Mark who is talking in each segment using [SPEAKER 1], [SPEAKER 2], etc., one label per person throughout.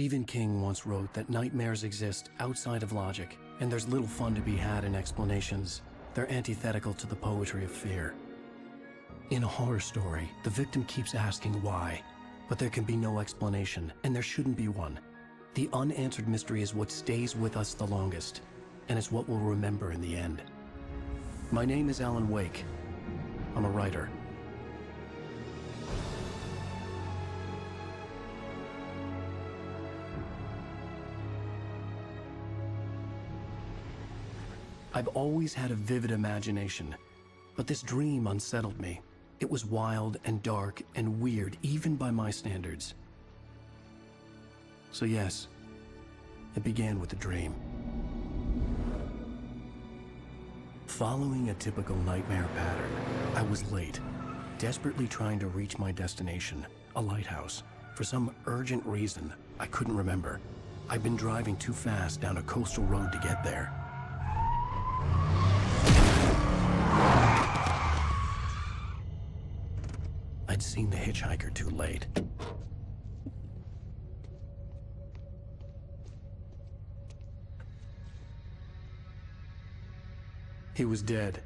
[SPEAKER 1] Stephen King once wrote that nightmares exist outside of logic, and there's little fun to be had in explanations. They're antithetical to the poetry of fear. In a horror story, the victim keeps asking why, but there can be no explanation, and there shouldn't be one. The unanswered mystery is what stays with us the longest, and it's what we'll remember in the end. My name is Alan Wake. I'm a writer. I've always had a vivid imagination, but this dream unsettled me. It was wild and dark and weird, even by my standards. So yes, it began with a dream. Following a typical nightmare pattern, I was late, desperately trying to reach my destination, a lighthouse. For some urgent reason, I couldn't remember. I'd been driving too fast down a coastal road to get there. I'd seen the hitchhiker too late. He was dead.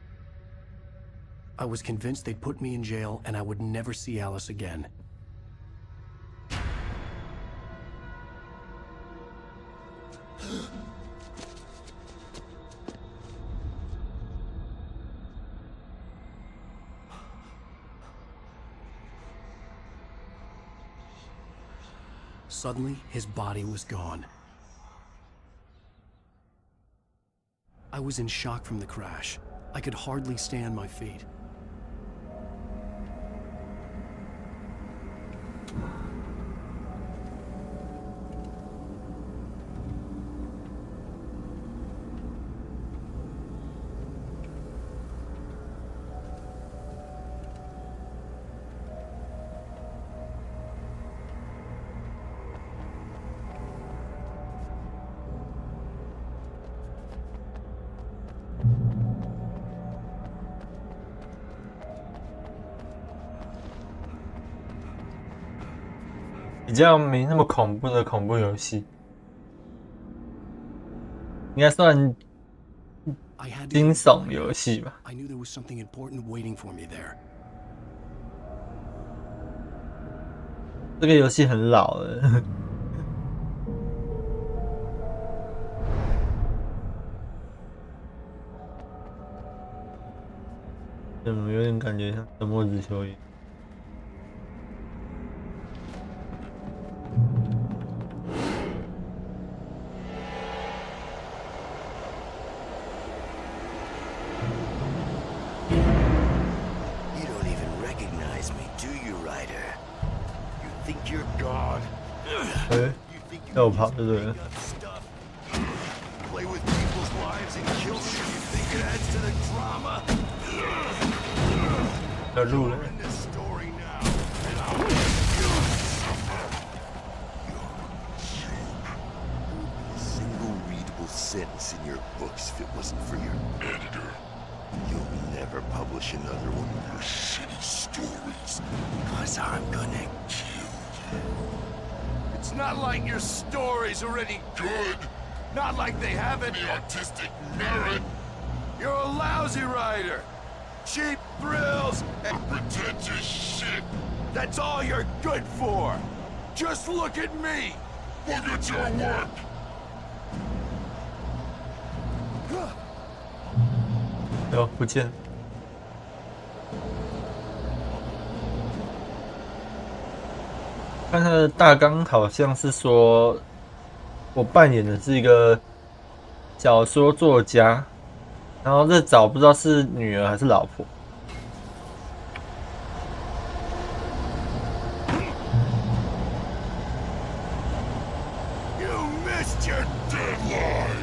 [SPEAKER 1] I was convinced they'd put me in jail and I would never see Alice again. Suddenly, his body was gone. I was in shock from the crash. I could hardly stay on my feet.
[SPEAKER 2] 比较没那么恐怖的恐怖游戏，应该算惊悚游戏吧。这个游戏很老了，怎么有点感觉像沉默之丘一样。要我跑对不对了？要录了。
[SPEAKER 3] Single readable sentence in your books if it wasn't for your editor. You'll never publish another one of your shitty stories, because I'm gonna kill you.
[SPEAKER 4] It's not like your story's already good. Not like they haven't
[SPEAKER 3] The artistic merit.
[SPEAKER 4] You're a lousy writer. Cheap thrills and
[SPEAKER 3] Pretentious shit.
[SPEAKER 4] that's all you're good for. Just look at me.
[SPEAKER 3] Look at your work.
[SPEAKER 2] 哟，不见了。看他的大纲好像是说，我扮演的是一个小说作家，然后这找不知道是女儿还是老婆。
[SPEAKER 3] You missed your deadline.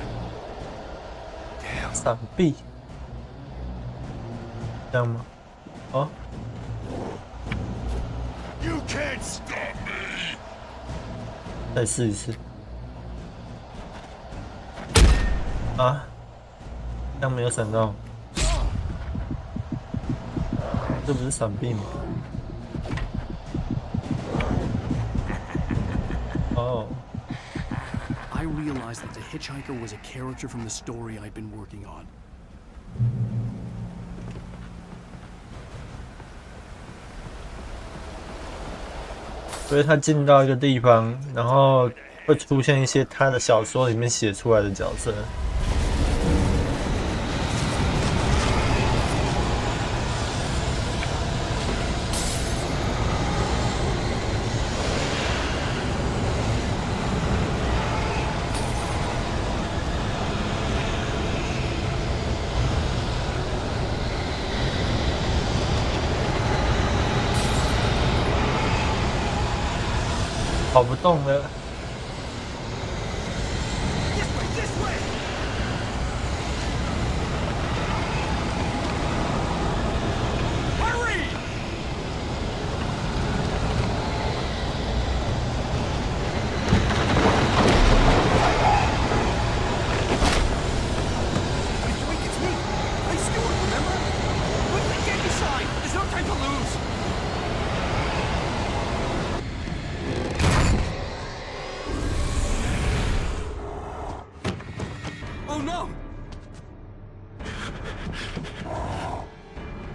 [SPEAKER 2] 闪避，这样吗？哦，
[SPEAKER 3] You can't stop me.
[SPEAKER 2] 再试一次。啊，这样没有闪到，这不是闪避吗？哦，
[SPEAKER 1] I realized that the hitchhiker was a character from the story I'd been working on.
[SPEAKER 2] 所以他进到一个地方，然后会出现一些他的小说里面写出来的角色。跑不动了。
[SPEAKER 4] Oh no!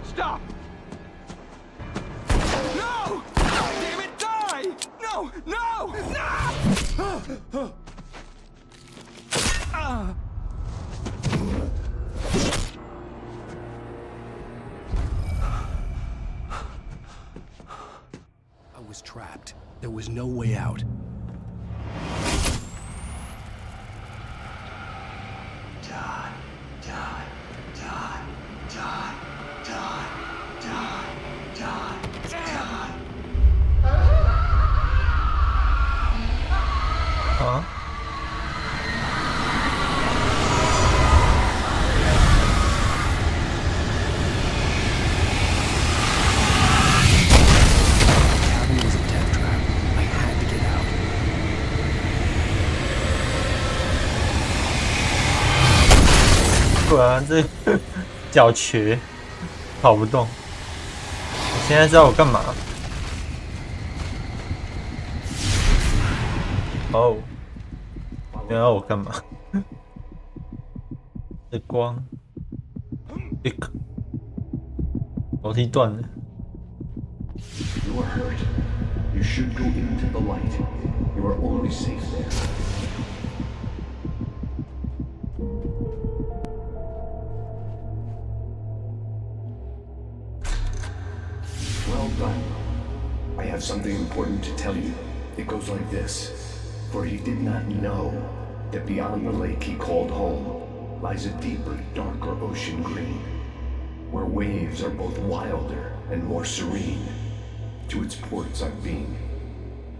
[SPEAKER 4] Stop! No! Damn it, die! No! No! No!
[SPEAKER 1] I was trapped. There was no way out.
[SPEAKER 2] 果然这脚瘸，跑不动。我现在知道我干嘛？哦，你要我干嘛？这光，楼梯断了。
[SPEAKER 5] You are hurt. You should go into the light. You are only safe there. Well done. I have something important to tell you. It goes like this. For he did not know that beyond the lake he called home lies a deeper, darker ocean green, where waves are both wilder and more serene. To its ports I've been.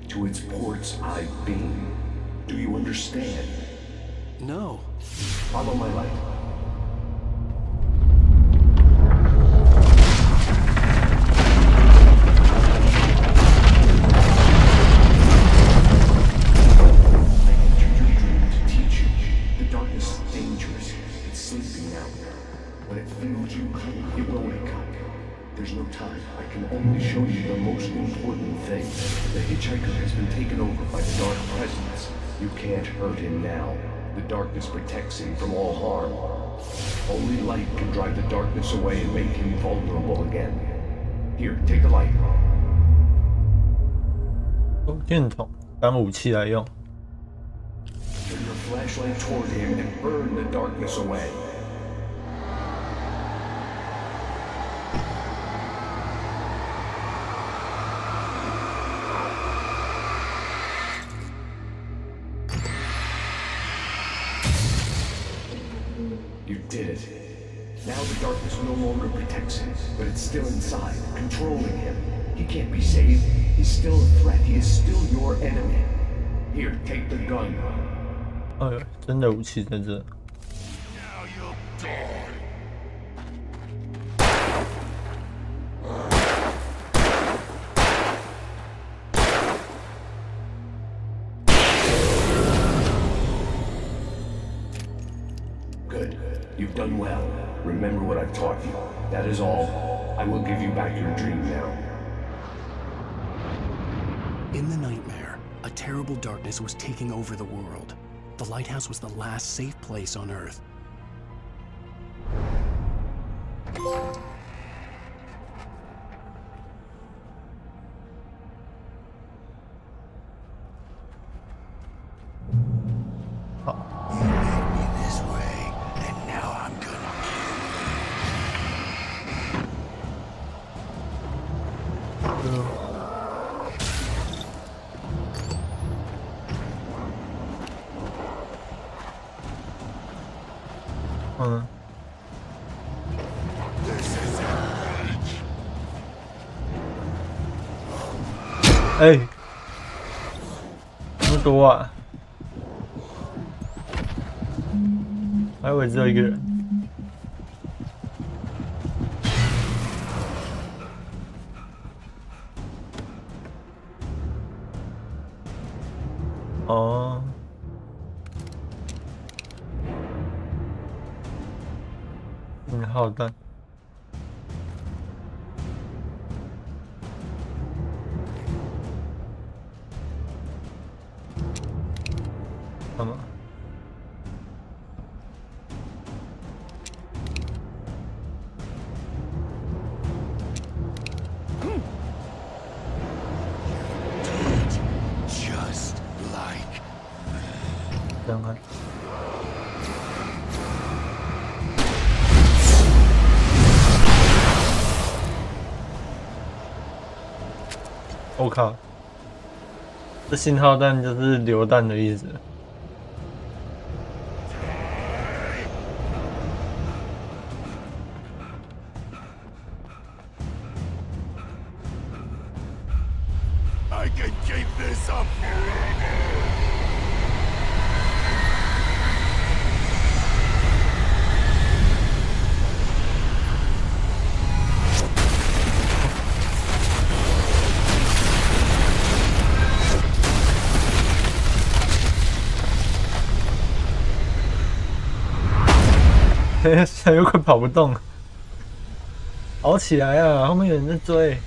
[SPEAKER 5] To its ports I've been. Do you understand?
[SPEAKER 1] No.
[SPEAKER 5] Follow my light. I entered your dream to teach you. The darkness is dangerous. It's sleeping now. When it feels you, it will wake up. There's no time. I can only show you the most important thing. The hitchhiker has been taken over by the dark presence. You can't hurt him now. The darkness protects him from all harm. Only light can drive the darkness away and make him vulnerable again. Here, take the light.
[SPEAKER 2] 手电筒当武器来用。
[SPEAKER 5] Turn your flashlight toward him and burn the darkness away. You did it. Now the darkness no longer protects him, but it's still inside, controlling him. He can't be saved. He's still a threat. He is still your enemy. Here, take the gun.
[SPEAKER 2] 哎呦，真的武器在这。
[SPEAKER 4] Now you'll die.
[SPEAKER 5] Good. You've done well. Remember what I've taught you. That is all. I will give you back your dream now.
[SPEAKER 1] In the nightmare, a terrible darkness was taking over the world. The lighthouse was the last safe place on Earth.
[SPEAKER 3] This way, and now I'm gonna.
[SPEAKER 2] 嗯。哎，这么多啊！还以为只有一个人。哦。好的。干嘛？这样看。我靠，这信号弹就是榴弹的意思。
[SPEAKER 3] I can keep this up.
[SPEAKER 2] 现在又快跑不动了，跑起来啊！后面有人在追。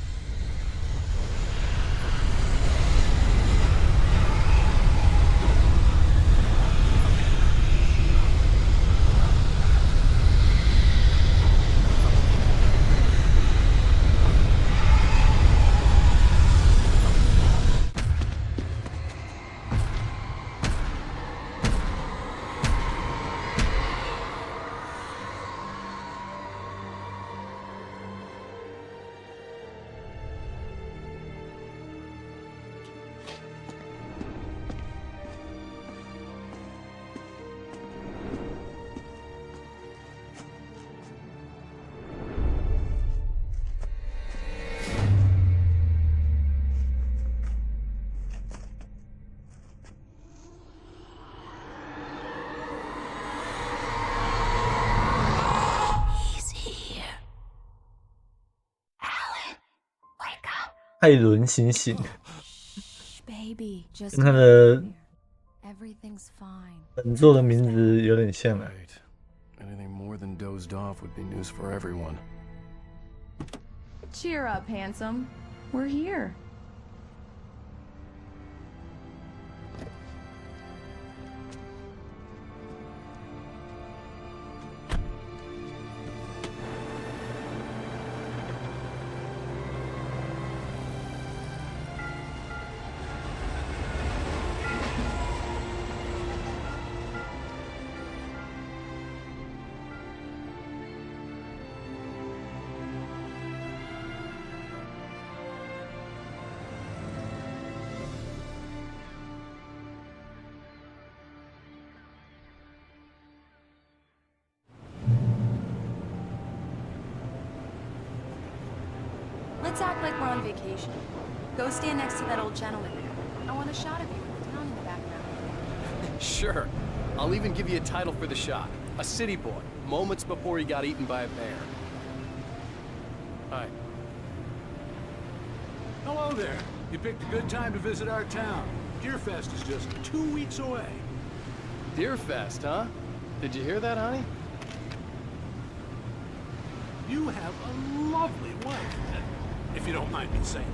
[SPEAKER 2] 艾伦醒醒，跟他的本作的名字有点像啊。
[SPEAKER 1] Anything more than dozed off would be news for everyone.
[SPEAKER 6] Cheer up, handsome. We're here. Let's act like we're on vacation. Go stand next to that old gentleman there. I want a shot of you with the town in the background.
[SPEAKER 7] Sure. I'll even give you a title for the shot. A city boy, moments before he got eaten by a bear. Hi.
[SPEAKER 4] Hello there. You picked a good time to visit our town. Deerfest is just 2 weeks away.
[SPEAKER 7] Deerfest, huh? Did you hear that, honey?
[SPEAKER 4] You have a lovely wife, if you don't mind me saying.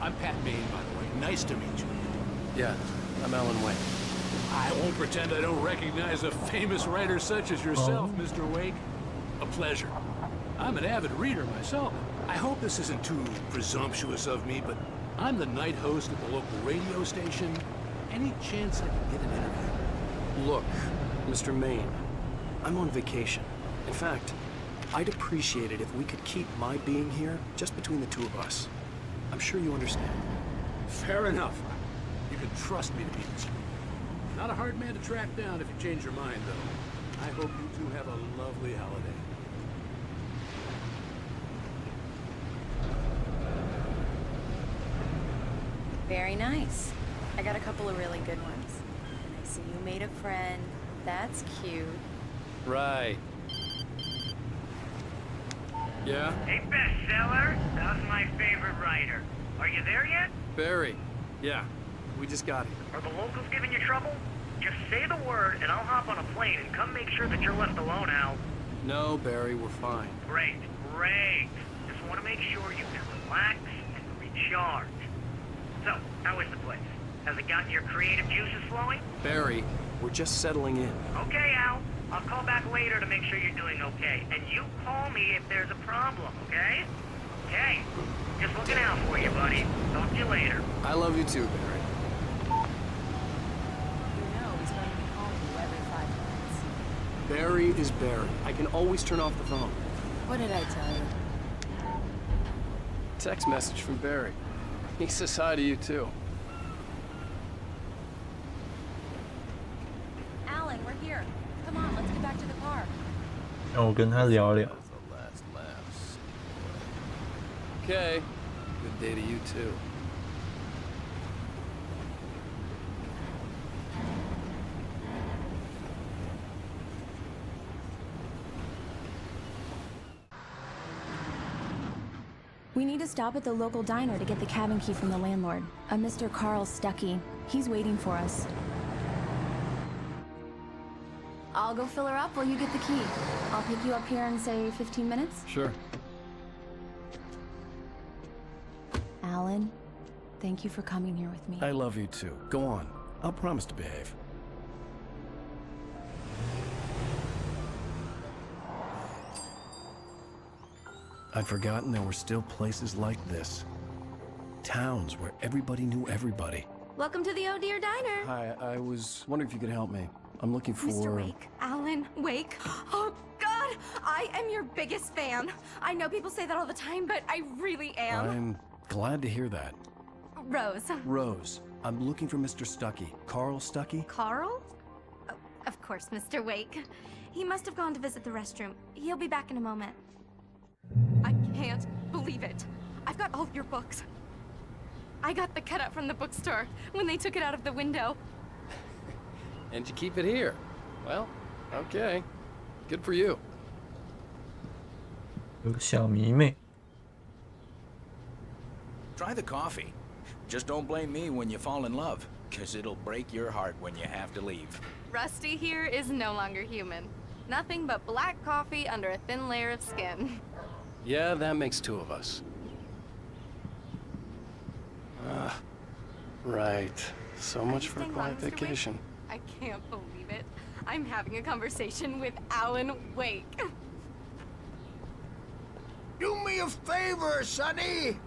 [SPEAKER 4] I'm Pat Maine, by the way. Nice to meet you.
[SPEAKER 7] Yeah, I'm Alan Wayne.
[SPEAKER 4] I won't pretend I don't recognize a famous writer such as yourself, Mr. Wake. A pleasure. I'm an avid reader myself. I hope this isn't too presumptuous of me, but I'm the night host at the local radio station. Any chance I can get an interview?
[SPEAKER 1] Look, Mr. Maine, I'm on vacation. In fact, I'd appreciate it if we could keep my being here just between the two of us. I'm sure you understand.
[SPEAKER 4] Fair enough. You can trust me to be discreet. Not a hard man to track down if you change your mind, though. I hope you two have a lovely holiday.
[SPEAKER 6] Very nice. I got a couple of really good ones. And I see you made a friend. That's cute.
[SPEAKER 7] Right. Yeah?
[SPEAKER 8] Hey, bestseller. How's my favorite writer? Are you there yet?
[SPEAKER 7] Barry. Yeah. We just got here.
[SPEAKER 8] Are the locals giving you trouble? Just say the word and I'll hop on a plane and come make sure that you're left alone, Al.
[SPEAKER 7] No, Barry, we're fine.
[SPEAKER 8] Great, great. Just want to make sure you can relax and recharge. So, how is the place? Has it gotten your creative juices flowing?
[SPEAKER 1] Barry, we're just settling in.
[SPEAKER 8] Okay, Al. I'll call back later to make sure you're doing okay. And you call me if there's a problem, okay? Okay. Just looking out for you, buddy. Talk to you later.
[SPEAKER 7] I love you too, Barry.
[SPEAKER 6] You know he's going to be calling you every 5 minutes.
[SPEAKER 1] Barry is Barry. I can always turn off the phone.
[SPEAKER 6] What did I tell you?
[SPEAKER 7] Text message from Barry. He says hi to you too.
[SPEAKER 6] Alan, we're here. Come on, let's get back to the car.
[SPEAKER 2] 让我跟他聊聊。
[SPEAKER 4] The last laughs.
[SPEAKER 7] Okay. Good day to you too.
[SPEAKER 9] We need to stop at the local diner to get the cabin key from the landlord, a Mr. Carl Stuckey. He's waiting for us. I'll go fill her up while you get the key. I'll pick you up here in, say, 15 minutes?
[SPEAKER 7] Sure.
[SPEAKER 9] Alan, thank you for coming here with me.
[SPEAKER 1] I love you too. Go on. I'll promise to behave. I'd forgotten there were still places like this. Towns where everybody knew everybody.
[SPEAKER 9] Welcome to the Oh Dear Diner.
[SPEAKER 1] Hi, I was wondering if you could help me. I'm looking for...
[SPEAKER 10] Mr. Wake, Alan Wake. Oh, God, I am your biggest fan. I know people say that all the time, but I really am.
[SPEAKER 1] I'm glad to hear that.
[SPEAKER 10] Rose.
[SPEAKER 1] Rose, I'm looking for Mr. Stuckey. Carl Stuckey?
[SPEAKER 10] Carl? Oh, of course, Mr. Wake. He must have gone to visit the restroom. He'll be back in a moment. I can't believe it. I've got all of your books. I got the cutout from the bookstore when they took it out of the window.
[SPEAKER 7] And you keep it here. Well, okay. Good for you.
[SPEAKER 2] 有个小迷妹。
[SPEAKER 11] Try the coffee. Just don't blame me when you fall in love, 'cause it'll break your heart when you have to leave.
[SPEAKER 6] Rusty here is no longer human. Nothing but black coffee under a thin layer of skin.
[SPEAKER 7] Yeah, that makes two of us. Right. So much for a
[SPEAKER 10] Staying long,
[SPEAKER 7] quiet
[SPEAKER 10] Mr. Wake?
[SPEAKER 7] vacation.
[SPEAKER 6] I can't believe it. I'm having a conversation with Alan Wake.
[SPEAKER 4] Do me a favor, Sonny.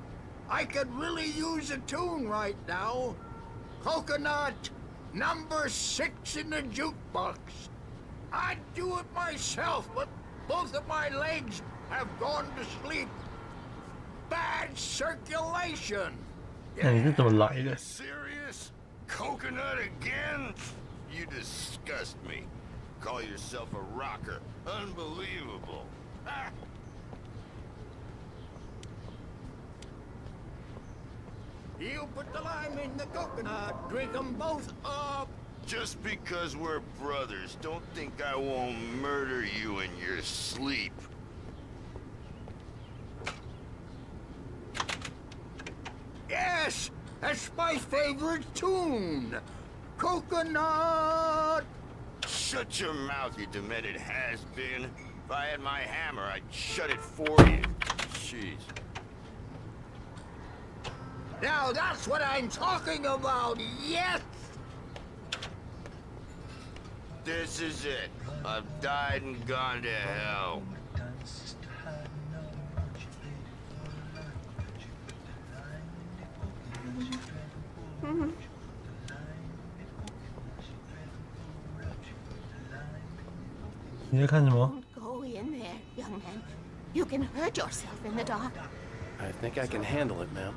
[SPEAKER 4] I could really use a tune right now. Coconut, number 6 in the jukebox. I'd do it myself, but both of my legs have gone to sleep. Bad circulation.
[SPEAKER 2] 那你是怎么来的？
[SPEAKER 3] Serious? Coconut again? You disgust me. Call yourself a rocker. Unbelievable. Ah.
[SPEAKER 4] You put the lime in the coconut, drink them both up.
[SPEAKER 3] Just because we're brothers, don't think I won't murder you in your sleep.
[SPEAKER 4] Yes, that's my favorite tune. Coconut.
[SPEAKER 3] Shut your mouth, you demented has-been. If I had my hammer, I'd shut it for you. Jeez.
[SPEAKER 4] Now that's what I'm talking about, yes!
[SPEAKER 3] This is it. I've died and gone to hell.
[SPEAKER 10] Mm-hmm.
[SPEAKER 2] 你在看什么？
[SPEAKER 12] Don't go in there, young man. You can hurt yourself in the dark.
[SPEAKER 7] I think I can handle it, ma'am.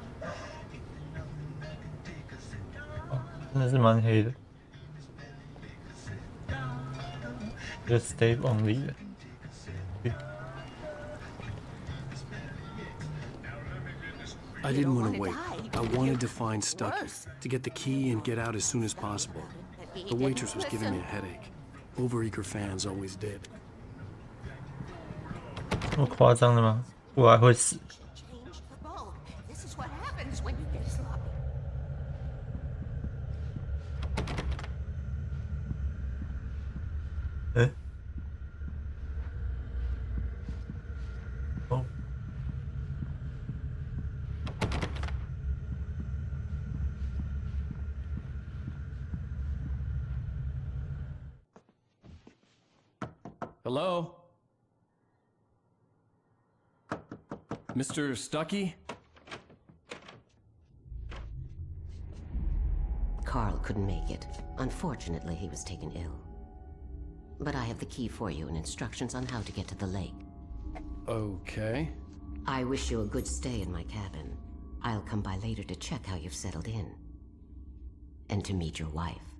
[SPEAKER 2] 真的是蛮黑的。Just stay only 的。
[SPEAKER 1] I didn't want to wait. I wanted to find Stucky, to get the key and get out as soon as possible. The waitress was giving me a headache. Overeager fans always did.
[SPEAKER 2] 这么夸张的吗？我还会死。
[SPEAKER 12] Change the bulb. This is what happens when you get sloppy.
[SPEAKER 2] 哎。哦。
[SPEAKER 7] Hello? Mr. Stucky?
[SPEAKER 13] Carl couldn't make it. Unfortunately, he was taken ill. But I have the key for you and instructions on how to get to the lake.
[SPEAKER 7] Okay.
[SPEAKER 13] I wish you a good stay in my cabin. I'll come by later to check how you've settled in. And to meet your wife.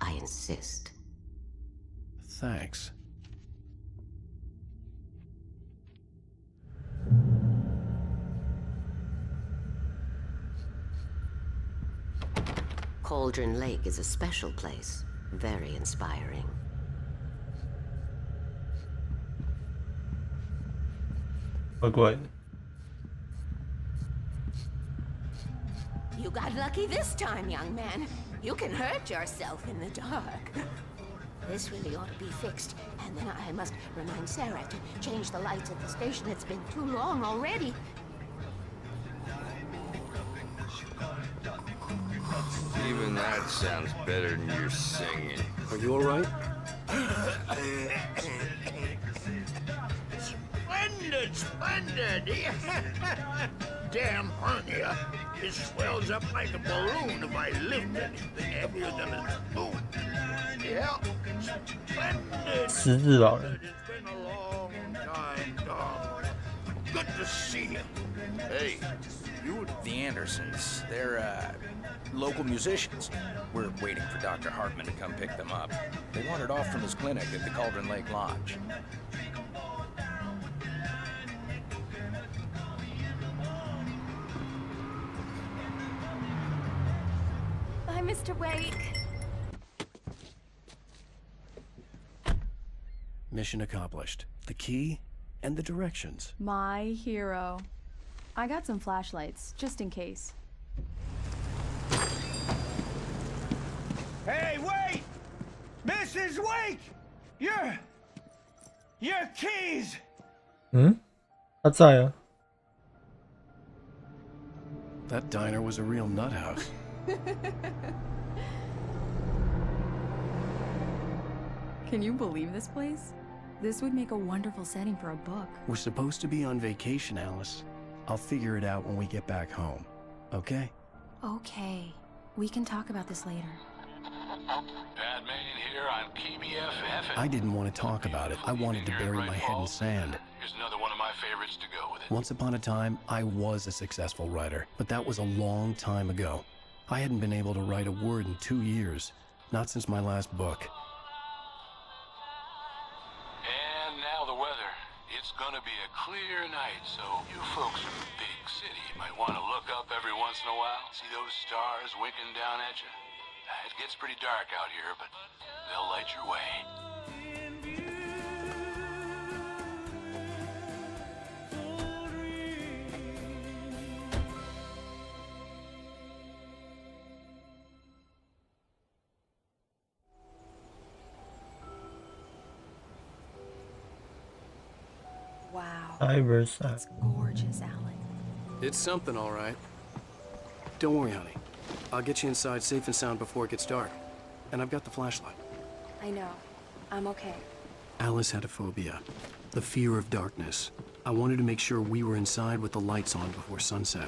[SPEAKER 13] I insist.
[SPEAKER 1] Thanks.
[SPEAKER 13] Cauldron Lake is a special place. Very inspiring.
[SPEAKER 12] You got lucky this time, young man. You can hurt yourself in the dark. This really ought to be fixed, and then I must remind Sarah to change the lights at the station. It's been too long already.
[SPEAKER 3] Even that sounds better than your singing.
[SPEAKER 1] Are you all right?
[SPEAKER 4] Splendid, splendid! Damn hernia. It swells up like a balloon if I lift anything heavier than a spoon. Yeah, splendid.
[SPEAKER 2] 失智老人。
[SPEAKER 4] It's been a long time, Tom. Good to see you.
[SPEAKER 11] Hey, you the Andersons. They're, local musicians. We're waiting for Dr. Hartman to come pick them up. They wandered off from his clinic at the Cauldron Lake Lodge.
[SPEAKER 10] Bye, Mr. Wake.
[SPEAKER 1] Mission accomplished. The key and the directions.
[SPEAKER 6] My hero. I got some flashlights, just in case.
[SPEAKER 4] Hey, wait! Mrs. Wake! Your keys!
[SPEAKER 2] 嗯，他在啊。
[SPEAKER 1] That diner was a real nut house.
[SPEAKER 6] Can you believe this place? This would make a wonderful setting for a book.
[SPEAKER 1] We're supposed to be on vacation, Alice. I'll figure it out when we get back home. Okay?
[SPEAKER 9] Okay. We can talk about this later.
[SPEAKER 14] Batman here on KBFF.
[SPEAKER 1] I didn't want to talk about it. I wanted to bury my head in sand.
[SPEAKER 14] Here's another one of my favorites to go with it.
[SPEAKER 1] Once upon a time, I was a successful writer, but that was a long time ago. I hadn't been able to write a word in 2 years, not since my last book.
[SPEAKER 14] And now the weather. It's gonna be a clear night, so you folks in the big city might want to look up every once in a while, see those stars winking down at you. It gets pretty dark out here, but they'll light your way.
[SPEAKER 6] Wow.
[SPEAKER 2] Iver's.
[SPEAKER 6] It's gorgeous, Alan.
[SPEAKER 7] It's something, all right. Don't worry, honey. I'll get you inside safe and sound before it gets dark.
[SPEAKER 1] and I've got the flashlight.
[SPEAKER 6] I know. I'm okay.
[SPEAKER 1] Alice had a phobia, the fear of darkness. I wanted to make sure we were inside with the lights on before sunset.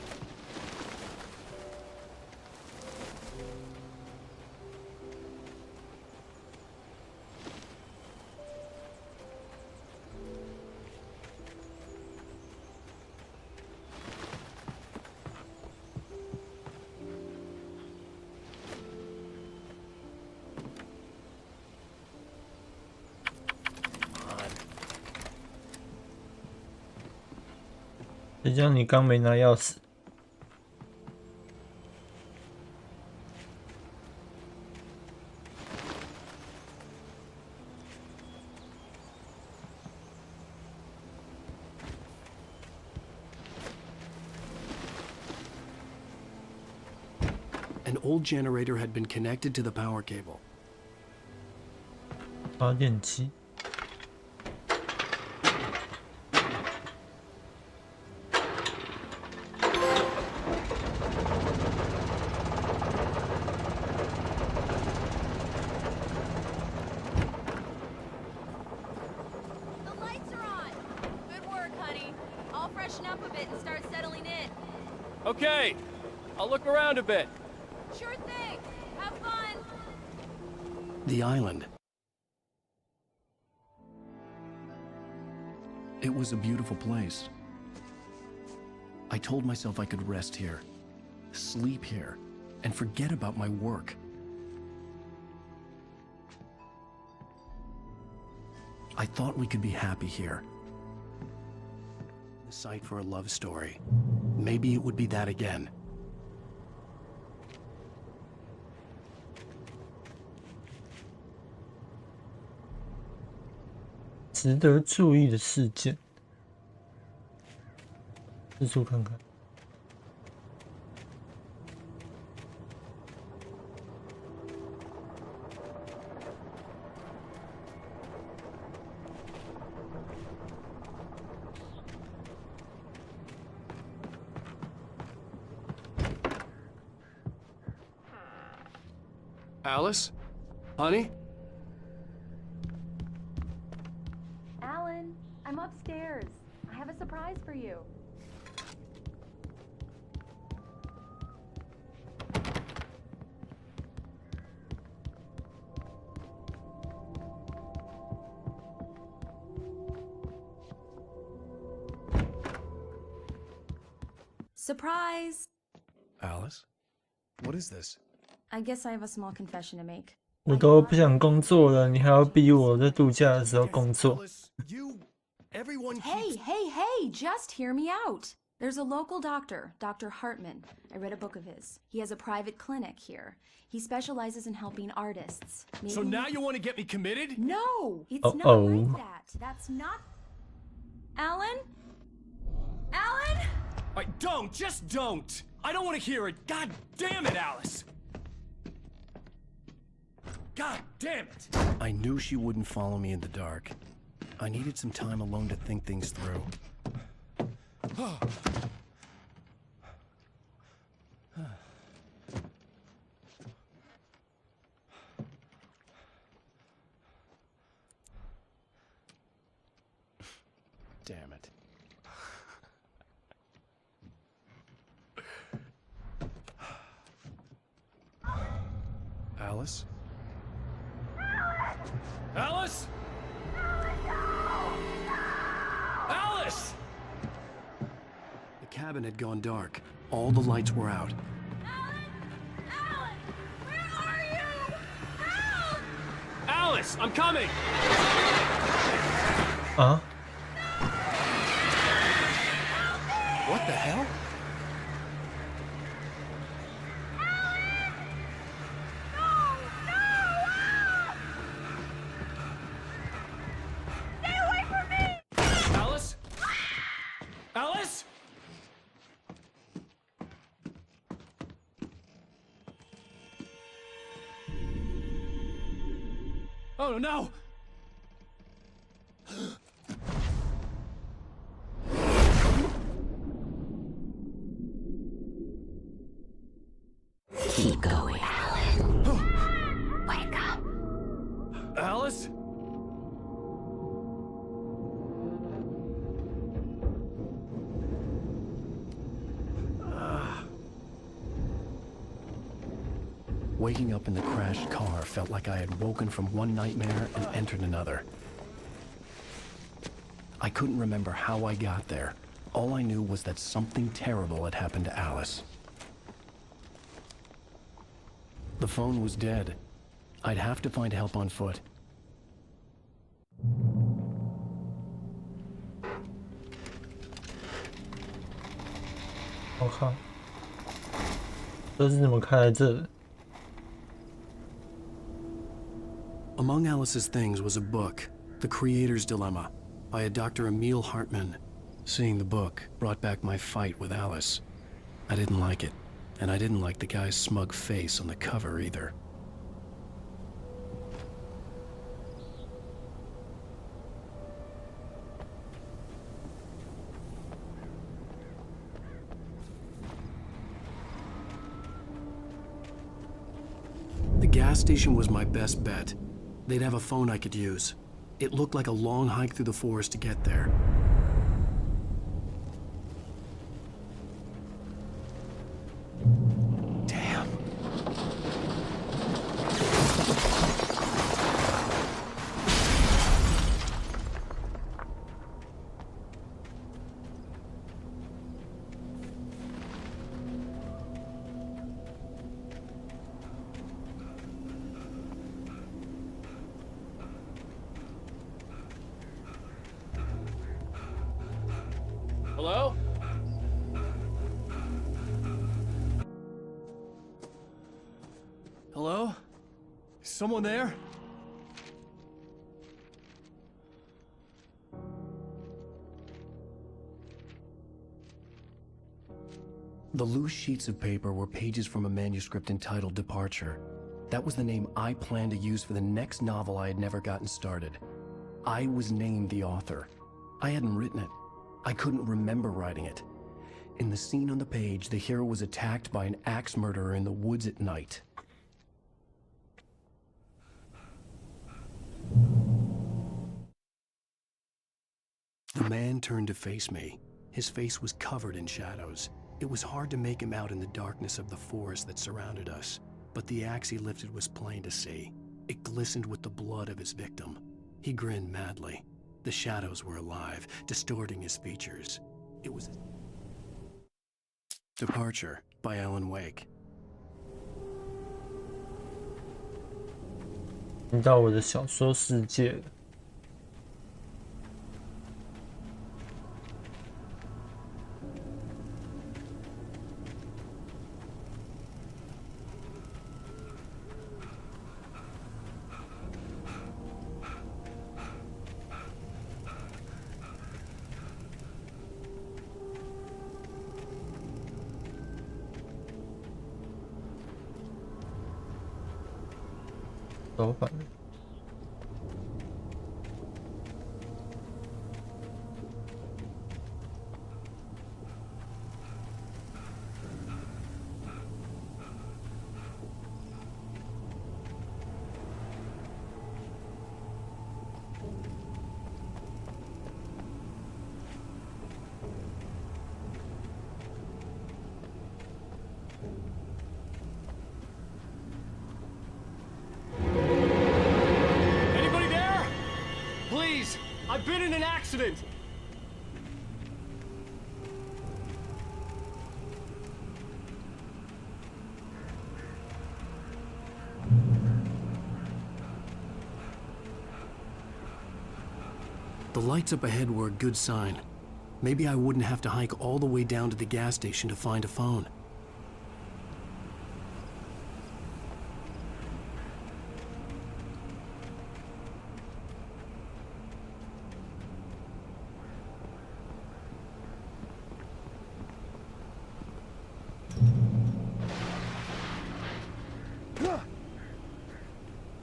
[SPEAKER 2] 谁叫你刚没拿钥匙
[SPEAKER 1] ？An old generator had been connected to the power cable.
[SPEAKER 2] 发电机。
[SPEAKER 7] Okay, I'll look around a bit.
[SPEAKER 6] Sure thing. Have fun.
[SPEAKER 1] The island. It was a beautiful place. I told myself I could rest here, sleep here, and forget about my work. I thought we could be happy here. The site for a love story. Maybe it would be that again.
[SPEAKER 2] 值得注意的事件，四处看看。
[SPEAKER 7] Alice? Honey?
[SPEAKER 6] Alan, I'm upstairs. I have a surprise for you. Surprise!
[SPEAKER 1] Alice? What is this?
[SPEAKER 6] I guess I have a small confession to make.
[SPEAKER 2] 我都不想工作了，你还要逼我在度假的时候工作。
[SPEAKER 6] Hey, just hear me out. There's a local doctor, Dr. Hartman. I read a book of his. He has a private clinic here. He specializes in helping artists. Maybe
[SPEAKER 7] So now you want to get me committed?
[SPEAKER 6] No, it's not like that. That's not... Alan? Alan?
[SPEAKER 7] Just don't! I don't want to hear it! God damn it, Alice! God damn it!
[SPEAKER 1] I knew she wouldn't follow me in the dark. I needed some time alone to think things through. Damn it. Alice?
[SPEAKER 7] Alice? Alice!
[SPEAKER 1] The cabin had gone dark. All the lights were out.
[SPEAKER 7] Alice, I'm coming!
[SPEAKER 2] Huh?
[SPEAKER 1] What the hell?
[SPEAKER 7] Oh no!
[SPEAKER 13] Keep going, Alan. Wake up.
[SPEAKER 1] Waking up in the crashed car felt like I had woken from one nightmare and entered another. I couldn't remember how I got there. All I knew was that something terrible had happened to Alice. The phone was dead. I'd have to find help on foot.
[SPEAKER 2] 我靠，这是怎么开在这的？
[SPEAKER 1] Among Alice's things was a book, The Creator's Dilemma, by a Dr. Emil Hartmann. Seeing the book brought back my fight with Alice. I didn't like it, and I didn't like the guy's smug face on the cover either. The gas station was my best bet. They'd have a phone I could use. It looked like a long hike through the forest to get there. Damn.
[SPEAKER 7] Hello? Hello? Someone there?
[SPEAKER 1] The loose sheets of paper were pages from a manuscript entitled Departure. That was the name I planned to use for the next novel I had never gotten started. I was named the author. I hadn't written it. I couldn't remember writing it. In the scene on the page, the hero was attacked by an axe murderer in the woods at night. The man turned to face me. His face was covered in shadows. It was hard to make him out in the darkness of the forest that surrounded us, but the axe he lifted was plain to see. It glistened with the blood of his victim. He grinned madly. The shadows were alive, distorting his features. It was Departure by Alan Wake.
[SPEAKER 2] 进到我的小说世界了。走反了。
[SPEAKER 7] I've been in an accident!
[SPEAKER 1] The lights up ahead were a good sign. Maybe I wouldn't have to hike all the way down to the gas station to find a phone.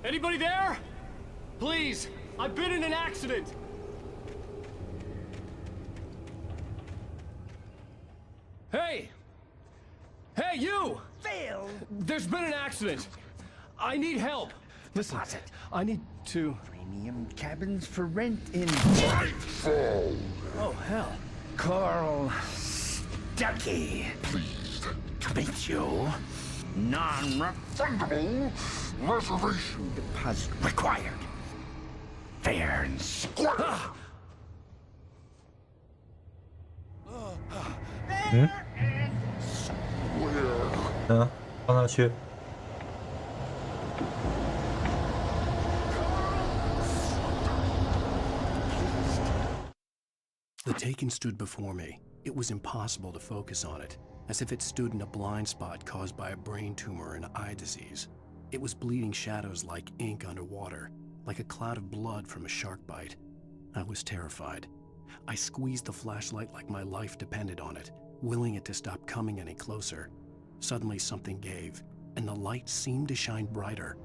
[SPEAKER 7] Anybody there? Please, I've been in an accident! Hey! Hey, you!
[SPEAKER 4] Phil!
[SPEAKER 7] There's been an accident! I need help! Listen, I need to...
[SPEAKER 4] Premium cabins for rent in...
[SPEAKER 7] Oh, hell.
[SPEAKER 4] Carl Stuckey.
[SPEAKER 3] Pleased
[SPEAKER 4] To meet you. Non-refundable reservation deposit required. Fair and square.
[SPEAKER 2] 放上去。
[SPEAKER 1] The Taken stood before me. It was impossible to focus on it, as if it stood in a blind spot caused by a brain tumor and eye disease. It was bleeding shadows like ink underwater, like a cloud of blood from a shark bite. I was terrified. I squeezed the flashlight like my life depended on it, willing it to stop coming any closer. Suddenly something gave, and the light seemed to shine brighter.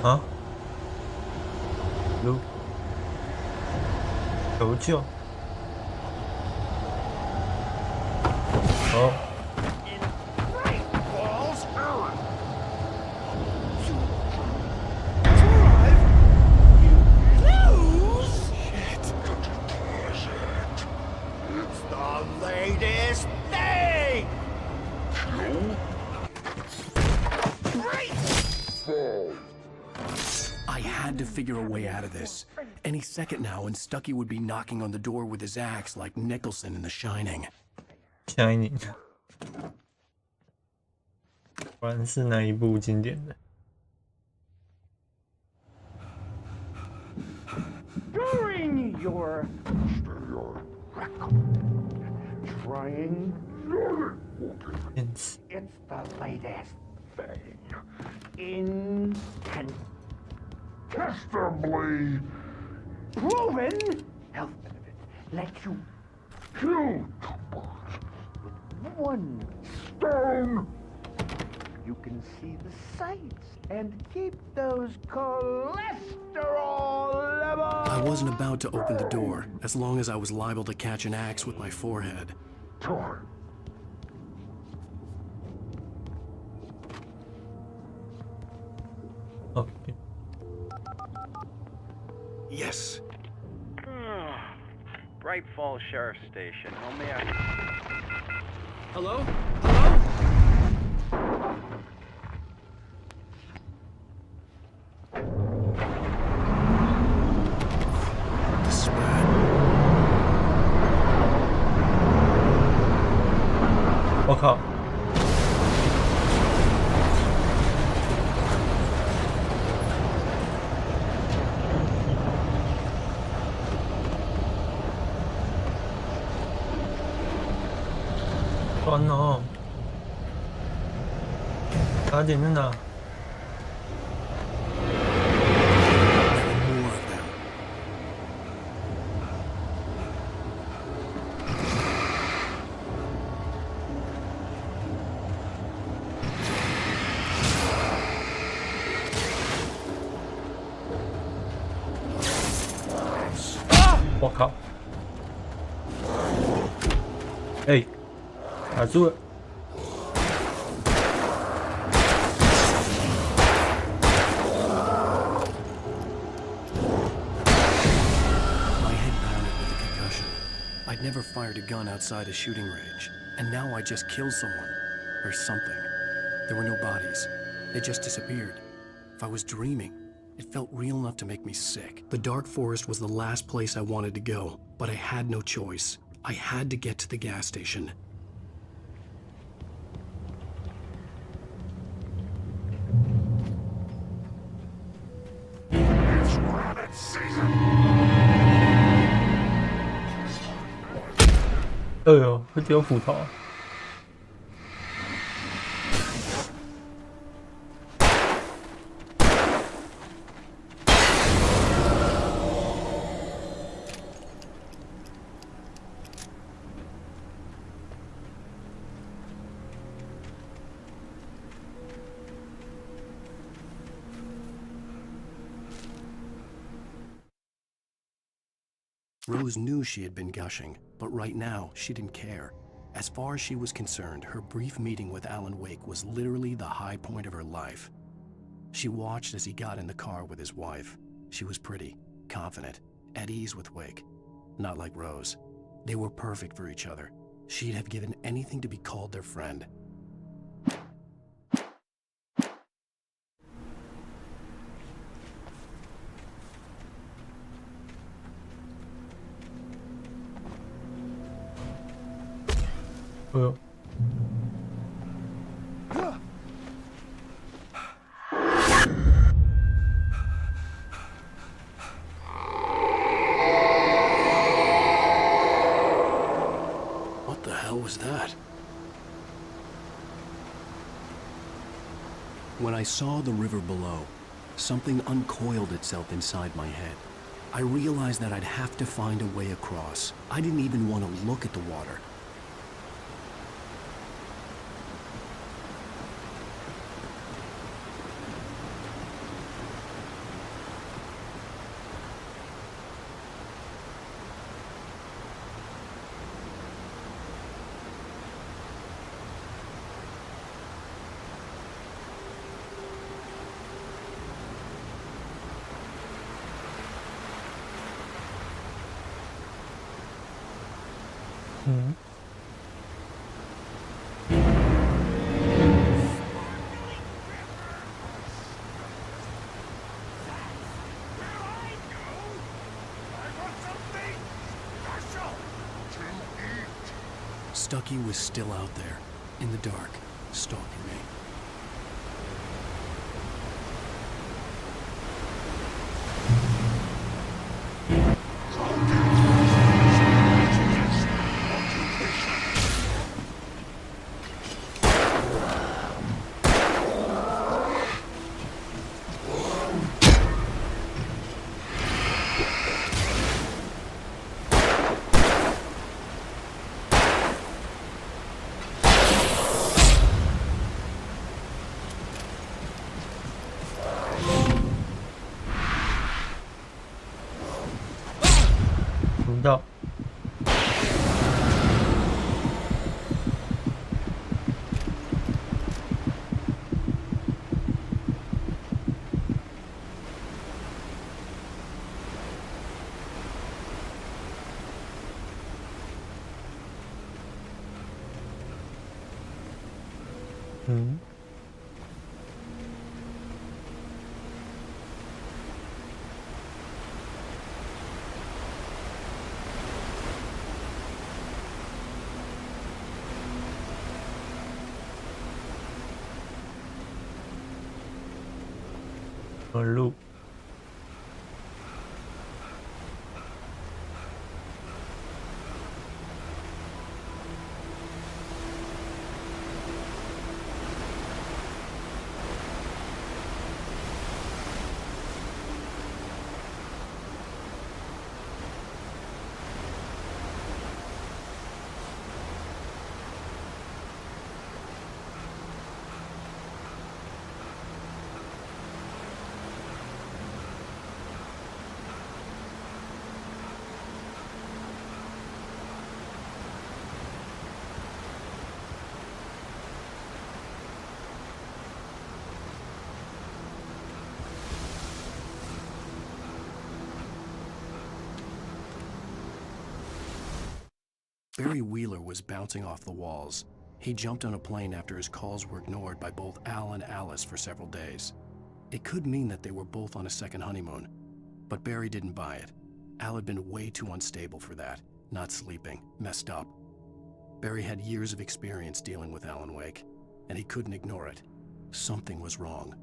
[SPEAKER 2] Huh? Blue. 求救。哦。
[SPEAKER 1] I had to figure a way out of this. Any second now, and Stucky would be knocking on the door with his axe like Nicholson in The Shining.
[SPEAKER 2] Shining. 果然是哪一部经典的？
[SPEAKER 4] During your record, trying it's the latest thing. Incontestably proven health benefits let you kill couples with 1 stone. You can see the sights and keep those cholesterol levels.
[SPEAKER 1] I wasn't about to open the door, as long as I was liable to catch an axe with my forehead.
[SPEAKER 4] Torn.
[SPEAKER 2] Okay.
[SPEAKER 1] Yes.
[SPEAKER 15] Bright Falls Sheriff Station. How may I?
[SPEAKER 7] Hello? Hello?
[SPEAKER 2] 我靠！断了！打点在哪？ 我靠！哎，卡住了！
[SPEAKER 1] I'd never fired a gun outside a shooting range, and now I just killed someone. Or something. There were no bodies. They just disappeared. If I was dreaming, it felt real enough to make me sick. The dark forest was the last place I wanted to go, but I had no choice. I had to get to the gas station.
[SPEAKER 4] It's rabbit season.
[SPEAKER 2] 哎呦，会丢斧头！
[SPEAKER 1] Rose knew she had been gushing, but right now she didn't care. As far as she was concerned, her brief meeting with Alan Wake was literally the high point of her life. She watched as he got in the car with his wife. She was pretty, confident, at ease with Wake. Not like Rose. They were perfect for each other. She'd have given anything to be called their friend. What the hell was that? When I saw the river below, something uncoiled itself inside my head. I realized that I'd have to find a way across. I didn't even want to look at the water. Stucky was still out there, in the dark, stalking me.
[SPEAKER 2] No. Loop.
[SPEAKER 1] Barry Wheeler was bouncing off the walls. He jumped on a plane after his calls were ignored by both Al and Alice for several days. It could mean that they were both on a second honeymoon, but Barry didn't buy it. Al had been way too unstable for that, not sleeping, messed up. Barry had years of experience dealing with Alan Wake, and he couldn't ignore it. Something was wrong.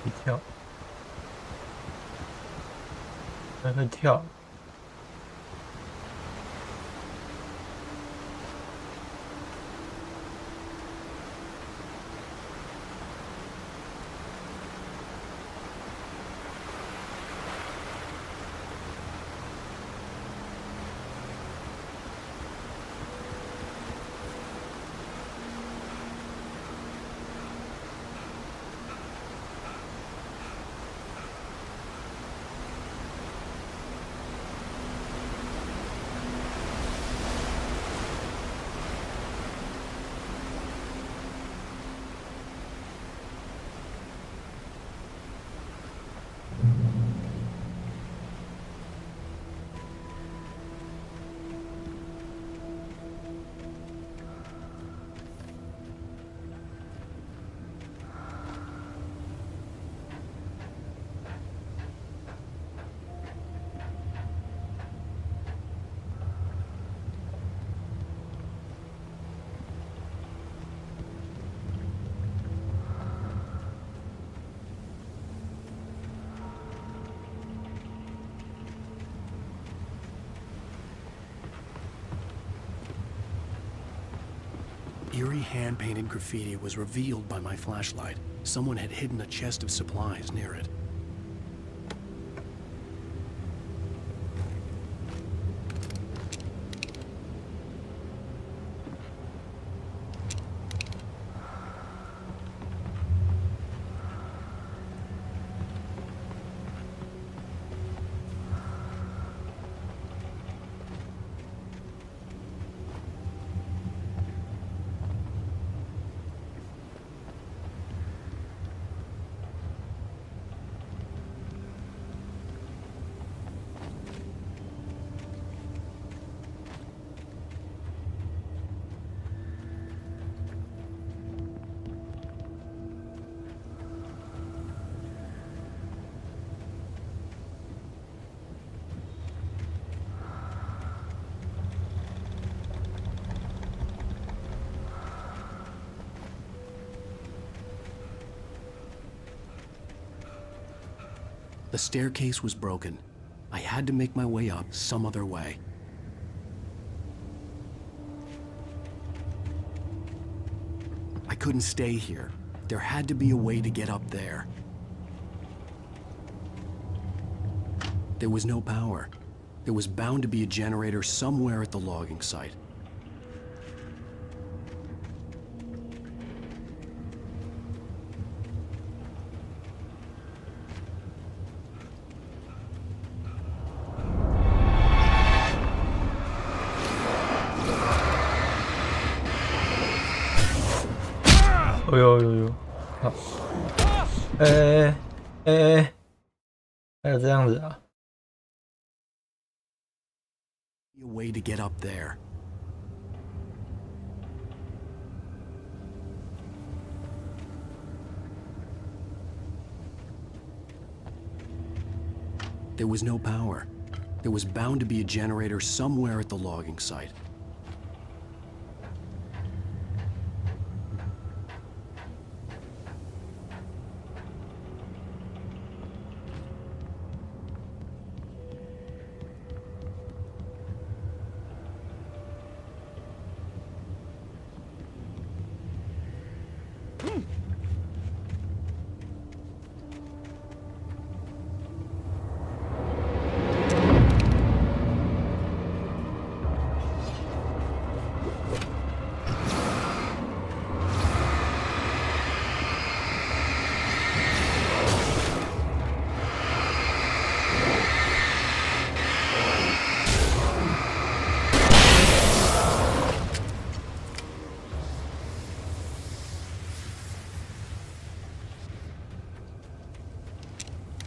[SPEAKER 2] 以跳，还可以跳。
[SPEAKER 1] Eerie hand-painted graffiti was revealed by my flashlight. Someone had hidden a chest of supplies near it. The staircase was broken. I had to make my way up some other way. I couldn't stay here. There had to be a way to get up there. There was no power. There was bound to be a generator somewhere at the logging site.
[SPEAKER 2] Oh呦，好，还有这样子啊。
[SPEAKER 1] A way to get up there. There was no power. There was bound to be a generator somewhere at the logging site.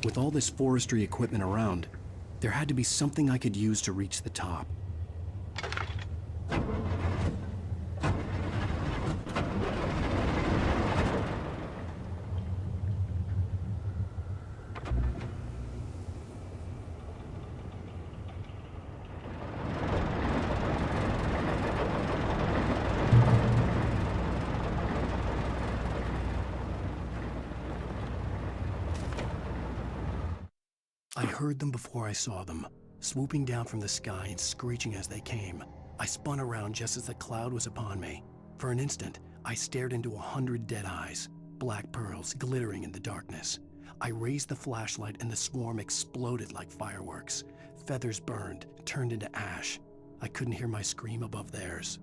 [SPEAKER 1] With all this forestry equipment around, there had to be something I could use to reach the top. I heard them before I saw them, swooping down from the sky and screeching as they came. I spun around just as the cloud was upon me. For an instant, I stared into 100 dead eyes, black pearls glittering in the darkness. I raised the flashlight and the swarm exploded like fireworks. Feathers burned, turned into ash. I couldn't hear my scream above theirs.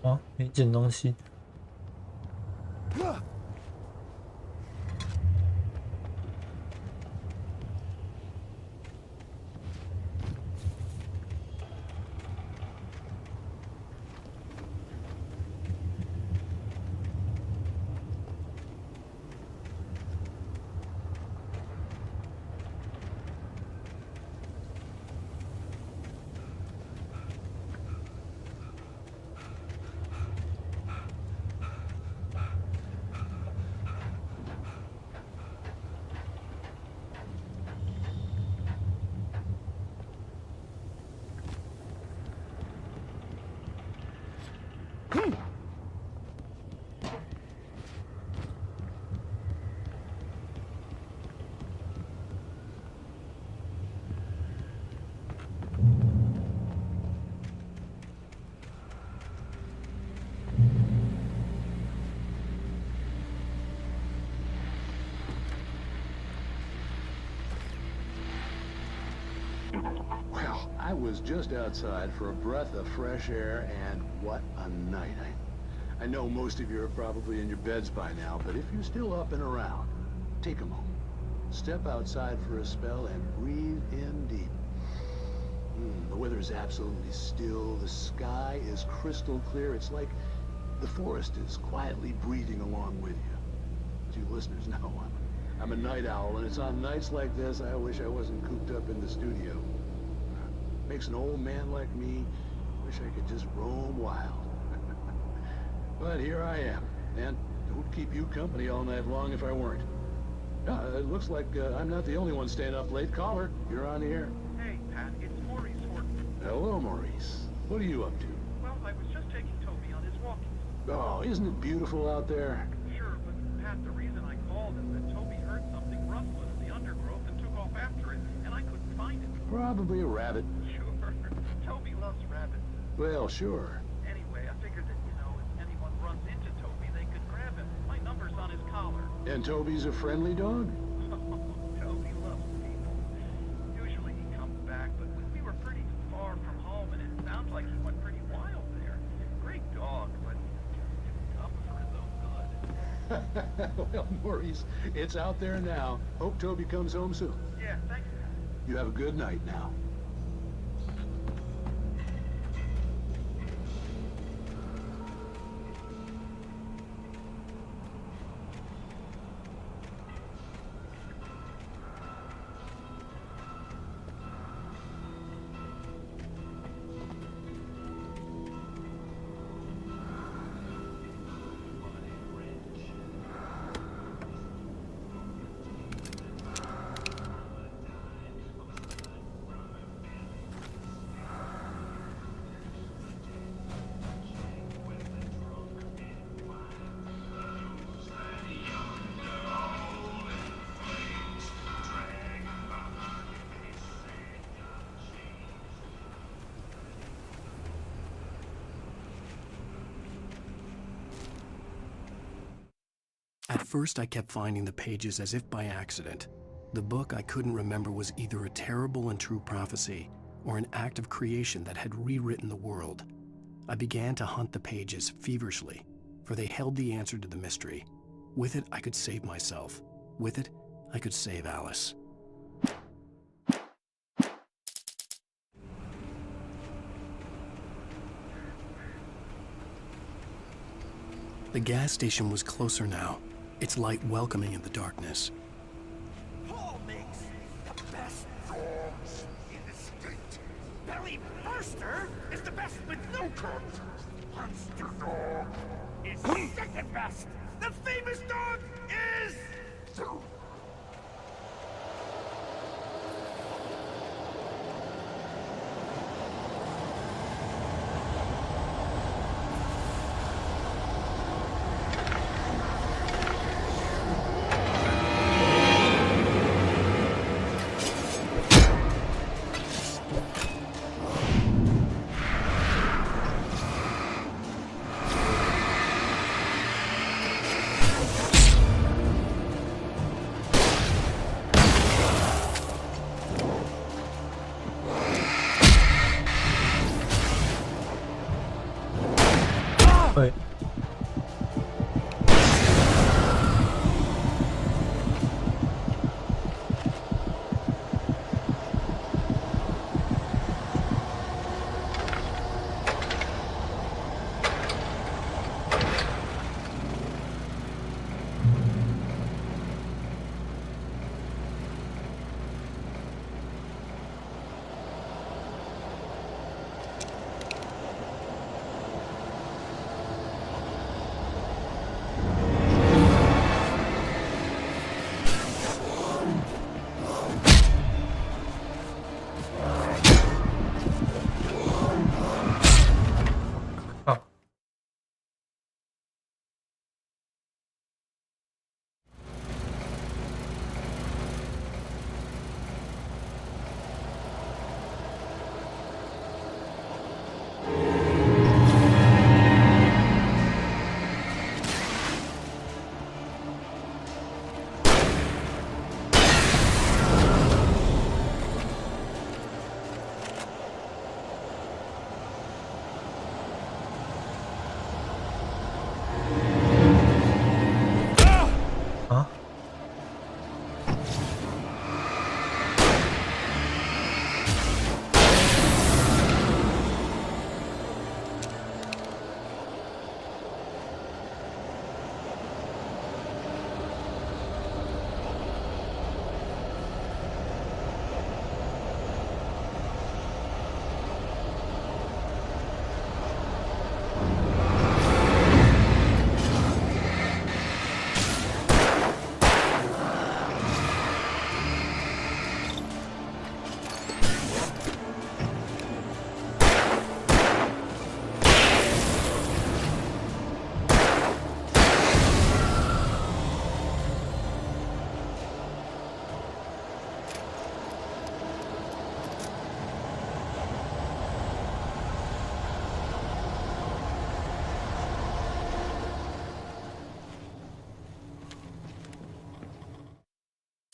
[SPEAKER 2] 哦，没捡东西。
[SPEAKER 16] Well, I was just outside for a breath of fresh air, and what a night. I know most of you are probably in your beds by now, but if you're still up and around, take a moment. Step outside for a spell and breathe in deep. The weather is absolutely still. The sky is crystal clear. It's like the forest is quietly breathing along with you. As you listeners know, I'm a night owl, and it's on nights like this I wish I wasn't cooped up in the studio. Makes an old man like me wish I could just roam wild. But here I am, and it would keep you company all night long if I weren't. It looks like I'm not the only one staying up late. Caller, you're on the air.
[SPEAKER 17] Hey, Pat, it's Maurice Horton.
[SPEAKER 16] Hello, Maurice. What are you up to?
[SPEAKER 17] Well, I was just taking Toby on his walking.
[SPEAKER 16] Oh, isn't it beautiful out there?
[SPEAKER 17] Sure, but Pat, the reason I called is that Toby heard something rustling in the undergrowth and took off after it, and I couldn't find it.
[SPEAKER 16] Probably a rabbit.
[SPEAKER 17] Sure. Toby loves rabbits.
[SPEAKER 16] Well, sure.
[SPEAKER 17] Anyway, I figured that, if anyone runs into Toby, they could grab him. My number's on his collar.
[SPEAKER 16] And Toby's a friendly dog?
[SPEAKER 17] Toby loves people. Usually he comes back, but we were pretty far from home, and it sounds like he went pretty wild there. Great dog, but tough for his own good.
[SPEAKER 16] Well, Maurice, it's out there now. Hope Toby comes home soon.
[SPEAKER 17] Yeah, thanks.
[SPEAKER 16] You have a good night now.
[SPEAKER 1] first, I kept finding the pages as if by accident. The book I couldn't remember was either a terrible and true prophecy or an act of creation that had rewritten the world. I began to hunt the pages feverishly, for they held the answer to the mystery. With it, I could save myself. With it, I could save Alice. The gas station was closer now, its light welcoming in the darkness.
[SPEAKER 4] Paul makes the best dogs in the state. Belly Burster is the best with no cuts. Monster Dog is second best. The famous dog is...
[SPEAKER 2] Wait.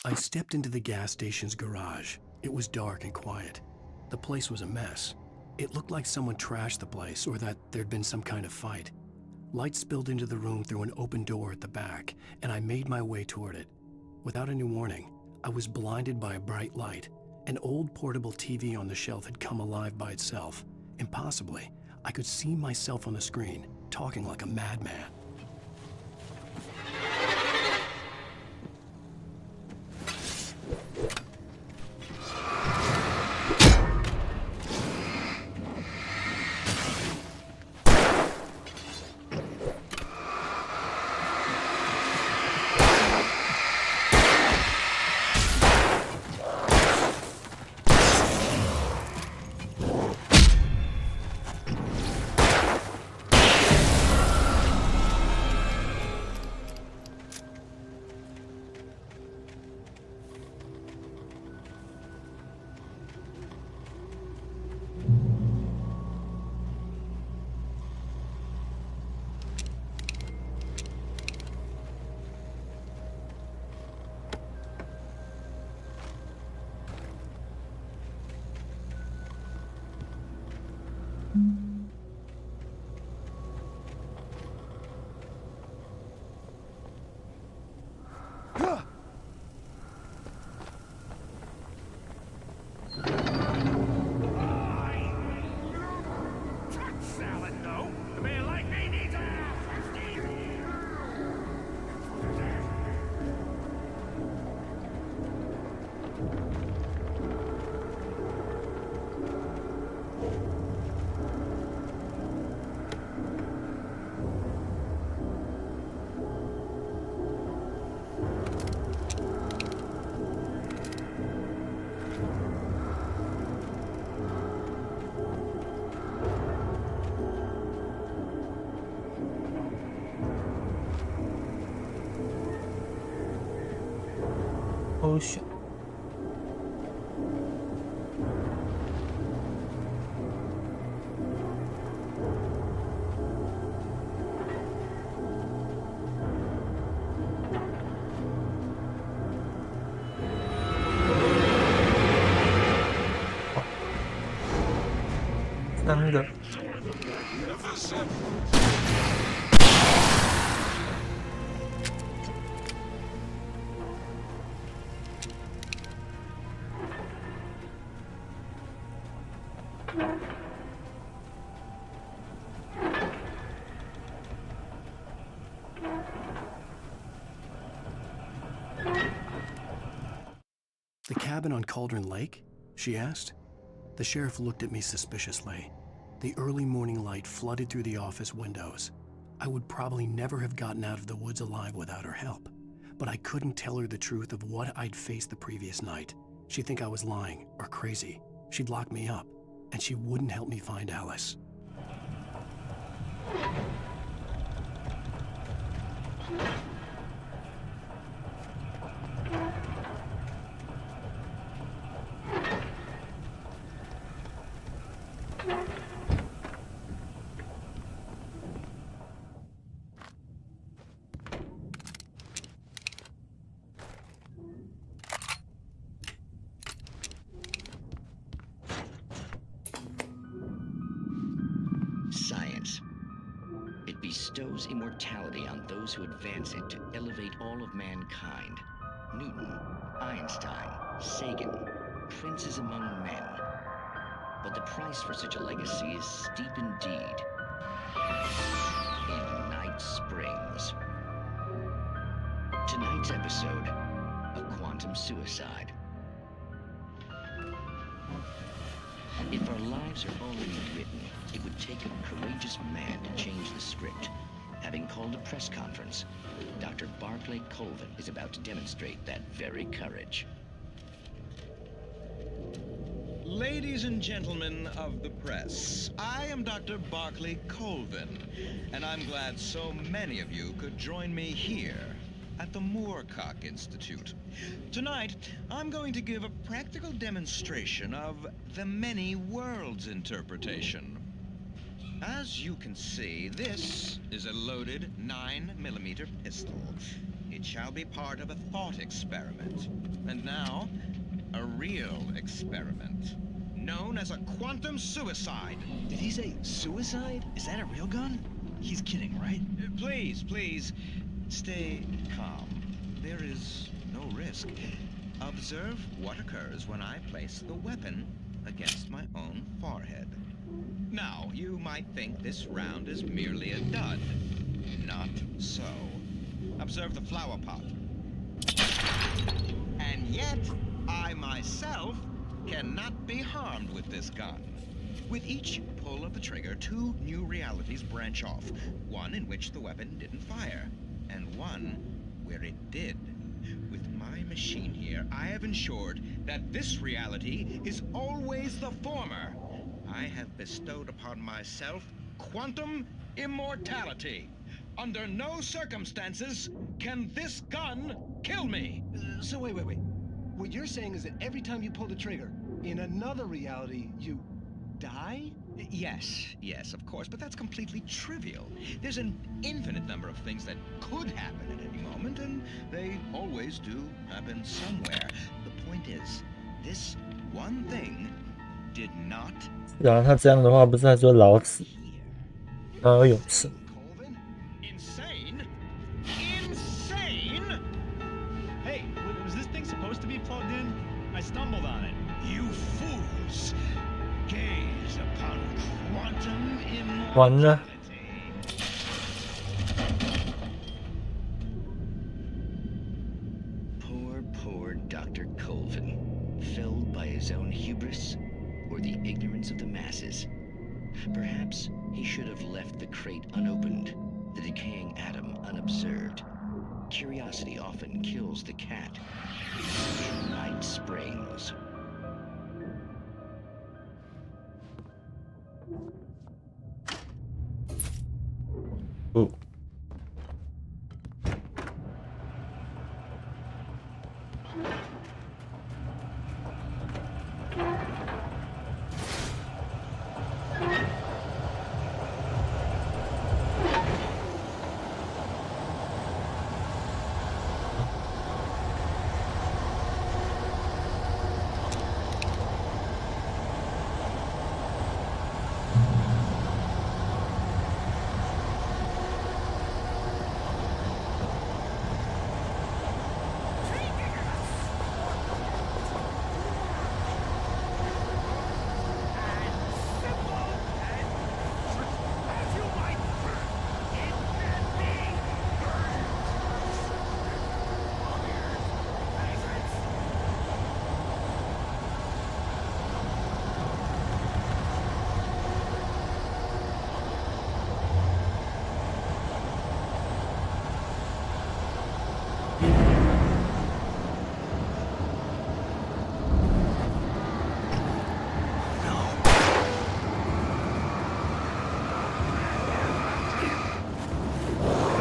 [SPEAKER 1] I stepped into the gas station's garage. It was dark and quiet. The place was a mess. It looked like someone trashed the place or that there'd been some kind of fight. Light spilled into the room through an open door at the back, and I made my way toward it. Without any warning, I was blinded by a bright light. An old portable TV on the shelf had come alive by itself. Impossibly, I could see myself on the screen, talking like a madman.
[SPEAKER 2] Ocean。3个。
[SPEAKER 1] The cabin on Cauldron Lake? She asked. The sheriff looked at me suspiciously. The early morning light flooded through the office windows. I would probably never have gotten out of the woods alive without her help, but I couldn't tell her the truth of what I'd faced the previous night. She'd think I was lying or crazy. She'd lock me up, and she wouldn't help me find Alice.
[SPEAKER 18] Science. It bestows immortality on those who advance it to elevate all of mankind. Newton, Einstein, Sagan, princes among men. But the price for such a legacy is steep indeed. In Night Springs. Tonight's episode, a quantum suicide. If our lives are already written, it would take a courageous man to change the script. Having called a press conference, Dr. Barclay Colvin is about to demonstrate that very courage.
[SPEAKER 19] Ladies and gentlemen of the press, I am Dr. Barclay Colvin, and I'm glad so many of you could join me here at the Moorcock Institute. Tonight, I'm going to give a practical demonstration of the many worlds interpretation. As you can see, this is a loaded 9mm pistol. It shall be part of a thought experiment. And now, a real experiment, known as a quantum suicide.
[SPEAKER 11] Did he say suicide? Is that a real gun? He's kidding, right?
[SPEAKER 19] Please, stay calm. There is no risk. Observe what occurs when I place the weapon against my own forehead. Now, you might think this round is merely a dud. Not so. Observe the flower pot. And yet, I myself cannot be harmed with this gun. With each pull of the trigger, 2 new realities branch off. One in which the weapon didn't fire, and one where it did. With my machine here, I have ensured that this reality is always the former. I have bestowed upon myself quantum immortality. Under no circumstances can this gun kill me.
[SPEAKER 20] So wait. What you're saying is that every time you pull the trigger, in another reality, you die?
[SPEAKER 19] Yes, of course, but that's completely trivial. There's an infinite number of things that could happen at any moment, and they always do happen somewhere. The point is, this one thing did not.
[SPEAKER 2] 然后他这样的话，不是在说老子，然后永生。
[SPEAKER 19] Insane?
[SPEAKER 21] Hey, was this thing supposed to be plugged in? I stumbled on it.
[SPEAKER 19] You fools! Gaze upon quantum immortality.
[SPEAKER 2] 完了。
[SPEAKER 18] Poor Dr. Colvin, felled by his own hubris or the ignorance of the masses. Perhaps he should have left the crate unopened, the decaying atom unobserved. Curiosity often kills the cat. Night Springs.
[SPEAKER 2] Ooh.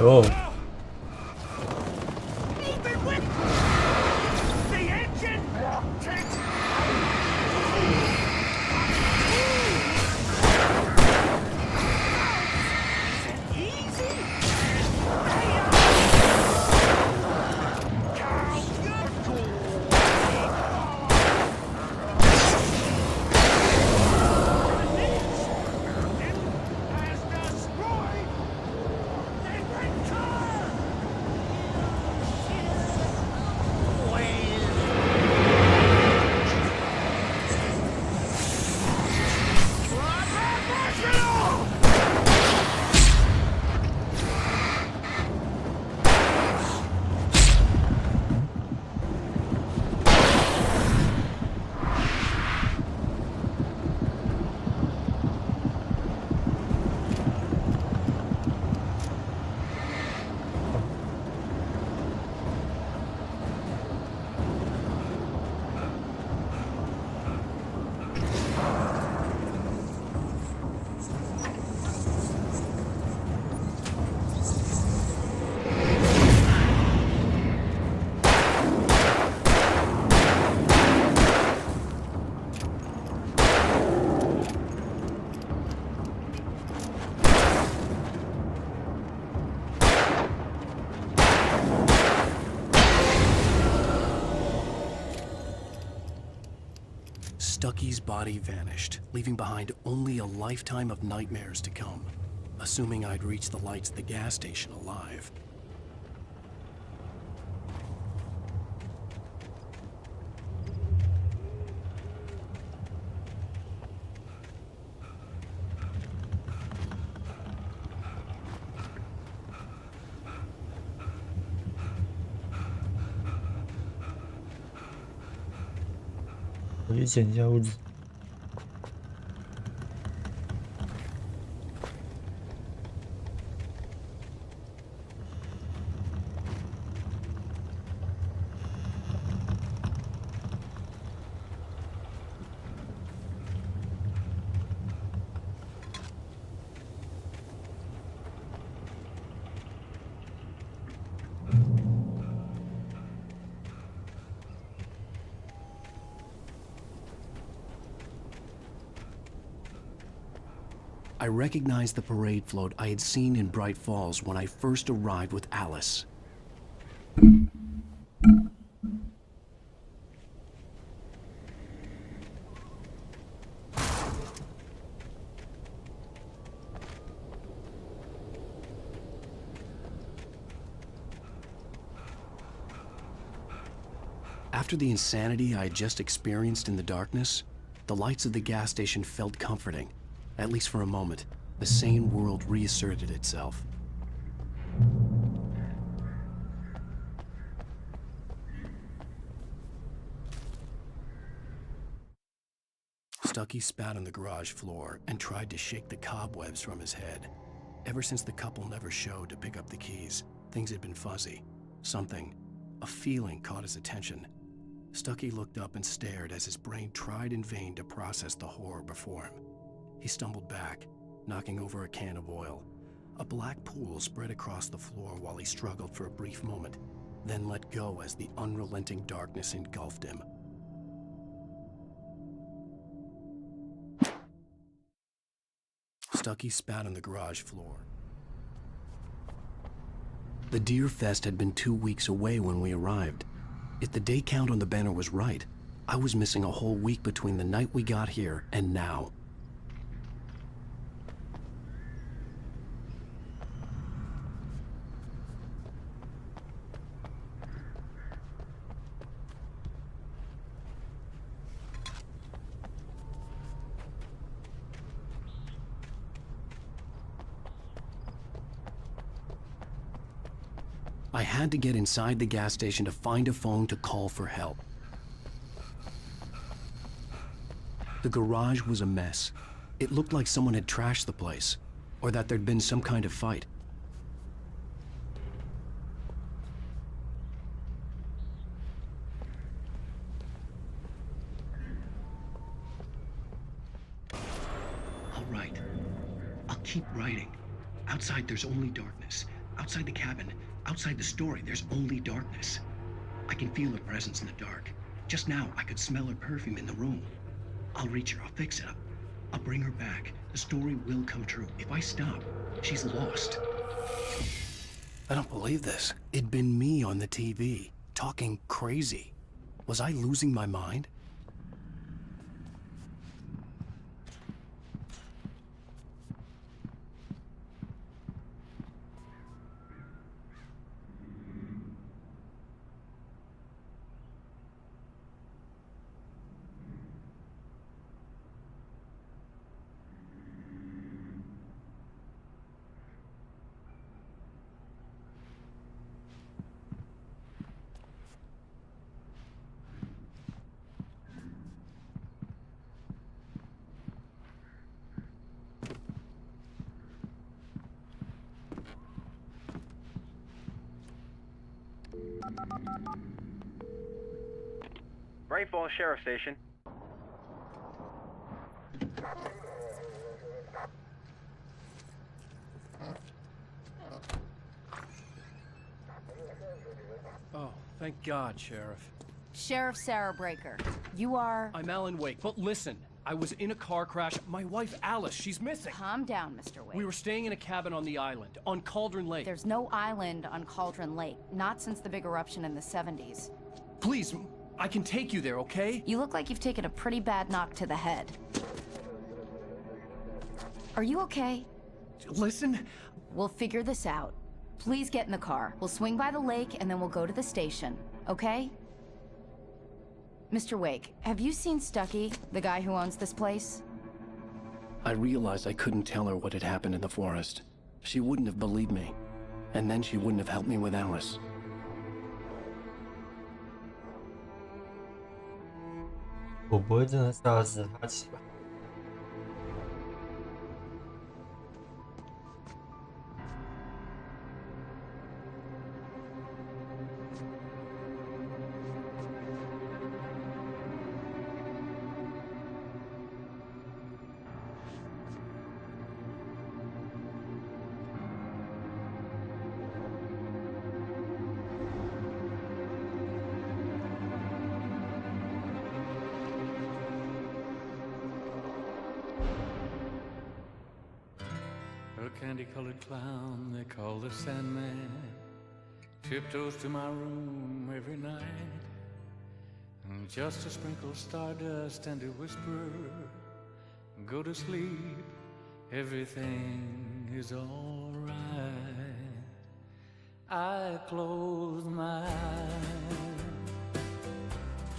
[SPEAKER 2] 呦。
[SPEAKER 1] Stucky's body vanished, leaving behind only a lifetime of nightmares to come, assuming I'd reach the lights at the gas station alive.
[SPEAKER 2] 我去捡一下物资。
[SPEAKER 1] I recognized the parade float I had seen in Bright Falls when I first arrived with Alice. After the insanity I had just experienced in the darkness, the lights of the gas station felt comforting. At least for a moment, the sane world reasserted itself. Stucky spat on the garage floor and tried to shake the cobwebs from his head. Ever since the couple never showed to pick up the keys, things had been fuzzy. Something, a feeling caught his attention. Stucky looked up and stared as his brain tried in vain to process the horror before him. He stumbled back, knocking over a can of oil. A black pool spread across the floor while he struggled for a brief moment, then let go as the unrelenting darkness engulfed him. Stucky spat on the garage floor. The Deer Fest had been 2 weeks away when we arrived. If the day count on the banner was right, I was missing a whole week between the night we got here and now. I had to get inside the gas station to find a phone to call for help. The garage was a mess. It looked like someone had trashed the place, or that there'd been some kind of fight. All right. I'll keep writing. Outside there's only darkness.
[SPEAKER 5] Outside the cabin, outside the story, there's only darkness. I can feel her presence in the dark. Just now, I could smell her perfume in the room. I'll reach her, I'll fix it up. I'll bring her back. The story will come true. If I stop, she's lost.
[SPEAKER 1] I don't believe this. It'd been me on the TV, talking crazy. Was I losing my mind?
[SPEAKER 15] Bright Falls Sheriff Station.
[SPEAKER 7] Oh, thank God, Sheriff.
[SPEAKER 22] Sheriff Sarah Breaker. You are...
[SPEAKER 7] I'm Alan Wake, but listen. I was in a car crash. My wife, Alice, she's missing.
[SPEAKER 22] Calm down, Mr. Wake.
[SPEAKER 7] We were staying in a cabin on the island, on Cauldron Lake.
[SPEAKER 22] There's no island on Cauldron Lake. Not since the big eruption in the 70s.
[SPEAKER 7] Please, I can take you there, okay?
[SPEAKER 22] You look like you've taken a pretty bad knock to the head. Are you okay?
[SPEAKER 7] Listen.
[SPEAKER 22] We'll figure this out. Please get in the car. We'll swing by the lake and then we'll go to the station, okay? Mr. Wake, have you seen Stucky, the guy who owns this place?
[SPEAKER 1] I realized I couldn't tell her what had happened in the forest. She wouldn't have believed me. And then she wouldn't have helped me with Alice.
[SPEAKER 2] 我不会真的杀死哈奇吧？A
[SPEAKER 14] candy-colored clown they call the Sandman tiptoes to my room every night, and just to sprinkle stardust and to whisper, go to sleep, everything is all right. I close my eyes,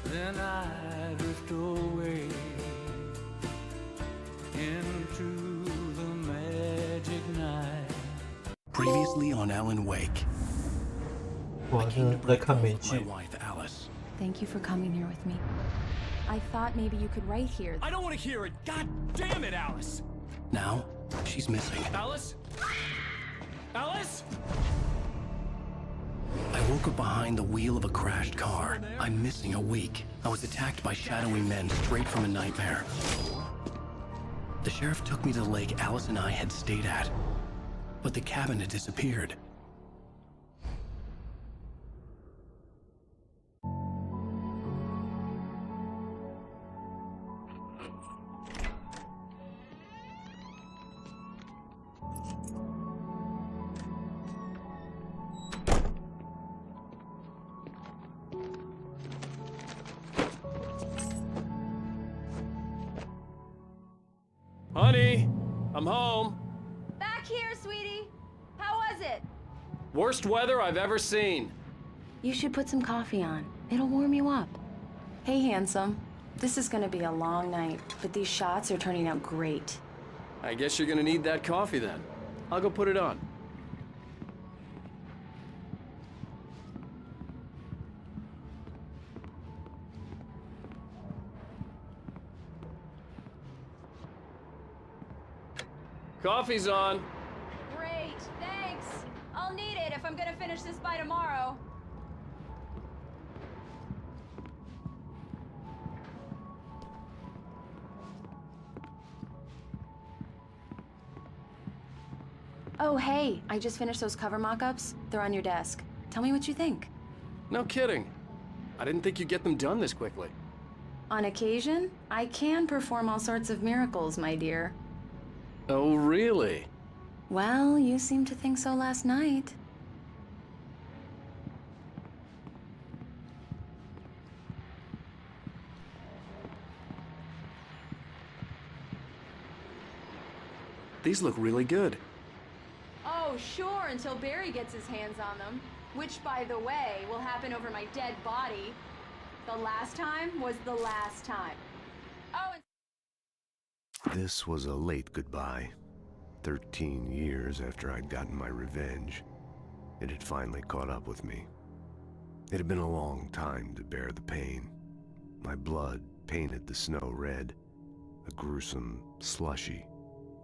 [SPEAKER 14] then I drift away into
[SPEAKER 1] Previously on Alan Wake.
[SPEAKER 2] 我真的在看美剧。
[SPEAKER 9] Thank you for coming here with me. I thought maybe you could write here.
[SPEAKER 7] I don't want to hear it. God damn it, Alice.
[SPEAKER 1] Now, she's missing.
[SPEAKER 7] Alice? Alice?
[SPEAKER 1] I woke up behind the wheel of a crashed car. I'm missing a week. I was attacked by shadowy men straight from a nightmare. The sheriff took me to the lake Alice and I had stayed at. But the cabin had disappeared.
[SPEAKER 7] Honey, I'm home.
[SPEAKER 22] Back here, sweetie. How was it?
[SPEAKER 7] Worst weather I've ever seen.
[SPEAKER 9] You should put some coffee on. It'll warm you up. Hey, handsome. This is gonna be a long night, but these shots are turning out great.
[SPEAKER 7] I guess you're gonna need that coffee then. I'll go put it on. Coffee's on.
[SPEAKER 22] Great, thanks. I'll need it if I'm gonna finish this by tomorrow.
[SPEAKER 9] Oh, hey, I just finished those cover mock-ups. They're on your desk. Tell me what you think.
[SPEAKER 7] No kidding. I didn't think you'd get them done this quickly.
[SPEAKER 9] On occasion, I can perform all sorts of miracles, my dear.
[SPEAKER 7] Oh, really?
[SPEAKER 9] Well, you seemed to think so last night.
[SPEAKER 7] These look really good.
[SPEAKER 9] Oh, sure, until Barry gets his hands on them. Which, by the way, will happen over my dead body. The last time was the last time. Oh, and
[SPEAKER 3] This was a late goodbye. 13 years after I'd gotten my revenge, it had finally caught up with me. It had been a long time to bear the pain. My blood painted the snow red. A gruesome slushy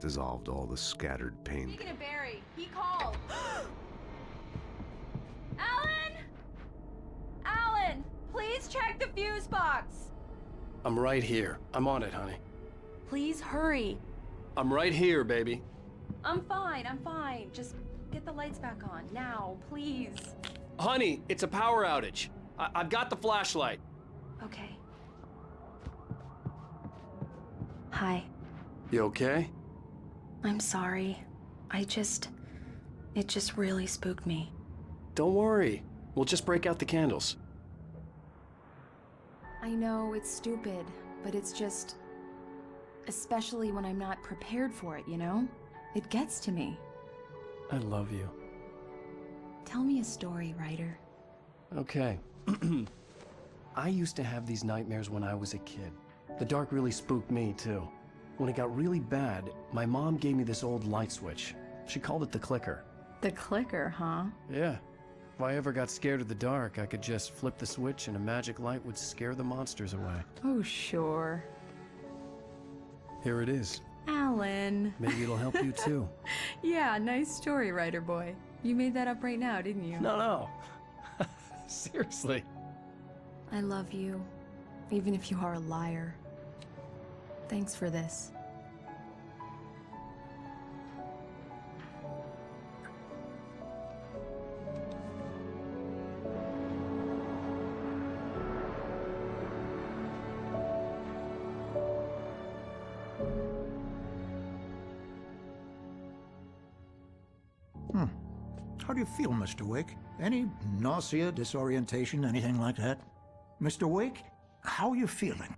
[SPEAKER 3] dissolved all the scattered pain.
[SPEAKER 9] speaking of Barry, he called. Alan! Alan, please check the fuse box.
[SPEAKER 7] I'm right here. I'm on it, honey.
[SPEAKER 9] Please hurry.
[SPEAKER 7] I'm right here, baby.
[SPEAKER 9] I'm fine, I'm fine. Just get the lights back on, now, please.
[SPEAKER 7] Honey, it's a power outage. I've got the flashlight.
[SPEAKER 9] Okay. Hi.
[SPEAKER 7] You okay?
[SPEAKER 9] I'm sorry. It just really spooked me.
[SPEAKER 7] Don't worry. We'll just break out the candles.
[SPEAKER 6] I know it's stupid, but it's just... especially when I'm not prepared for it, you know? It gets to me.
[SPEAKER 7] I love you.
[SPEAKER 6] Tell me a story, writer.
[SPEAKER 7] Okay. I used to have these nightmares when I was a kid. The dark really spooked me, too. When it got really bad, my mom gave me this old light switch. She called it the clicker.
[SPEAKER 6] The clicker, huh?
[SPEAKER 7] Yeah. If I ever got scared of the dark, I could just flip the switch and a magic light would scare the monsters away.
[SPEAKER 6] Oh, sure.
[SPEAKER 7] Here it is.
[SPEAKER 6] Alan.
[SPEAKER 7] Maybe it'll help you, too.
[SPEAKER 6] Yeah, nice story, writer boy. You made that up right now, didn't you?
[SPEAKER 7] No. Seriously.
[SPEAKER 6] I love you, even if you are a liar. Thanks for this.
[SPEAKER 8] How do you feel, Mr. Wake? Any nausea, disorientation, anything like that? Mr. Wake, how are you feeling?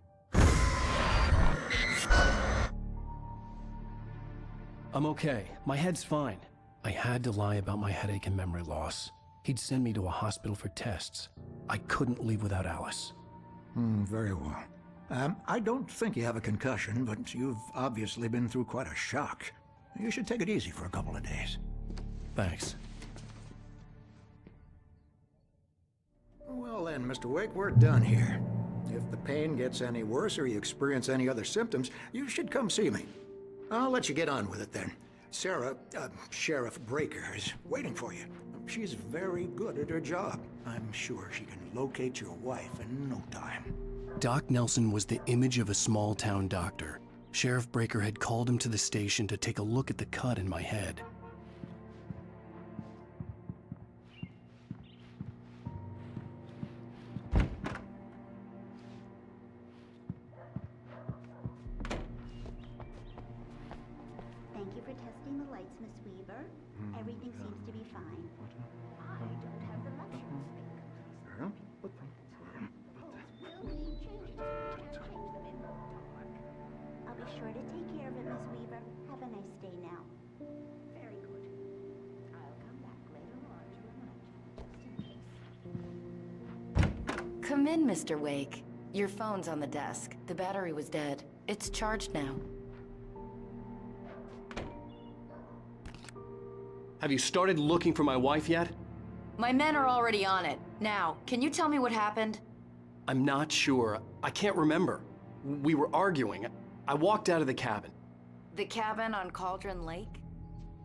[SPEAKER 1] I'm okay. My head's fine. I had to lie about my headache and memory loss. He'd send me to a hospital for tests. I couldn't leave without Alice.
[SPEAKER 8] Very well. I don't think you have a concussion, but you've obviously been through quite a shock. You should take it easy for a couple of days.
[SPEAKER 1] Thanks.
[SPEAKER 8] Well then, Mr. Wake, we're done here. If the pain gets any worse or you experience any other symptoms, you should come see me. I'll let you get on with it then. Sarah, Sheriff Breaker, is waiting for you. She's very good at her job. I'm sure she can locate your wife in no time.
[SPEAKER 1] Doc Nelson was the image of a small-town doctor. Sheriff Breaker had called him to the station to take a look at the cut in my head.
[SPEAKER 12] Thank you for testing the lights, Miss Weaver. Everything seems to be fine. I don't have the luxury of being complacent. Will need changes. Change them in the dark. I'll be sure to take care of it, Miss Weaver. Have a nice day now. Very good. I'll come back later on to remind you, just in case.
[SPEAKER 22] Come in, Mr. Wake. Your phone's on the desk. The battery was dead. It's charged now.
[SPEAKER 7] Have you started looking for my wife yet?
[SPEAKER 22] My men are already on it. Now, can you tell me what happened?
[SPEAKER 7] I'm not sure. I can't remember. We were arguing. I walked out of the cabin.
[SPEAKER 22] The cabin on Cauldron Lake?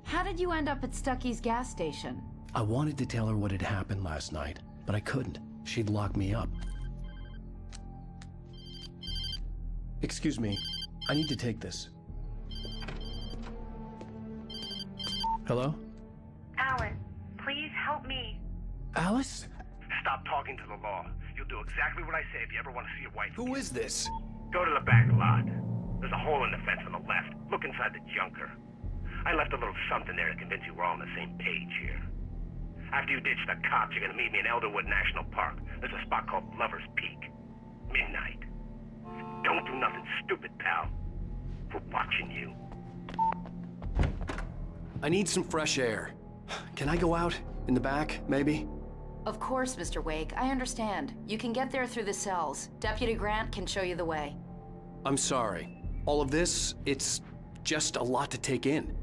[SPEAKER 9] How did you end up at Stucky's gas station?
[SPEAKER 1] I wanted to tell her what had happened last night, but I couldn't. She'd lock me up. Excuse me. I need to take this.
[SPEAKER 7] Hello?
[SPEAKER 10] Alan, please help me.
[SPEAKER 7] Alice?
[SPEAKER 13] Stop talking to the law. You'll do exactly what I say if you ever want to see your wife.
[SPEAKER 7] Who is this?
[SPEAKER 13] Go to the back lot. There's a hole in the fence on the left. Look inside the junker. I left a little something there to convince you we're all on the same page here. After you ditch the cops, you're gonna meet me in Elderwood National Park. There's a spot called Lover's Peak. Midnight. Don't do nothing stupid, pal. We're watching you.
[SPEAKER 7] I need some fresh air. Can I go out? In the back, maybe?
[SPEAKER 22] Of course, Mr. Wake. I understand. You can get there through the cells. Deputy Grant can show you the way.
[SPEAKER 7] I'm sorry. All of this, it's just a lot to take in.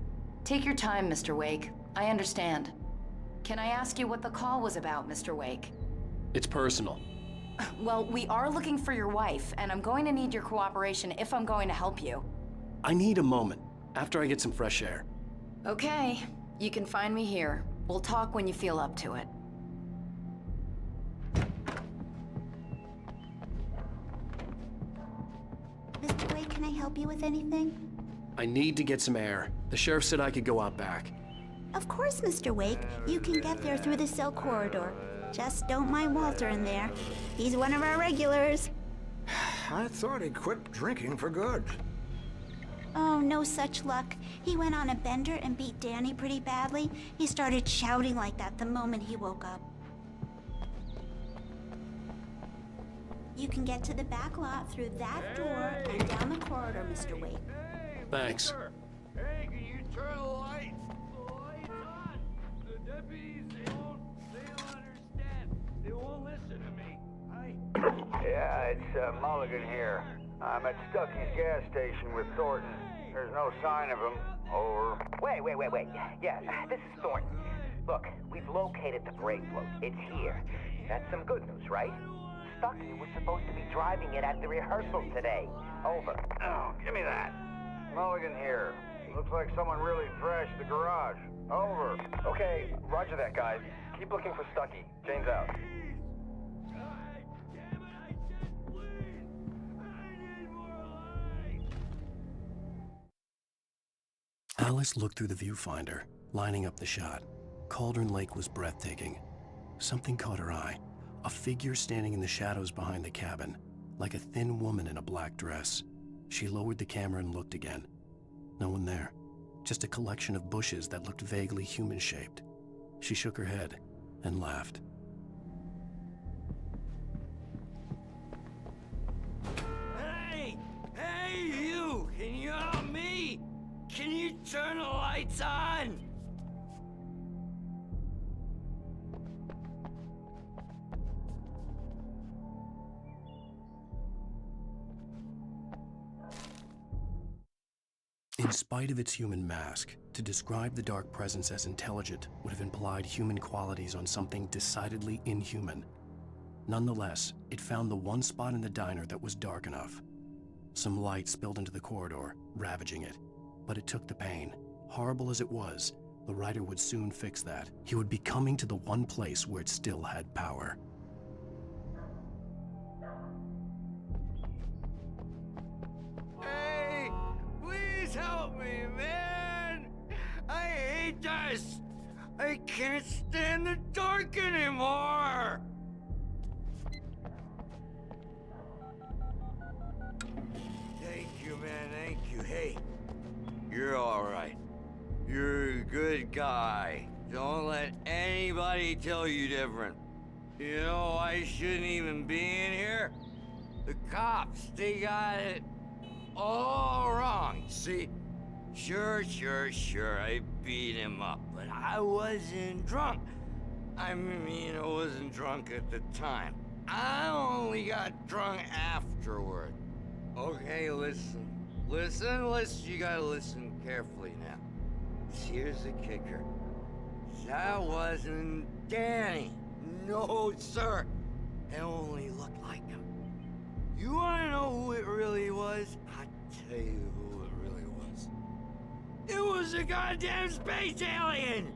[SPEAKER 22] Take your time, Mr. Wake. I understand. Can I ask you what the call was about, Mr. Wake?
[SPEAKER 7] It's personal.
[SPEAKER 22] Well, we are looking for your wife, and I'm going to need your cooperation if I'm going to help you.
[SPEAKER 7] I need a moment, after I get some fresh air.
[SPEAKER 22] Okay. You can find me here. We'll talk when you feel up to it.
[SPEAKER 12] Mr. Wake, can I help you with anything?
[SPEAKER 7] I need to get some air. The sheriff said I could go out back.
[SPEAKER 12] Of course, Mr. Wake. You can get there through the cell corridor. Just don't mind Walter in there. He's one of our regulars.
[SPEAKER 8] I thought he quit drinking for good.
[SPEAKER 12] Oh, no such luck. He went on a bender and beat Danny pretty badly. He started shouting like that the moment he woke up. You can get to the back lot through that door and down the corridor, Mr. Wake.
[SPEAKER 7] Thanks.
[SPEAKER 4] Hey, can you turn the lights? The lights on! The deputies, they don't understand. They won't listen to me.
[SPEAKER 23] Yeah, it's Mulligan here. I'm at Stucky's gas station with Thornton. There's no sign of him. Over.
[SPEAKER 24] Wait. Yeah, this is Thornton. Look, we've located the brake float. It's here. That's some good news, right? Stucky was supposed to be driving it at the rehearsal today. Over.
[SPEAKER 23] Oh, give me that. Mulligan here. Looks like someone really trashed the garage. Over.
[SPEAKER 25] Okay, roger that, guys. Keep looking for Stucky. Jane's out.
[SPEAKER 1] Alice looked through the viewfinder, lining up the shot. Cauldron Lake was breathtaking. Something caught her eye. A figure standing in the shadows behind the cabin, like a thin woman in a black dress. She lowered the camera and looked again. No one there. Just a collection of bushes that looked vaguely human-shaped. She shook her head and laughed.
[SPEAKER 4] Hey, you! Can you help me? Can you turn the lights on?
[SPEAKER 1] In spite of its human mask, to describe the dark presence as intelligent would have implied human qualities on something decidedly inhuman. Nonetheless, it found the one spot in the diner that was dark enough. Some light spilled into the corridor, ravaging it. But it took the pain. Horrible as it was, the writer would soon fix that. He would be coming to the one place where it still had power.
[SPEAKER 4] Hey, please help me, man! I hate this! I can't stand the dark anymore! Thank you, man, thank you. Hey, you're alright. You're a good guy. Don't let anybody tell you different. You know, I shouldn't even be in here. The cops, they got it all wrong. See, sure, I beat him up, but I wasn't drunk. I mean, I wasn't drunk at the time. I only got drunk afterward. Okay, listen, you gotta listen carefully now. Here's the kicker. That wasn't Danny. No, sir. It only looked like him. You wanna know who it really was? I'll tell you who it really was. It was a goddamn space alien!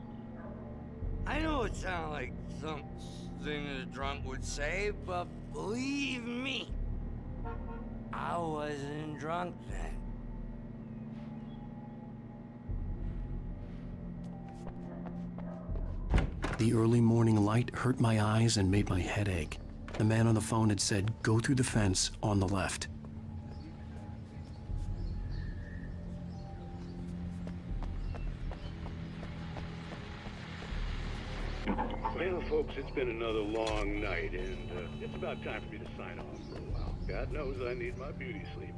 [SPEAKER 4] I know it sounded like something a drunk would say, but believe me, I wasn't drunk then.
[SPEAKER 1] The early morning light hurt my eyes and made my head ache. The man on the phone had said, go through the fence on the left.
[SPEAKER 14] Well, folks, it's been another long night, and it's about time for me to sign off for a while. God knows I need my beauty sleep.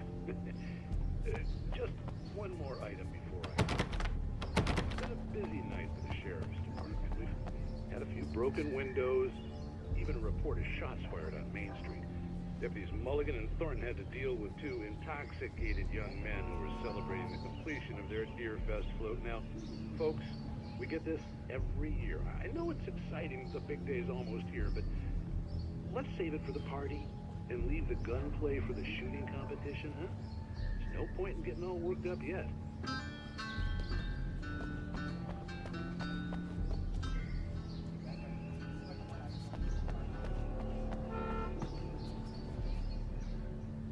[SPEAKER 14] Just one more item before I go. It's been a busy night for the Sheriff's Department. We've had a few broken windows, even a report of shots fired on Main Street. Deputies Mulligan and Thornton had to deal with two intoxicated young men who were celebrating the completion of their Deer Fest float. Now, folks, we get this every year. I know it's exciting, the big day's almost here, but let's save it for the party and leave the gunplay for the shooting competition, huh? There's no point in getting all worked up yet.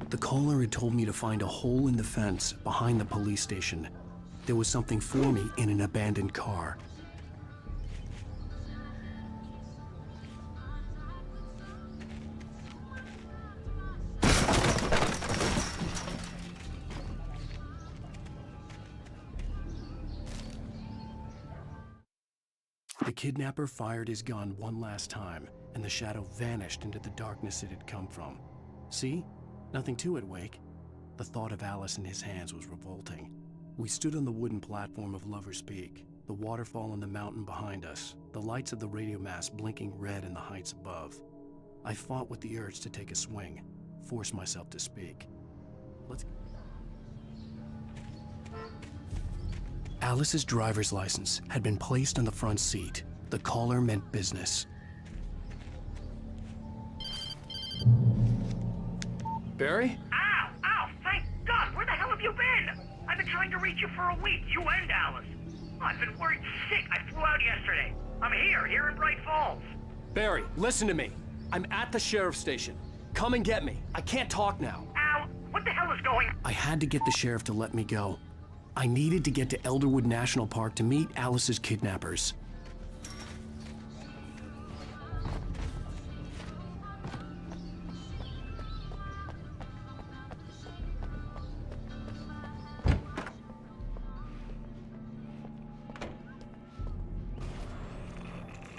[SPEAKER 1] The caller had told me to find a hole in the fence behind the police station. There was something for me in an abandoned car. The kidnapper fired his gun one last time, and the shadow vanished into the darkness it had come from. See? Nothing to it, Wake. The thought of Alice in his hands was revolting. We stood on the wooden platform of Lover's Peak, the waterfall on the mountain behind us, the lights of the radio mast blinking red in the heights above. I fought with the urge to take a swing, force myself to speak. Alice's driver's license had been placed on the front seat. The caller meant business.
[SPEAKER 7] Barry?
[SPEAKER 13] Ow! Ow! Thank God! Where the hell have you been? I've been trying to reach you for a week, you and Alice. I've been worried sick. I flew out yesterday. I'm here in Bright Falls.
[SPEAKER 7] Barry, listen to me. I'm at the sheriff's station. Come and get me. I can't talk now.
[SPEAKER 13] Ow! What the hell is going on?
[SPEAKER 1] I had to get the sheriff to let me go. I needed to get to Elderwood National Park to meet Alice's kidnappers.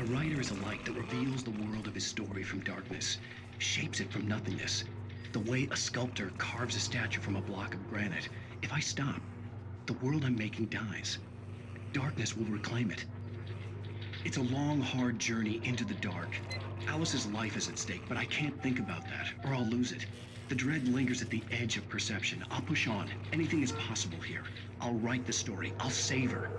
[SPEAKER 5] A writer is a light that reveals the world of his story from darkness, shapes it from nothingness. The way a sculptor carves a statue from a block of granite. If I stop, the world I'm making dies. Darkness will reclaim it. It's a long, hard journey into the dark. Alice's life is at stake, but I can't think about that, or I'll lose it. The dread lingers at the edge of perception. I'll push on. Anything is possible here. I'll write the story. I'll save her.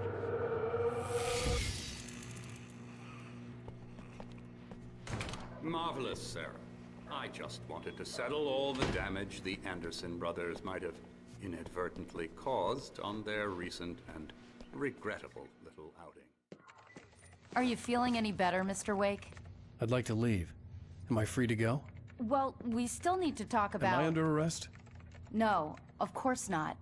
[SPEAKER 11] Marvelous, Sarah. I just wanted to settle all the damage the Anderson brothers might have inadvertently caused on their recent and regrettable little outing.
[SPEAKER 22] Are you feeling any better, Mr. Wake?
[SPEAKER 1] I'd like to leave. Am I free to go?
[SPEAKER 22] Well, we still need to talk about...
[SPEAKER 1] Am I under arrest?
[SPEAKER 22] No, of course not.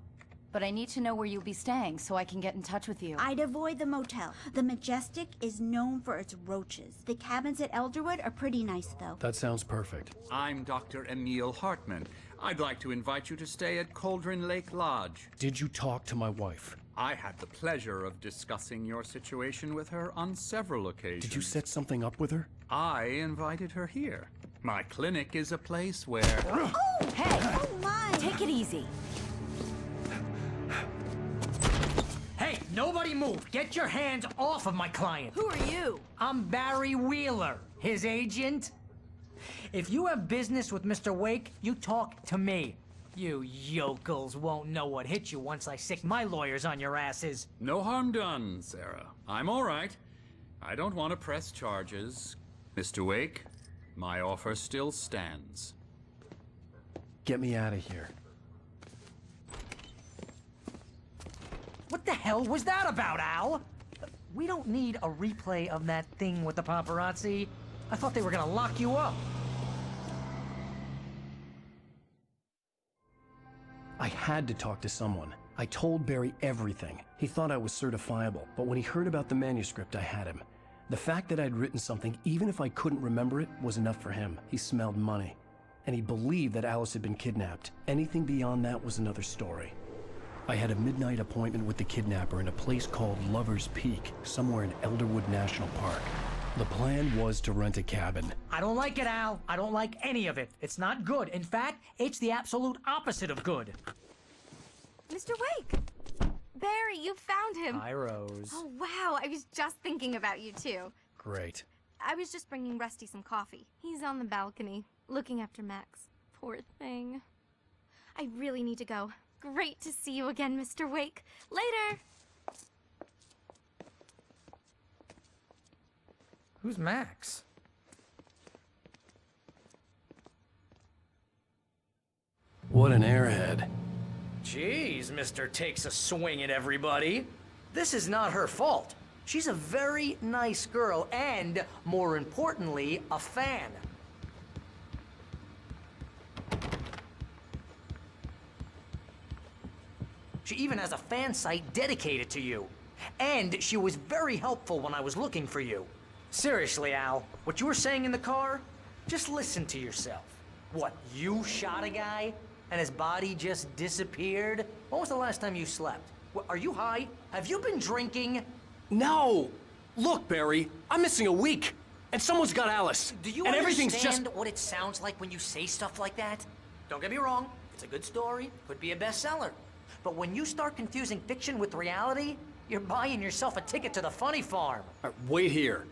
[SPEAKER 22] But I need to know where you'll be staying so I can get in touch with you.
[SPEAKER 12] I'd avoid the motel. The Majestic is known for its roaches. The cabins at Elderwood are pretty nice, though.
[SPEAKER 1] That sounds perfect.
[SPEAKER 11] I'm Dr. Emil Hartman. I'd like to invite you to stay at Cauldron Lake Lodge.
[SPEAKER 1] Did you talk to my wife?
[SPEAKER 11] I had the pleasure of discussing your situation with her on several occasions.
[SPEAKER 1] Did you set something up with her?
[SPEAKER 11] I invited her here. My clinic is a place where...
[SPEAKER 22] Oh, hey! Oh, my! Take it easy.
[SPEAKER 16] Hey, nobody move! Get your hands off of my client!
[SPEAKER 22] Who are you?
[SPEAKER 16] I'm Barry Wheeler, his agent. If you have business with Mr. Wake, you talk to me. You yokels won't know what hit you once I sick my lawyers on your asses.
[SPEAKER 11] No harm done, Sarah. I'm all right. I don't want to press charges. Mr. Wake, my offer still stands.
[SPEAKER 1] Get me out of here.
[SPEAKER 16] What the hell was that about, Al? We don't need a replay of that thing with the paparazzi. I thought they were gonna lock you up.
[SPEAKER 1] I had to talk to someone. I told Barry everything. He thought I was certifiable, but when he heard about the manuscript, I had him. The fact that I'd written something, even if I couldn't remember it, was enough for him. He smelled money. And he believed that Alice had been kidnapped. Anything beyond that was another story. I had a midnight appointment with the kidnapper in a place called Lover's Peak, somewhere in Elderwood National Park. The plan was to rent a cabin.
[SPEAKER 16] I don't like it, Al. I don't like any of it. It's not good. In fact, it's the absolute opposite of good.
[SPEAKER 17] Mr. Wake! Barry, you found him.
[SPEAKER 7] Hi, Rose.
[SPEAKER 17] Oh, wow. I was just thinking about you, too.
[SPEAKER 7] Great.
[SPEAKER 17] I was just bringing Rusty some coffee. He's on the balcony, looking after Max. Poor thing. I really need to go. Great to see you again, Mr. Wake. Later!
[SPEAKER 16] Who's Max?
[SPEAKER 1] What an airhead.
[SPEAKER 16] Jeez, Mr. Takes a swing at everybody. This is not her fault. She's a very nice girl and, more importantly, a fan. She even has a fan site dedicated to you. And she was very helpful when I was looking for you. Seriously, Al, what you were saying in the car, just listen to yourself. What, you shot a guy and his body just disappeared? When was the last time you slept? What, are you high? Have you been drinking?
[SPEAKER 7] No! Look, Barry, I'm missing a week, and someone's got Alice.
[SPEAKER 16] Do you
[SPEAKER 7] and
[SPEAKER 16] understand
[SPEAKER 7] everything's just...
[SPEAKER 16] what it sounds like when you say stuff like that? Don't get me wrong, it's a good story, could be a bestseller. But when you start confusing fiction with reality, you're buying yourself a ticket to the funny farm.
[SPEAKER 7] All right, wait here.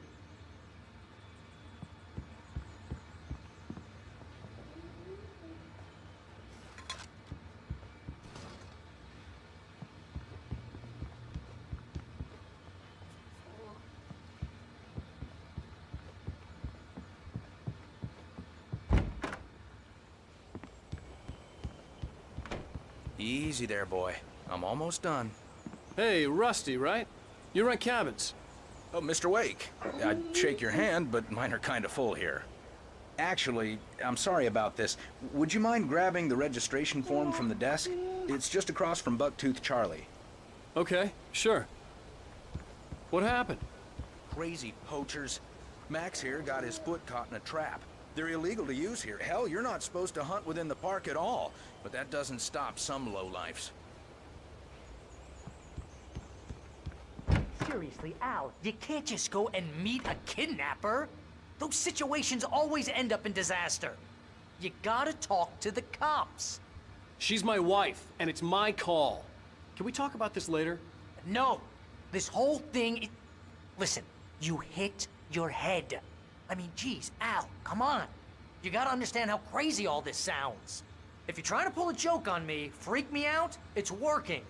[SPEAKER 18] Easy there, boy. I'm almost done.
[SPEAKER 7] Hey, Rusty, right? You rent cabins.
[SPEAKER 18] Oh, Mr. Wake. I'd shake your hand, but mine are kind of full here. Actually, I'm sorry about this. Would you mind grabbing the registration form from the desk? It's just across from Bucktooth Charlie.
[SPEAKER 7] Okay, sure. What happened?
[SPEAKER 18] Crazy poachers. Max here got his foot caught in a trap. They're illegal to use here. Hell, you're not supposed to hunt within the park at all. But that doesn't stop some lowlifes.
[SPEAKER 16] Seriously, Al, you can't just go and meet a kidnapper. Those situations always end up in disaster. You gotta talk to the cops.
[SPEAKER 7] She's my wife, and it's my call. Can we talk about this later?
[SPEAKER 16] No. This whole thing... Listen, you hit your head. I mean, geez, Al, come on. You gotta understand how crazy all this sounds. If you're trying to pull a joke on me, freak me out, it's working.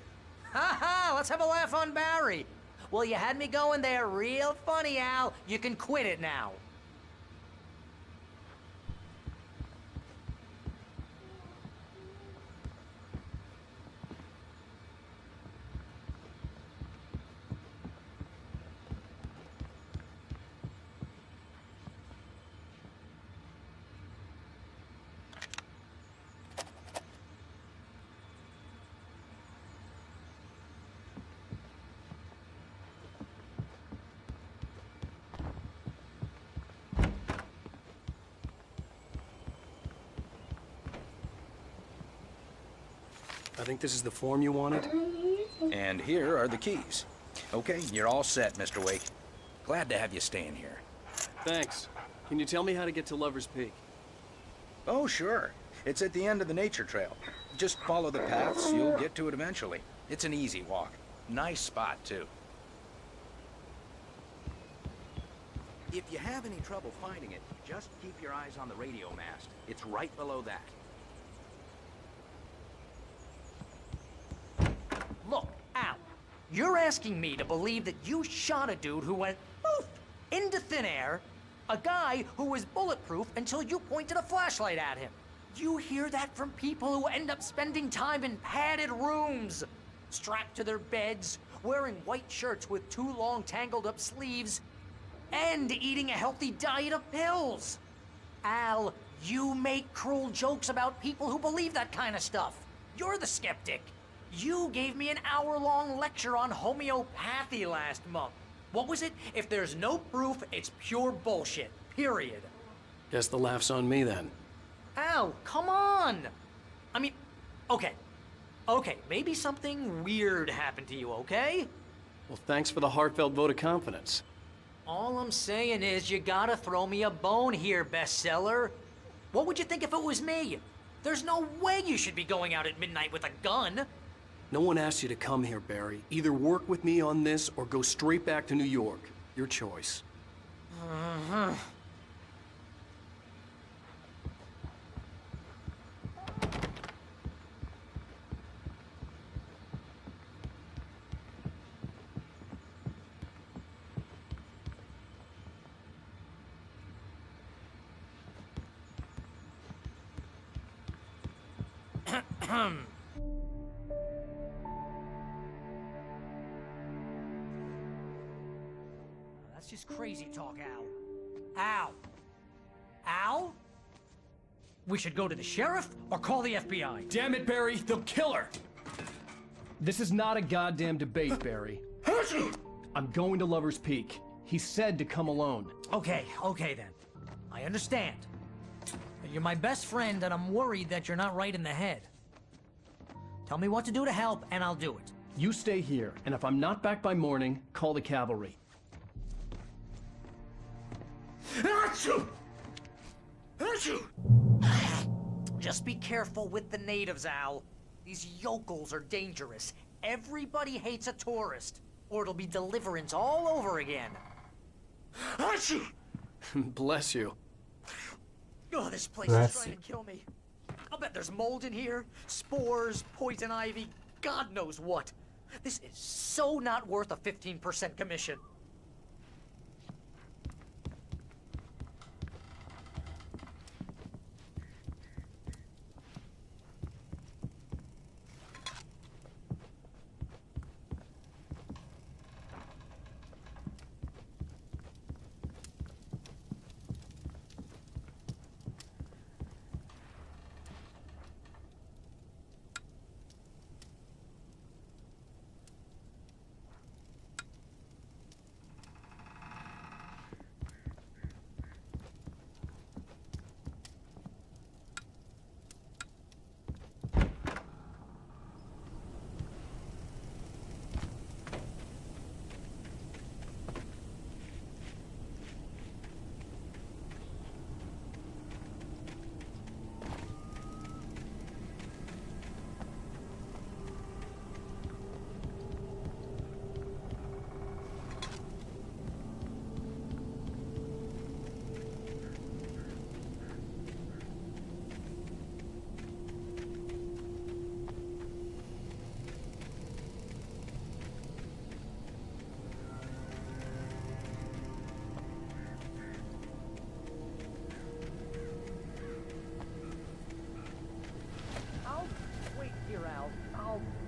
[SPEAKER 16] Ha ha, let's have a laugh on Barry. Well, you had me going there real funny, Al. You can quit it now.
[SPEAKER 7] I think this is the form you wanted.
[SPEAKER 18] And here are the keys. Okay, you're all set, Mr. Wake. Glad to have you staying here.
[SPEAKER 7] Thanks. Can you tell me how to get to Lover's Peak?
[SPEAKER 18] Oh, sure. It's at the end of the nature trail. Just follow the paths, you'll get to it eventually. It's an easy walk. Nice spot, too. If you have any trouble finding it, just keep your eyes on the radio mast. It's right below that.
[SPEAKER 16] Look, Al, you're asking me to believe that you shot a dude who went poof into thin air, a guy who was bulletproof until you pointed a flashlight at him. You hear that from people who end up spending time in padded rooms, strapped to their beds, wearing white shirts with too long tangled up sleeves, and eating a healthy diet of pills. Al, you make cruel jokes about people who believe that kind of stuff. You're the skeptic. You gave me an hour-long lecture on homeopathy last month. What was it? If there's no proof, it's pure bullshit. Period.
[SPEAKER 7] Guess the laugh's on me then.
[SPEAKER 16] Al, come on! I mean, okay. Okay, maybe something weird happened to you, okay?
[SPEAKER 7] Well, thanks for the heartfelt vote of confidence.
[SPEAKER 16] All I'm saying is you gotta throw me a bone here, bestseller. What would you think if it was me? There's no way you should be going out at midnight with a gun.
[SPEAKER 7] No one asked you to come here, Barry. Either work with me on this or go straight back to New York. Your choice.
[SPEAKER 16] Uh-huh. That's just crazy talk, Al. Al? Al? We should go to the sheriff or call the FBI.
[SPEAKER 7] Damn it, Barry, they'll kill her! This is not a goddamn debate, Barry. I'm going to Lover's Peak. He said to come alone.
[SPEAKER 16] Okay then. I understand. You're my best friend and I'm worried that you're not right in the head. Tell me what to do to help and I'll do it.
[SPEAKER 7] You stay here, and if I'm not back by morning, call the cavalry.
[SPEAKER 16] Achoo! Achoo! Just be careful with the natives, Al. These yokels are dangerous. Everybody hates a tourist, or it'll be deliverance all over again. Achoo!
[SPEAKER 7] Bless you.
[SPEAKER 16] Oh, this place is trying to kill me. I'll bet there's mold in here, spores, poison ivy, God knows what. This is so not worth a 15% commission.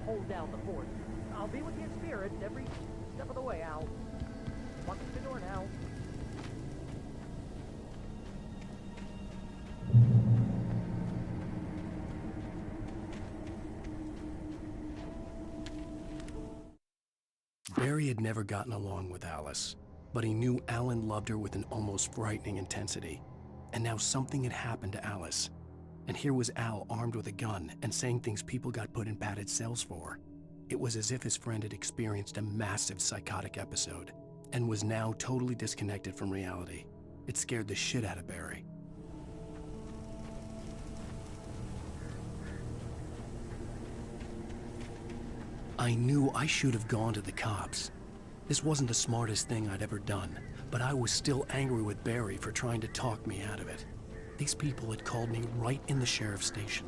[SPEAKER 16] Hold down the fort. I'll be with you in spirit every step of the way, Al. Walk through the door now.
[SPEAKER 7] Barry had never gotten along with Alice, but he knew Alan loved her with an almost frightening intensity. And now something had happened to Alice. And here was Al armed with a gun and saying things people got put in padded cells for. It was as if his friend had experienced a massive psychotic episode and was now totally disconnected from reality. It scared the shit out of Barry. I knew I should have gone to the cops. This wasn't the smartest thing I'd ever done, but I was still angry with Barry for trying to talk me out of it. These people had called me right in the sheriff's station.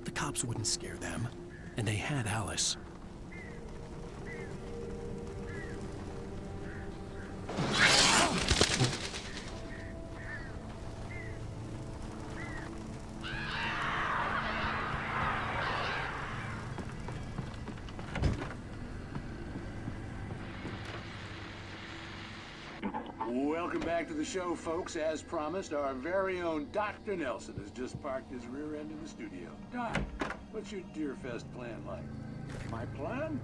[SPEAKER 7] The cops wouldn't scare them, and they had Alice.
[SPEAKER 14] Welcome back to the show, folks. As promised, our very own Dr. Nelson has just parked his rear end in the studio. Doc, what's your Deerfest plan like?
[SPEAKER 8] My plan?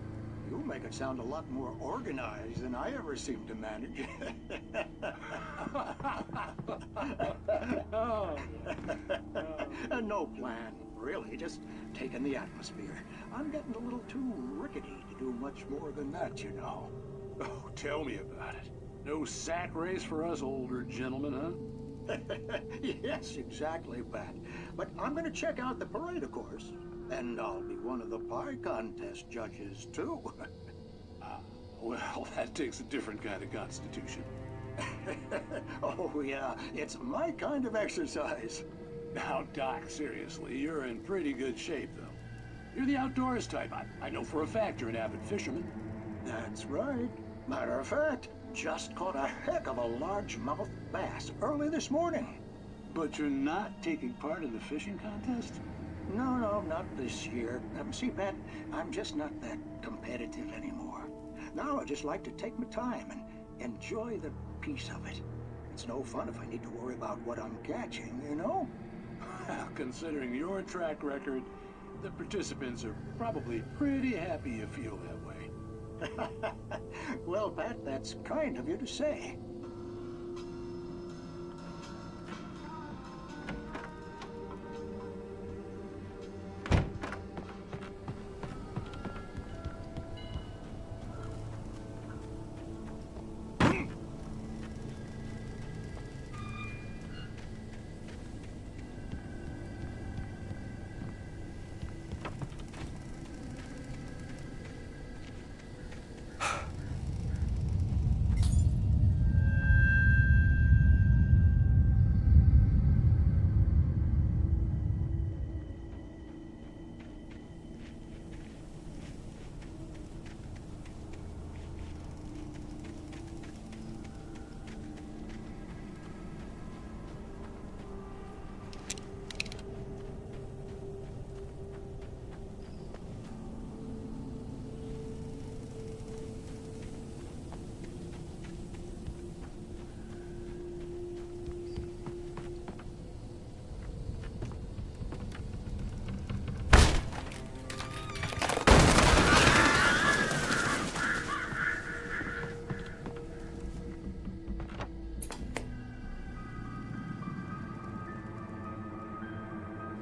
[SPEAKER 8] You make it sound a lot more organized than I ever seem to manage. No plan, really, just taking the atmosphere. I'm getting a little too rickety to do much more than that, you know.
[SPEAKER 2] Oh, tell me about it. No sack race for us older gentlemen, huh?
[SPEAKER 8] Yes, exactly, Pat. But I'm gonna check out the parade, of course. And I'll be one of the pie contest judges, too.
[SPEAKER 2] Well, that takes a different kind of constitution.
[SPEAKER 8] Oh, yeah, it's my kind of exercise.
[SPEAKER 2] Now, Doc, seriously, you're in pretty good shape, though. You're the outdoors type. I know for a fact you're an avid fisherman.
[SPEAKER 8] That's right. Matter of fact, just caught a heck of a largemouth bass early this morning.
[SPEAKER 2] But you're not taking part in the fishing contest?
[SPEAKER 8] No, not this year. See, Pat, I'm just not that competitive anymore. Now I just like to take my time and enjoy the peace of it. It's no fun if I need to worry about what I'm catching, you know?
[SPEAKER 2] Well, considering your track record, the participants are probably pretty happy you feel that way.
[SPEAKER 8] Well, Pat, that's kind of you to say.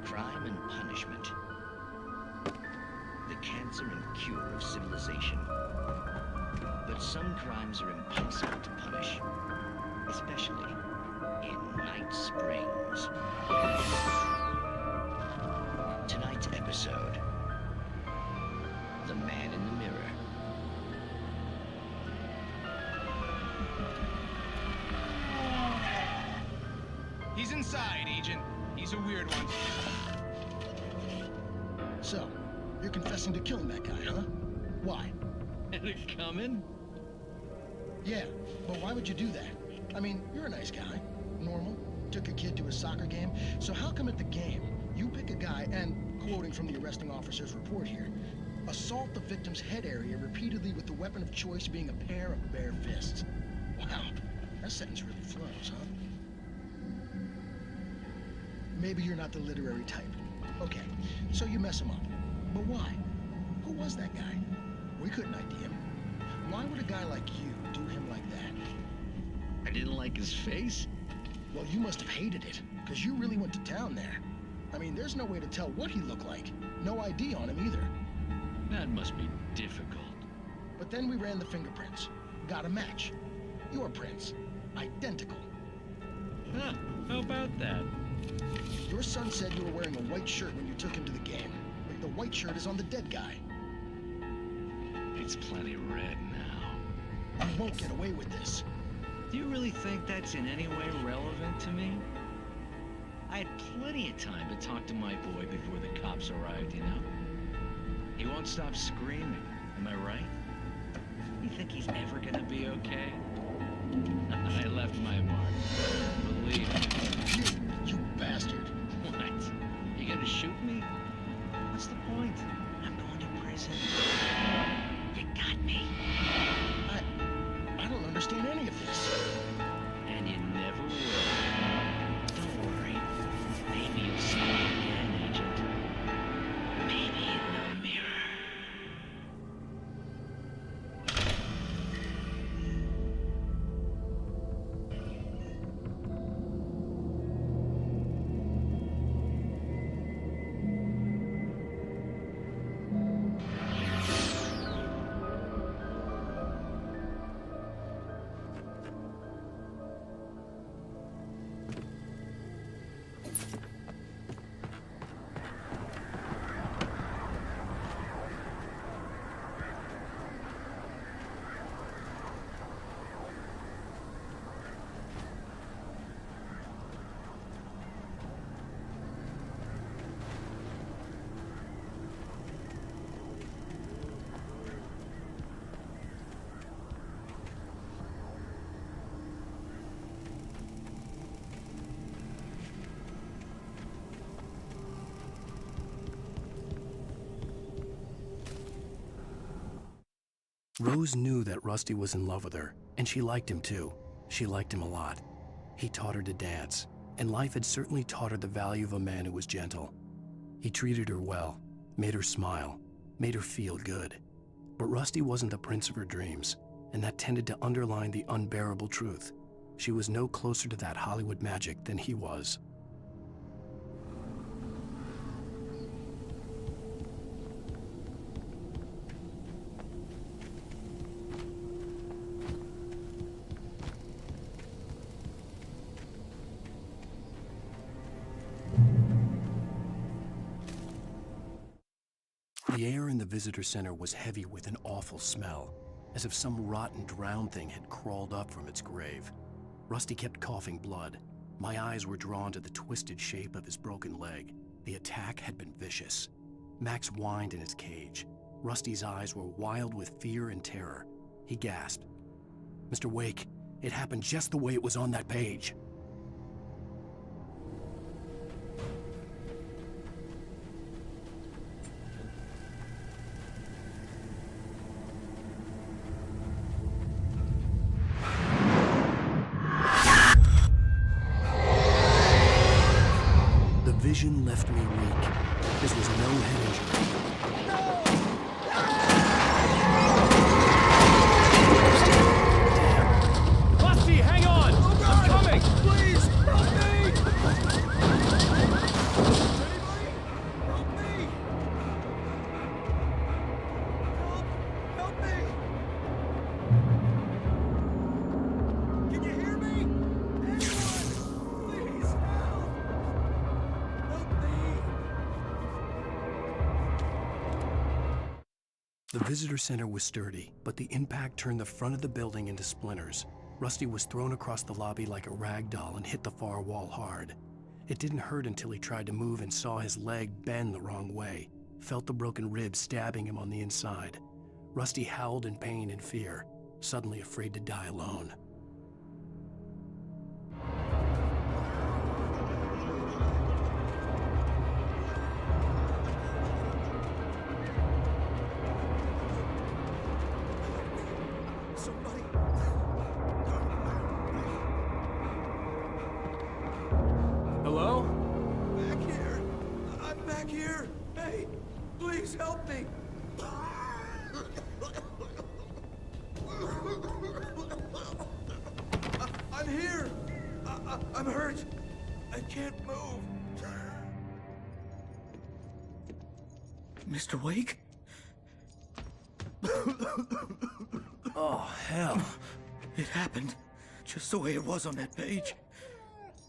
[SPEAKER 5] Crime and punishment. The cancer and cure of civilization. But some crimes are impossible to punish, especially in Night Springs. Tonight's episode, The Man in the Mirror.
[SPEAKER 15] He's inside, Agent. He's a weird one.
[SPEAKER 19] So, you're confessing to killing that guy, huh? Why?
[SPEAKER 5] Had it coming?
[SPEAKER 19] Yeah, but why would you do that? I mean, you're a nice guy. Normal. Took a kid to a soccer game. So how come at the game, you pick a guy and, quoting from the arresting officer's report here, assault the victim's head area repeatedly with the weapon of choice being a pair of bare fists? Wow, that sentence really flows, huh? Maybe you're not the literary type. Okay, so you mess him up. But why? Who was that guy? We couldn't ID him. Why would a guy like you do him like that?
[SPEAKER 5] I didn't like his face?
[SPEAKER 19] Well, you must have hated it, because you really went to town there. I mean, there's no way to tell what he looked like. No ID on him either.
[SPEAKER 5] That must be difficult.
[SPEAKER 19] But then we ran the fingerprints. Got a match. Your prints. Identical.
[SPEAKER 5] Huh, how about that?
[SPEAKER 19] Your son said you were wearing a white shirt when you took him to the game. But the white shirt is on the dead guy.
[SPEAKER 5] It's plenty red now.
[SPEAKER 19] You won't get away with this.
[SPEAKER 5] Do you really think that's in any way relevant to me? I had plenty of time to talk to my boy before the cops arrived, you know? He won't stop screaming, am I right? You think he's ever gonna be okay? I left my mark. Believe me.
[SPEAKER 19] You bastard.
[SPEAKER 5] What? You gonna shoot me? What's the point? I'm going to prison. You got me.
[SPEAKER 19] I don't understand any of this.
[SPEAKER 5] And you never will. Don't worry. Maybe you'll see me again, Agent. Maybe in the mirror.
[SPEAKER 1] Rose knew that Rusty was in love with her, and she liked him too. She liked him a lot. He taught her to dance, and life had certainly taught her the value of a man who was gentle. He treated her well, made her smile, made her feel good. But Rusty wasn't the prince of her dreams, and that tended to underline the unbearable truth. She was no closer to that Hollywood magic than he was. The air in the visitor center was heavy with an awful smell, as if some rotten drowned thing had crawled up from its grave. Rusty kept coughing blood. My eyes were drawn to the twisted shape of his broken leg. The attack had been vicious. Max whined in his cage. Rusty's eyes were wild with fear and terror. He gasped. "Mr. Wake, it happened just the way it was on that page." The vision left me weak. This was no head injury.
[SPEAKER 15] Rusty, hang on! I'm coming! Please, help me! Help me! Help me! Can you hear me? Anyone! Please, help! Help me!
[SPEAKER 1] The visitor center was sturdy, but the impact turned the front of the building into splinters. Rusty was thrown across the lobby like a rag doll and hit the far wall hard. It didn't hurt until he tried to move and saw his leg bend the wrong way, felt the broken rib stabbing him on the inside. Rusty howled in pain and fear, suddenly afraid to die alone.
[SPEAKER 4] Somebody.
[SPEAKER 15] Hello?
[SPEAKER 4] Back here. I'm back here. Hey, please help me. I'm here. I'm hurt. I can't move. Mr. Wake?
[SPEAKER 1] Oh, hell.
[SPEAKER 4] It happened just the way it was on that page.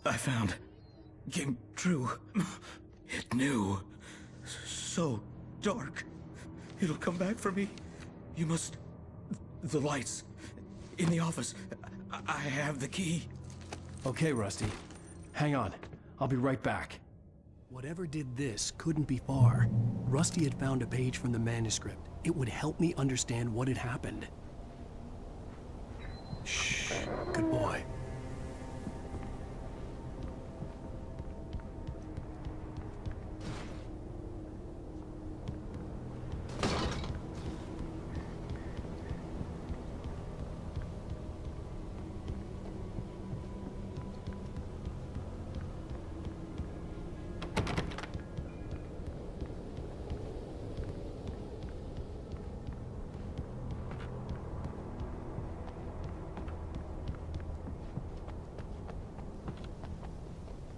[SPEAKER 4] I found came true. It knew. So dark. It'll come back for me. You must... The lights. In the office. I have the key.
[SPEAKER 1] Okay, Rusty. Hang on. I'll be right back. Whatever did this couldn't be far. Rusty had found a page from the manuscript. It would help me understand what had happened. Shh. Good boy.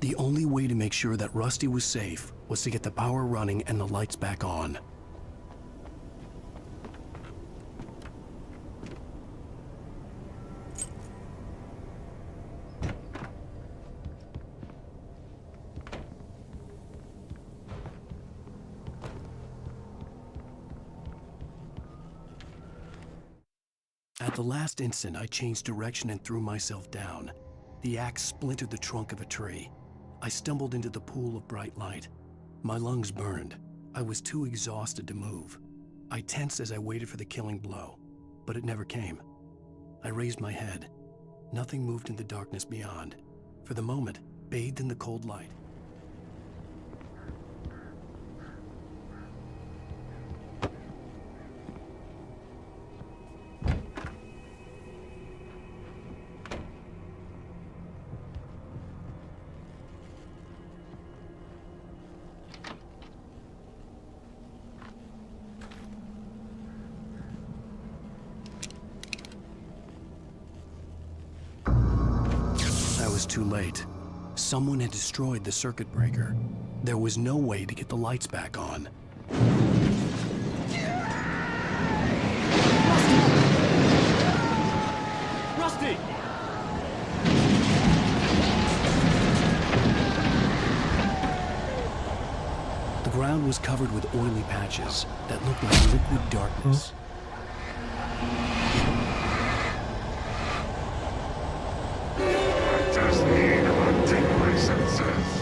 [SPEAKER 1] The only way to make sure that Rusty was safe was to get the power running and the lights back on. At the last instant, I changed direction and threw myself down. The axe splintered the trunk of a tree. I stumbled into the pool of bright light. My lungs burned. I was too exhausted to move. I tensed as I waited for the killing blow, but it never came. I raised my head. Nothing moved in the darkness beyond. For the moment, bathed in the cold light. was too late. Someone had destroyed the circuit breaker. There was no way to get the lights back on.
[SPEAKER 15] Rusty!
[SPEAKER 1] The ground was covered with oily patches that looked like liquid darkness.
[SPEAKER 3] I just need to untangle my senses.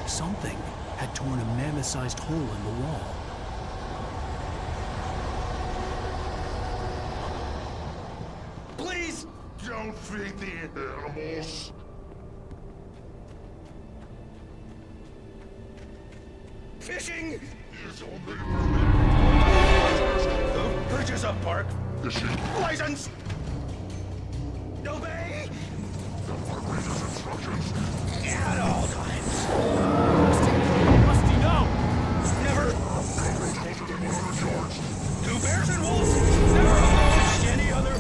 [SPEAKER 1] Something had torn a mammoth-sized hole in the wall.
[SPEAKER 3] Please don't feed the animals.
[SPEAKER 18] Fishing!
[SPEAKER 3] Is only
[SPEAKER 18] Purchase of park.
[SPEAKER 3] fishing.
[SPEAKER 18] License! Obey!
[SPEAKER 3] The park ranger's instructions.
[SPEAKER 18] At all times.
[SPEAKER 15] Rusty, no!
[SPEAKER 18] Never.
[SPEAKER 3] Never closer than 100 yards.
[SPEAKER 18] Two bears and wolves. Never approach any other.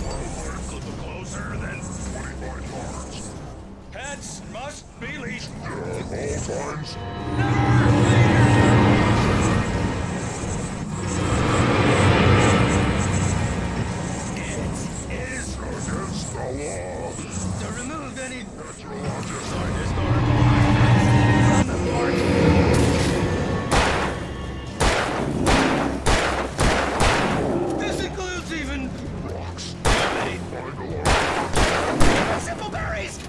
[SPEAKER 3] Closer than 25 yards.
[SPEAKER 18] Pets must be leashed.
[SPEAKER 3] At all times.
[SPEAKER 18] It is
[SPEAKER 3] Against the law.
[SPEAKER 18] to remove any
[SPEAKER 3] Metrologist.
[SPEAKER 18] historical items from the park. This includes even
[SPEAKER 3] Rocks.
[SPEAKER 18] many
[SPEAKER 3] Bangalore.
[SPEAKER 18] simple berries.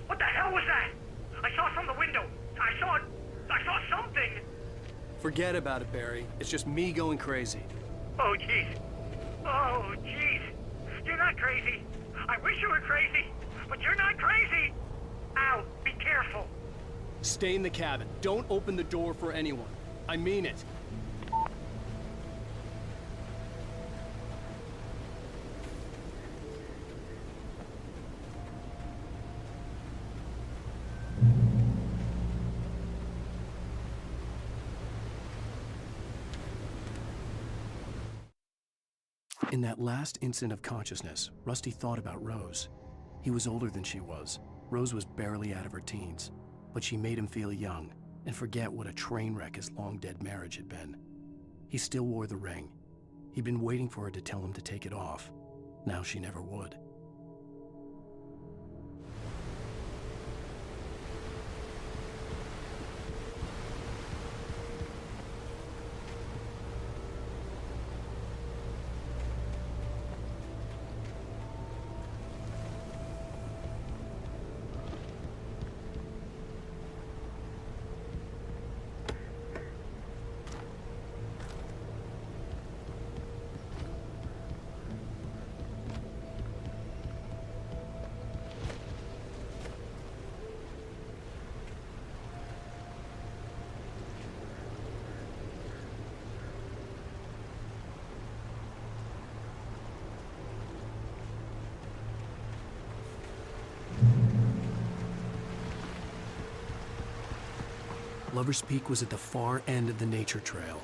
[SPEAKER 13] What the hell was that? I saw from the window. I saw something.
[SPEAKER 7] Forget about it, Barry. It's just me going crazy.
[SPEAKER 13] Oh, jeez. Oh, jeez. You're not crazy. I wish you were crazy, but you're not crazy. Ow, be careful.
[SPEAKER 7] Stay in the cabin. Don't open the door for anyone. I mean it. In that last instant of consciousness, Rusty thought about Rose. He was older than she was. Rose was barely out of her teens, but she made him feel young and forget what a train wreck his long-dead marriage had been. He still wore the ring. He'd been waiting for her to tell him to take it off. Now she never would. Lover's Peak was at the far end of the nature trail.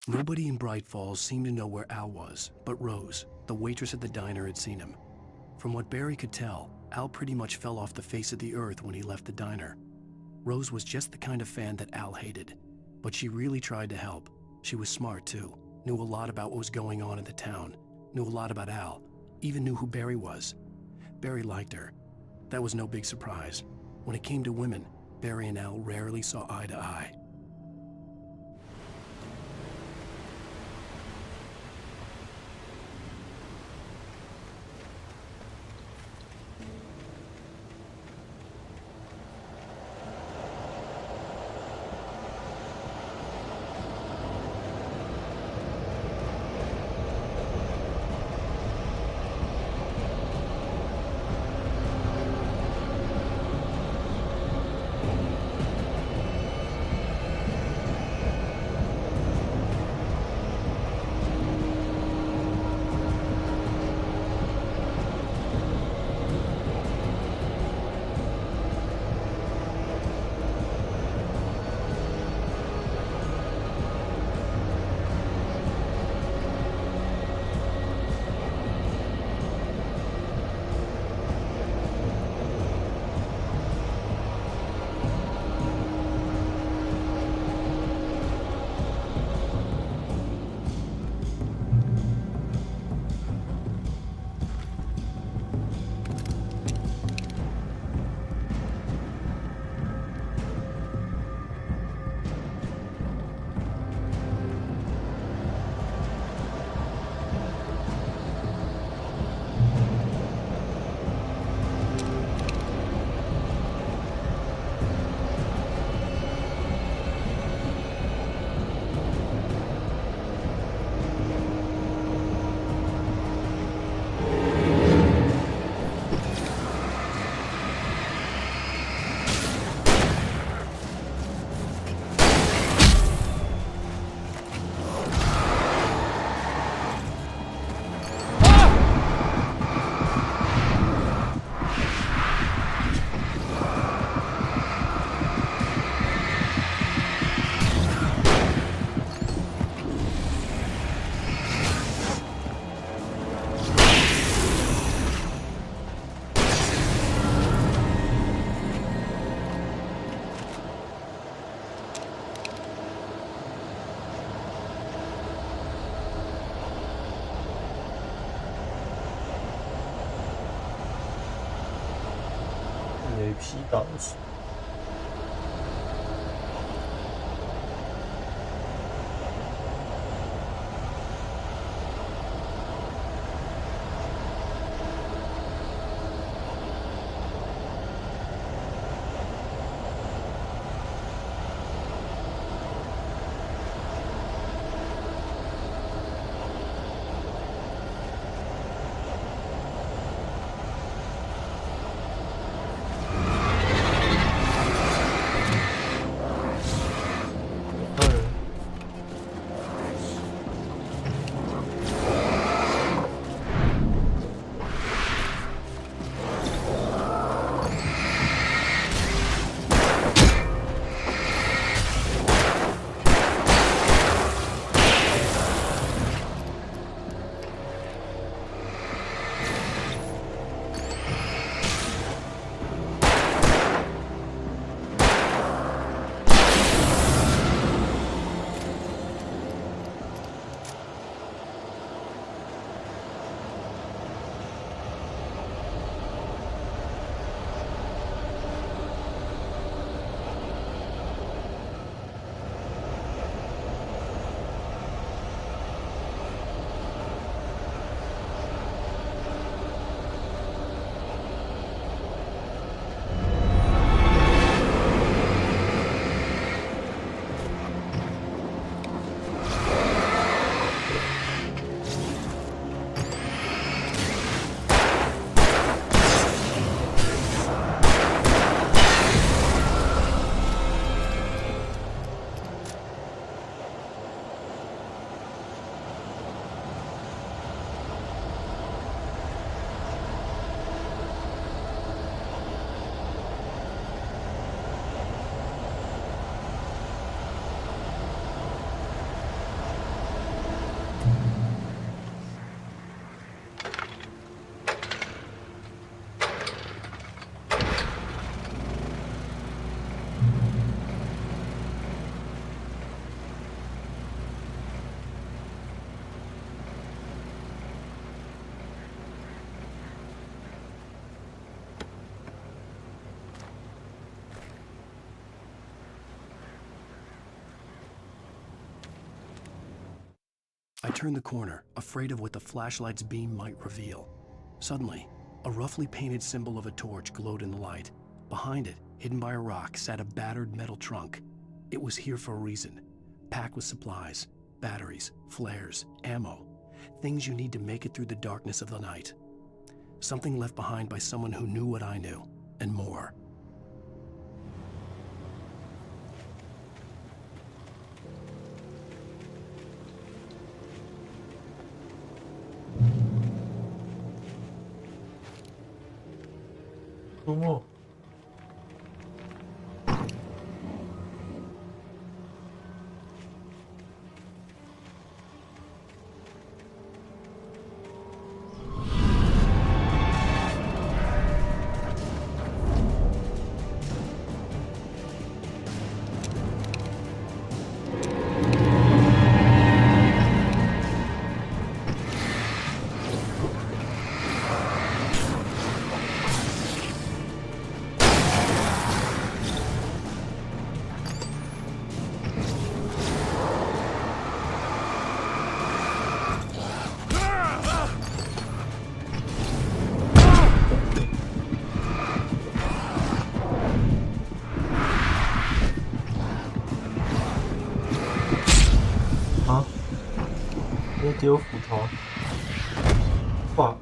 [SPEAKER 1] Nobody in Bright Falls seemed to know where Al was, but Rose, the waitress at the diner, had seen him. From what Barry could tell, Al pretty much fell off the face of the earth when he left the diner. Rose was just the kind of fan that Al hated, but she really tried to help. She was smart too, knew a lot about what was going on in the town, knew a lot about Al, even knew who Barry was. Barry liked her. That was no big surprise. When it came to women, Barry and Al rarely saw eye to eye.
[SPEAKER 6] P 档次。
[SPEAKER 1] I turned the corner, afraid of what the flashlight's beam might reveal. Suddenly, a roughly painted symbol of a torch glowed in the light. Behind it, hidden by a rock, sat a battered metal trunk. It was here for a reason, packed with supplies, batteries, flares, ammo, things you need to make it through the darkness of the night. Something left behind by someone who knew what I knew, and more.
[SPEAKER 6] 어머. Nó thiếu phủ thó. Wow.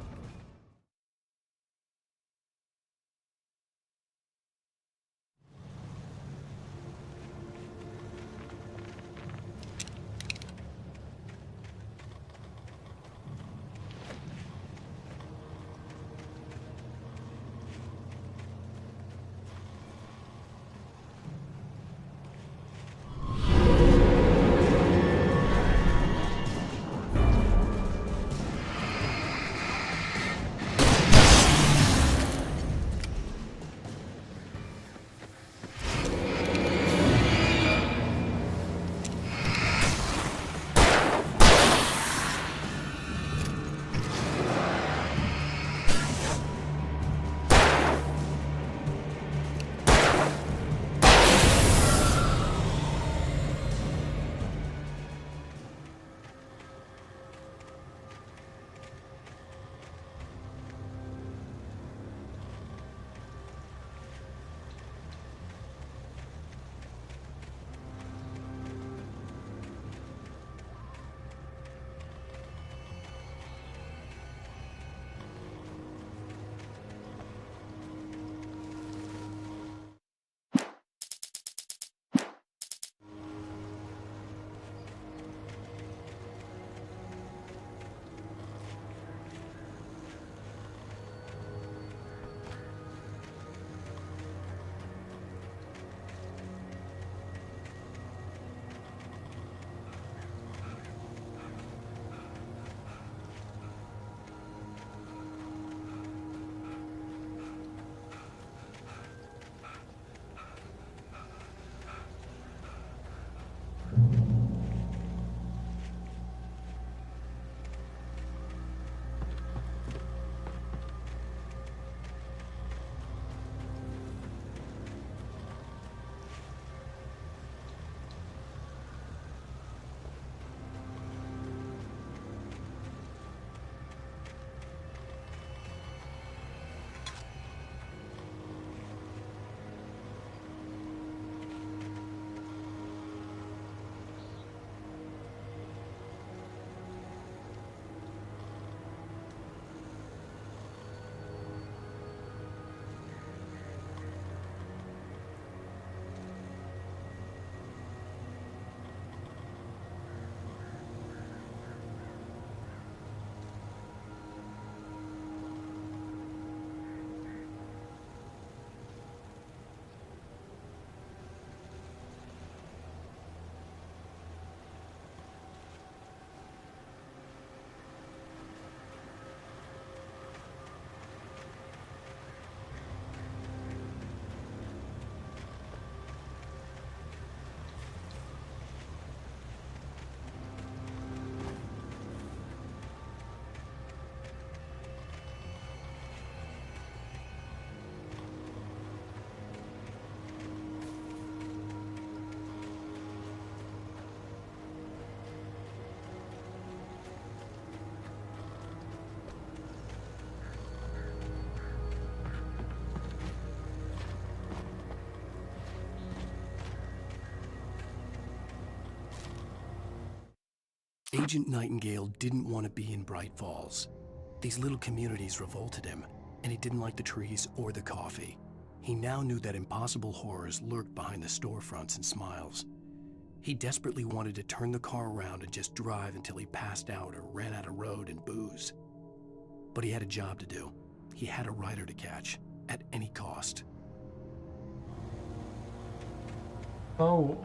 [SPEAKER 1] Agent Nightingale didn't want to be in Bright Falls. These little communities revolted him, and he didn't like the trees or the coffee. He now knew that impossible horrors lurked behind the storefronts and smiles. He desperately wanted to turn the car around and just drive until he passed out or ran out of road and booze. But he had a job to do. He had a rider to catch, at any cost.
[SPEAKER 6] Oh.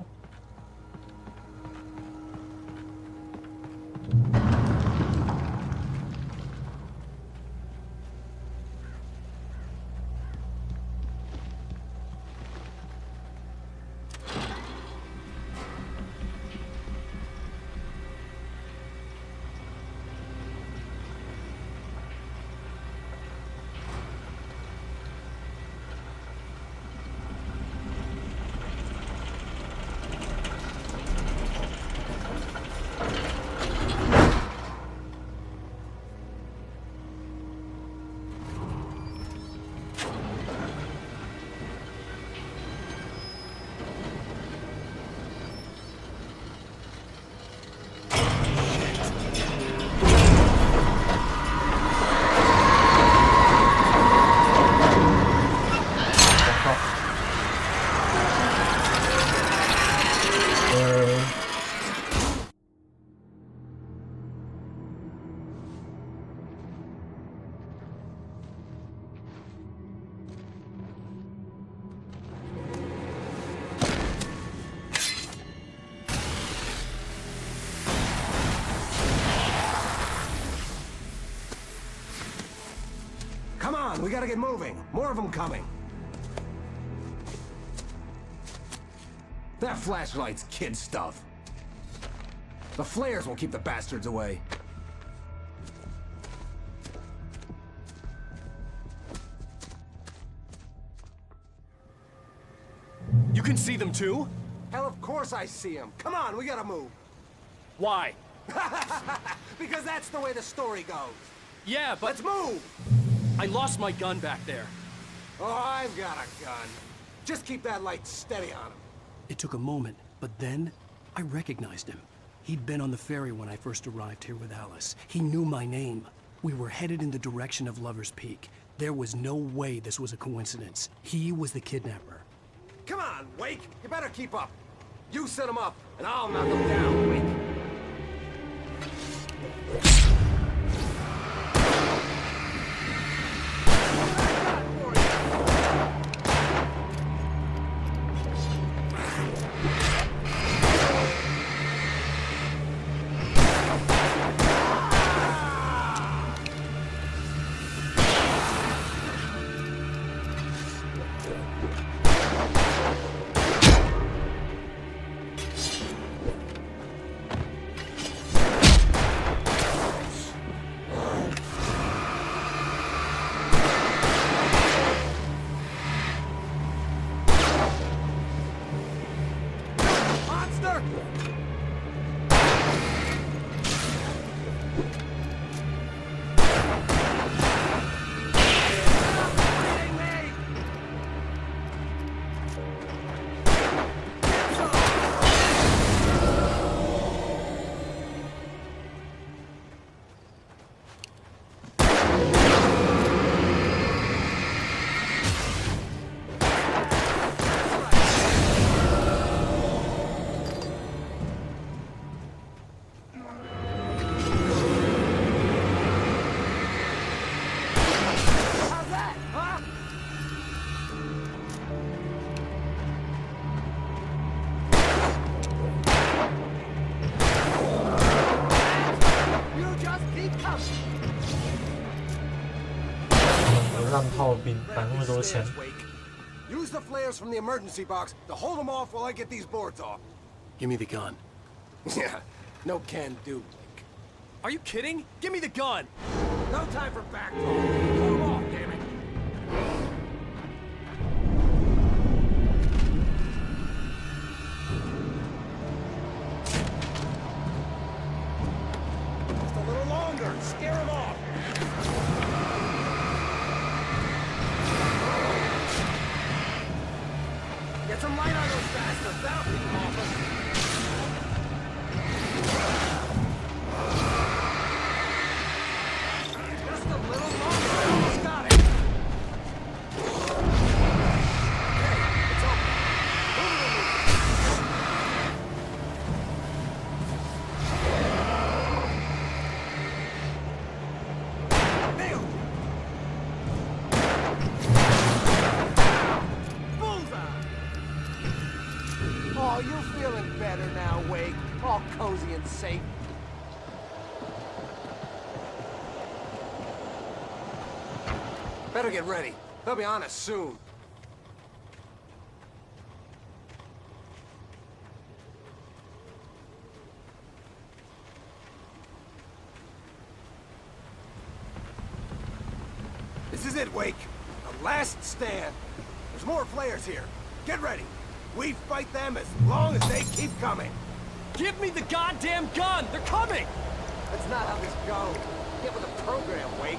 [SPEAKER 9] Come on, we gotta get moving. More of them coming. That flashlight's kid stuff. The flares won't keep the bastards away.
[SPEAKER 15] You can see them too?
[SPEAKER 9] Hell, of course I see them. Come on, we gotta move.
[SPEAKER 15] Why?
[SPEAKER 9] Because that's the way the story goes.
[SPEAKER 15] Yeah, but...
[SPEAKER 9] Let's move!
[SPEAKER 15] I lost my gun back there.
[SPEAKER 9] Oh, I've got a gun. Just keep that light steady on him.
[SPEAKER 1] It took a moment, but then I recognized him. He'd been on the ferry when I first arrived here with Alice. He knew my name. We were headed in the direction of Lover's Peak. There was no way this was a coincidence. He was the kidnapper.
[SPEAKER 9] Come on, Wake! You better keep up. You set him up, and I'll knock him down, Wake. Use the flares from the emergency box to hold them off while I get these boards off.
[SPEAKER 1] Give me the gun.
[SPEAKER 9] Yeah, no can do, Wake.
[SPEAKER 15] Are you kidding? Give me the gun!
[SPEAKER 9] No time for back talk. Pull them off, damn it. Just a little longer. Scare them off. Get some light on those bastards. That'll keep them off us. Oh, you feeling better now, Wake? All cozy and safe. Better get ready. They'll be on us soon. This is it, Wake. The last stand. There's more flares here. Get ready. We fight them as long as they keep coming.
[SPEAKER 15] Give me the goddamn gun! They're coming!
[SPEAKER 9] That's not how this goes. Get with the program, Wake.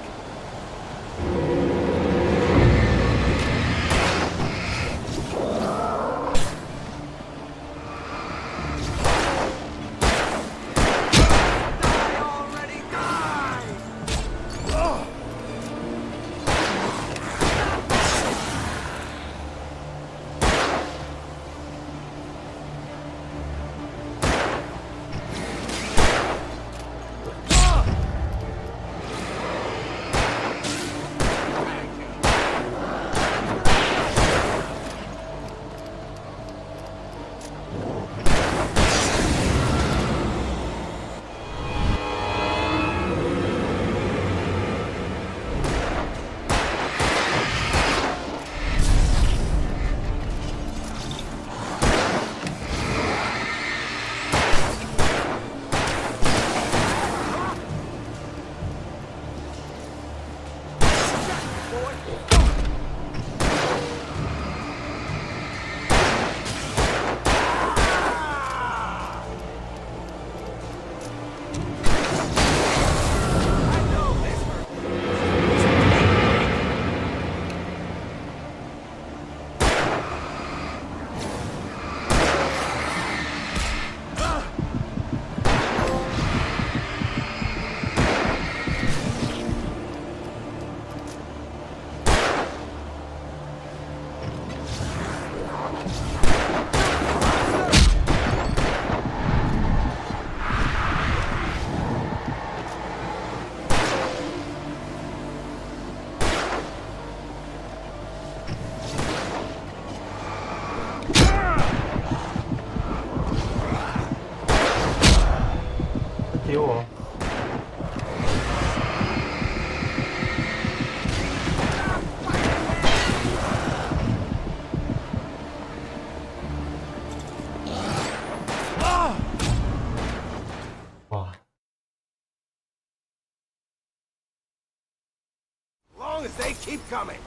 [SPEAKER 9] They keep coming.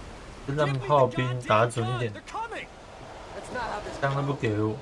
[SPEAKER 6] 让炮兵打准一点，这样他不给我。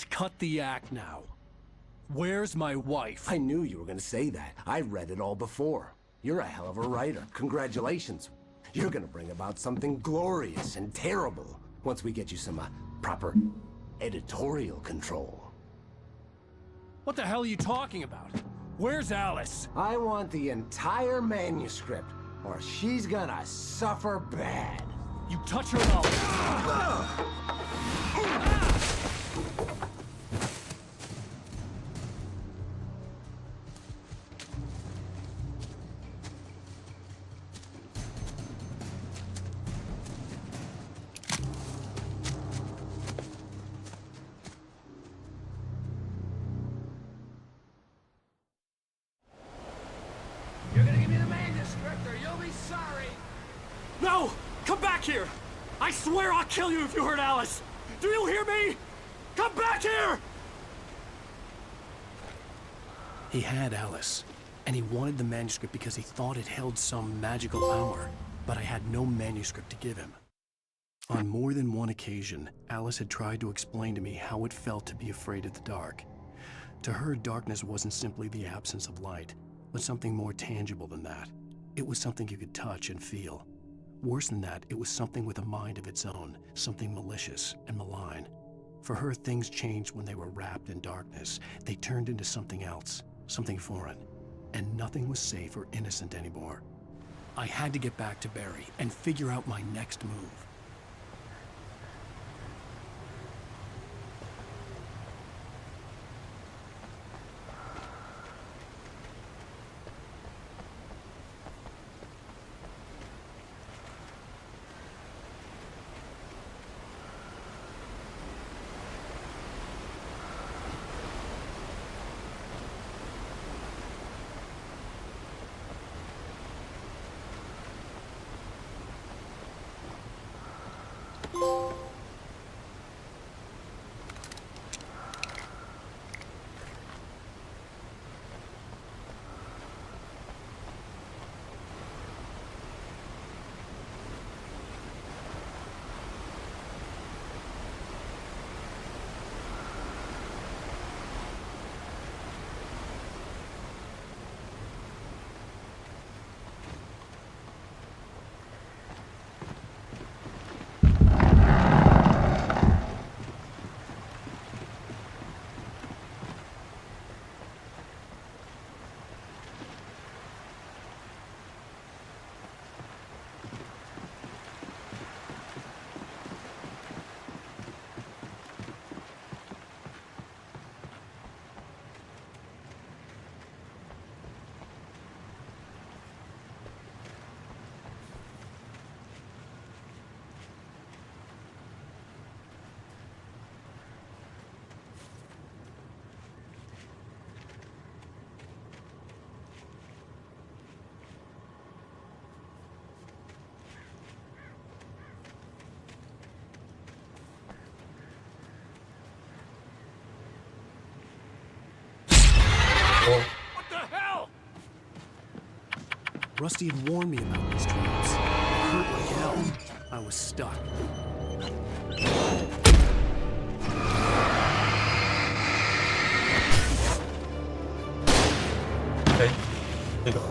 [SPEAKER 1] Let's cut the act now. Where's my wife?
[SPEAKER 10] I knew you were gonna say that. I read it all before. You're a hell of a writer. Congratulations. You're gonna bring about something glorious and terrible once we get you some proper editorial control.
[SPEAKER 1] What the hell are you talking about? Where's Alice?
[SPEAKER 10] I want the entire manuscript, or she's gonna suffer bad.
[SPEAKER 1] You touch her and I'll...
[SPEAKER 9] You're gonna give me the manuscript or you'll be sorry.
[SPEAKER 1] No! Come back here! I swear I'll kill you if you hurt Alice! Do you hear me? Come back here! He had Alice, and he wanted the manuscript because he thought it held some magical power, but I had no manuscript to give him. On more than one occasion, Alice had tried to explain to me how it felt to be afraid of the dark. To her, darkness wasn't simply the absence of light, but something more tangible than that. It was something you could touch and feel. Worse than that, it was something with a mind of its own, something malicious and malign. For her, things changed when they were wrapped in darkness. They turned into something else, something foreign, and nothing was safe or innocent anymore. I had to get back to Barry and figure out my next move. What the hell? Rusty had warned me about these traps. It hurt like hell. I was stuck.
[SPEAKER 6] Okay. Here you go.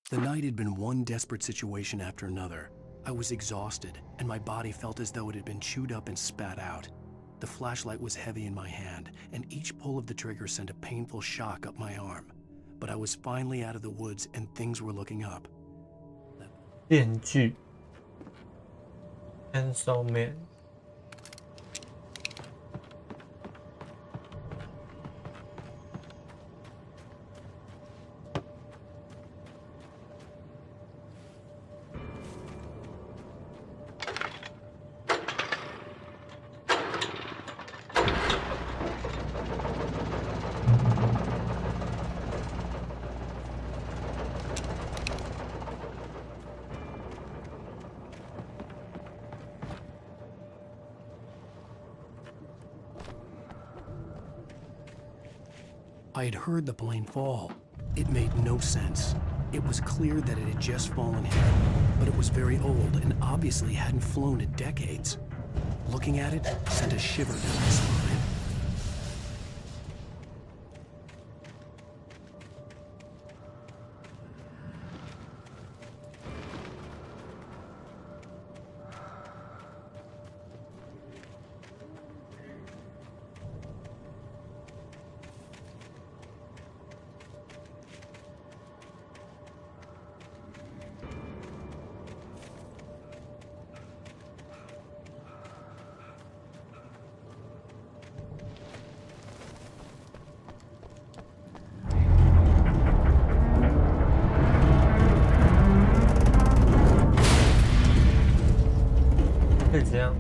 [SPEAKER 1] The night had been one desperate situation after another. I was exhausted, and my body felt as though it had been chewed up and spat out. The flashlight was heavy in my hand, and each pull of the trigger sent a painful shock up my arm. But I was finally out of the woods, and things were looking up.
[SPEAKER 6] 电锯 Chainsaw Man。
[SPEAKER 1] I had heard the plane fall. It made no sense. It was clear that it had just fallen here, but it was very old and obviously hadn't flown in decades. Looking at it sent a shiver down my spine.可以这样。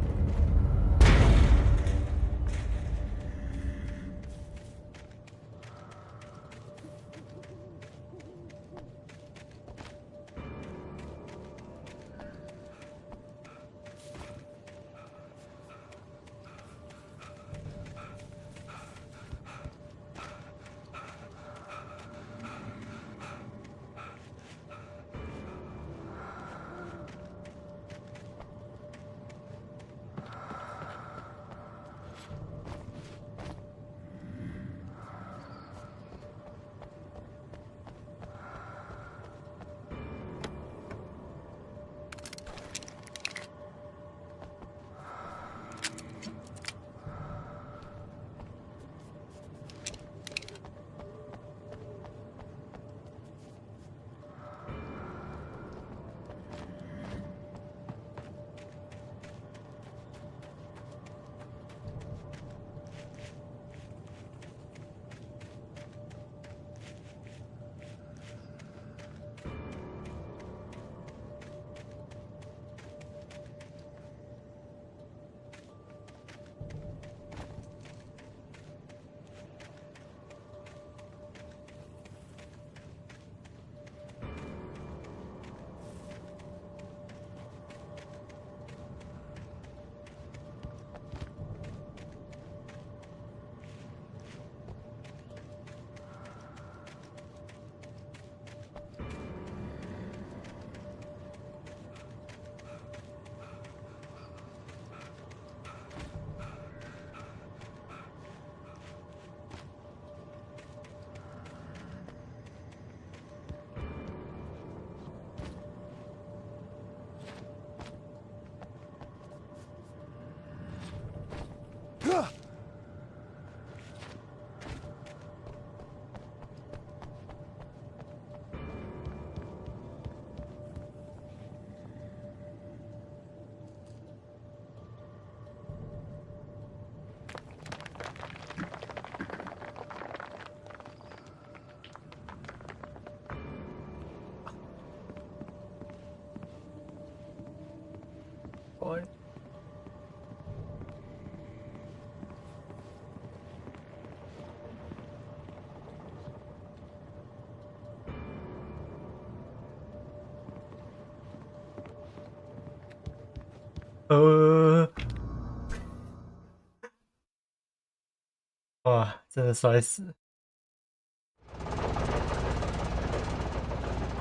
[SPEAKER 1] 哇，真的摔死！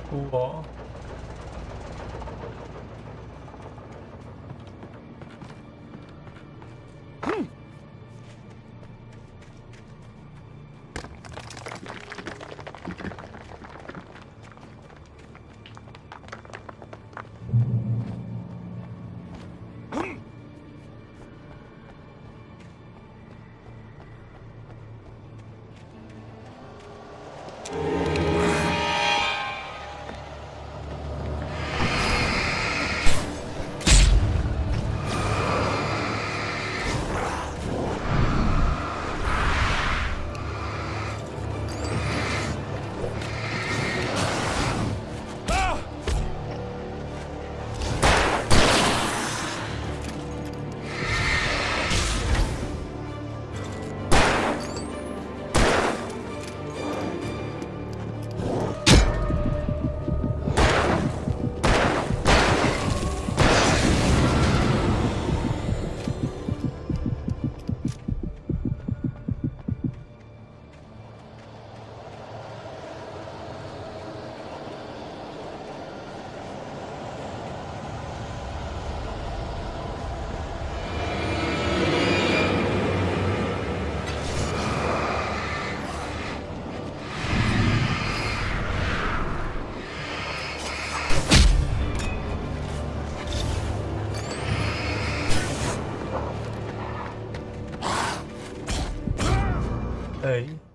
[SPEAKER 1] 哭哦！
[SPEAKER 6] 对。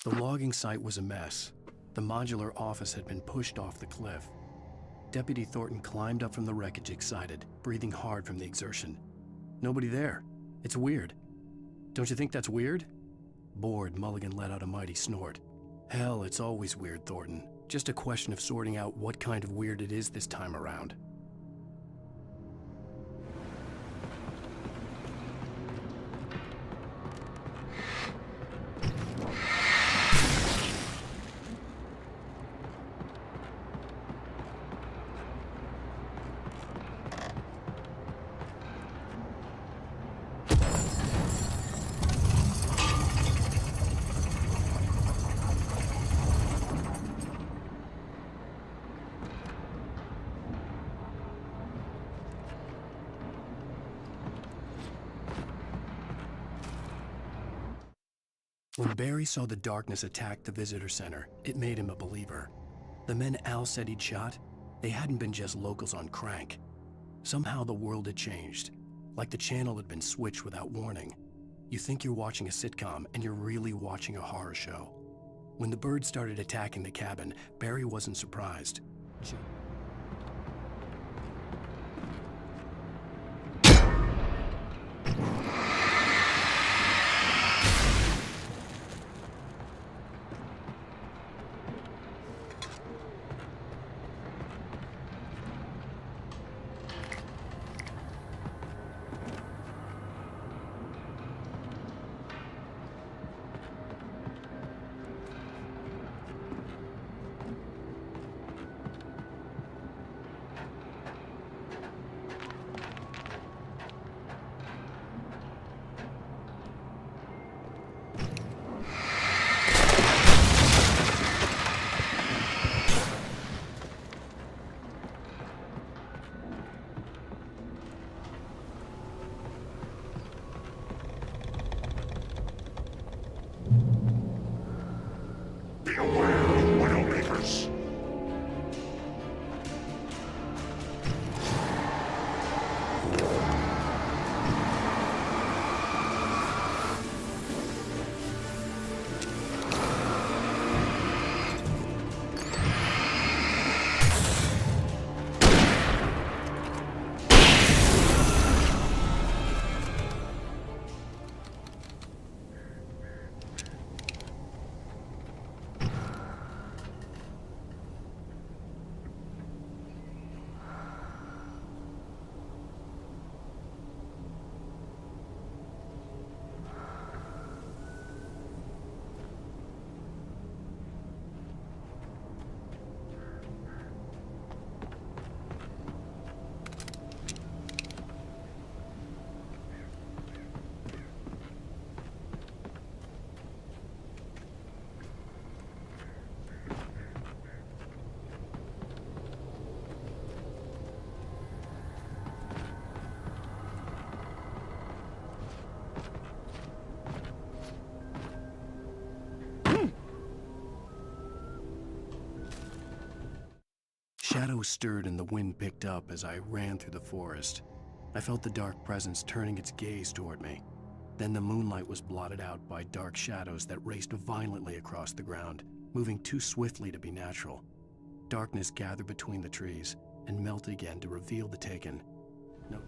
[SPEAKER 1] The logging site was a mess. The modular office had been pushed off the cliff. Deputy Thornton climbed up from the wreckage excited, breathing hard from the exertion. Nobody there. It's weird. Don't you think that's weird? Bored, Mulligan let out a mighty snort. Hell, it's always weird, Thornton. Just a question of sorting out what kind of weird it is this time around. When Barry saw the darkness attack the visitor center, it made him a believer. The men Al said he'd shot, they hadn't been just locals on crank. Somehow the world had changed, like the channel had been switched without warning. You think you're watching a sitcom, and you're really watching a horror show. When the birds started attacking the cabin, Barry wasn't surprised. Shadows stirred and the wind picked up as I ran through the forest. I felt the dark presence turning its gaze toward me. Then the moonlight was blotted out by dark shadows that raced violently across the ground, moving too swiftly to be natural. Darkness gathered between the trees and melted again to reveal the taken. No.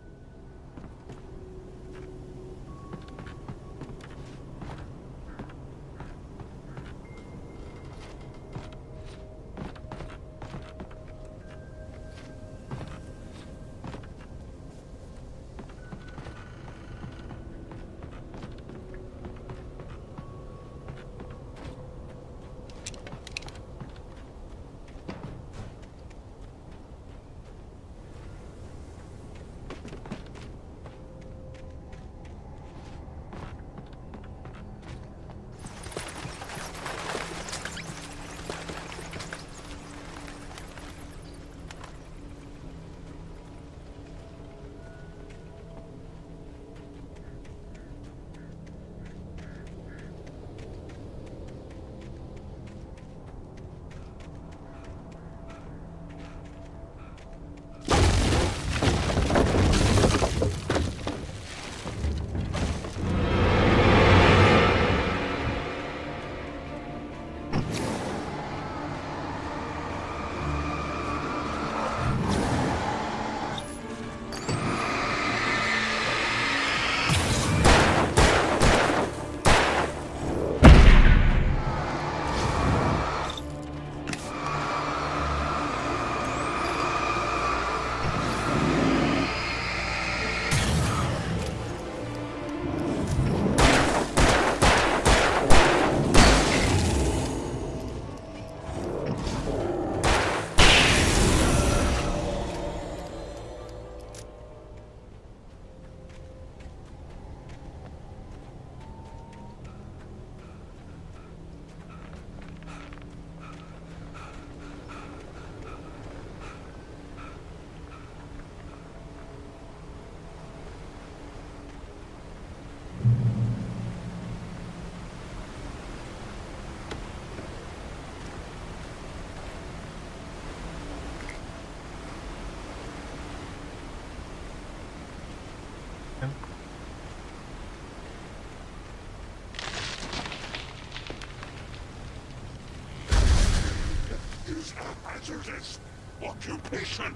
[SPEAKER 3] is a hazardous occupation.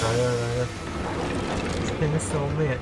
[SPEAKER 6] 来了，变个手面。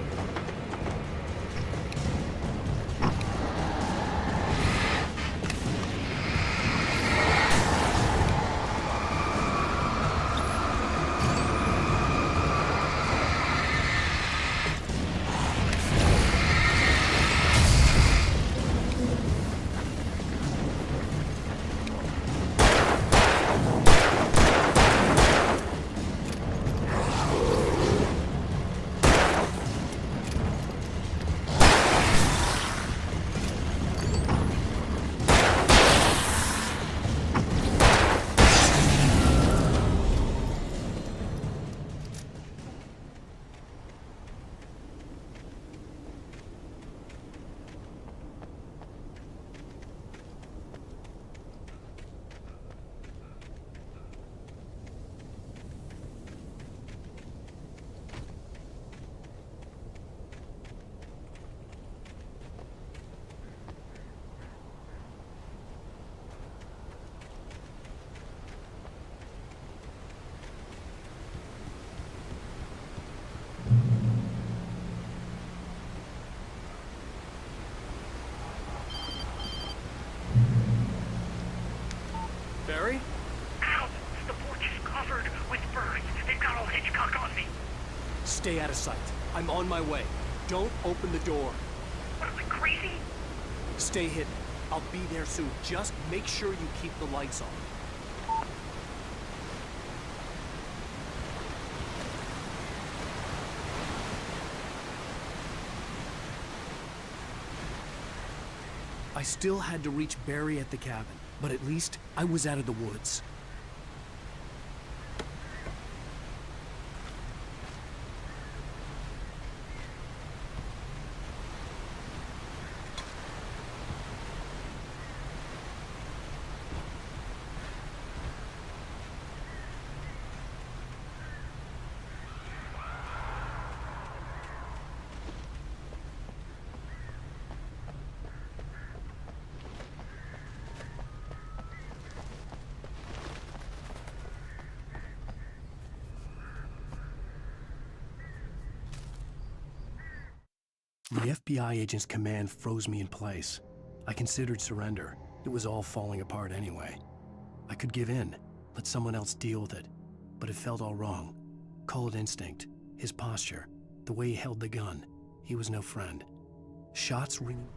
[SPEAKER 15] Barry?
[SPEAKER 13] Ow! The porch is covered with birds. They've got old Hitchcock on me.
[SPEAKER 15] Stay out of sight. I'm on my way. Don't open the door.
[SPEAKER 13] What am I, crazy?
[SPEAKER 15] Stay hidden. I'll be there soon. Just make sure you keep the lights on. I still had to reach Barry at the cabin, but at least I was out of the woods. The FBI agent's command froze me in place. I considered surrender. It was all falling apart anyway. I could give in, let someone else deal with it. But it felt all wrong. Call it instinct, his posture, the way he held the gun. He was no friend. Shots ringing.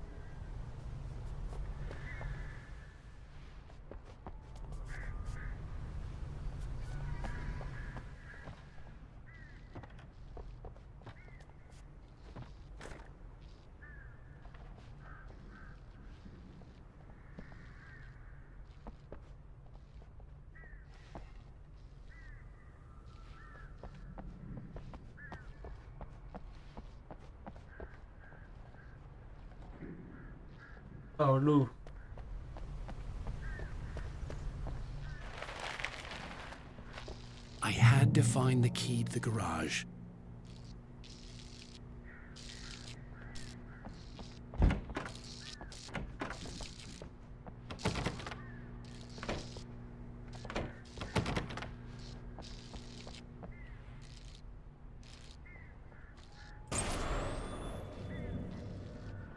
[SPEAKER 15] I had to find the key to the garage.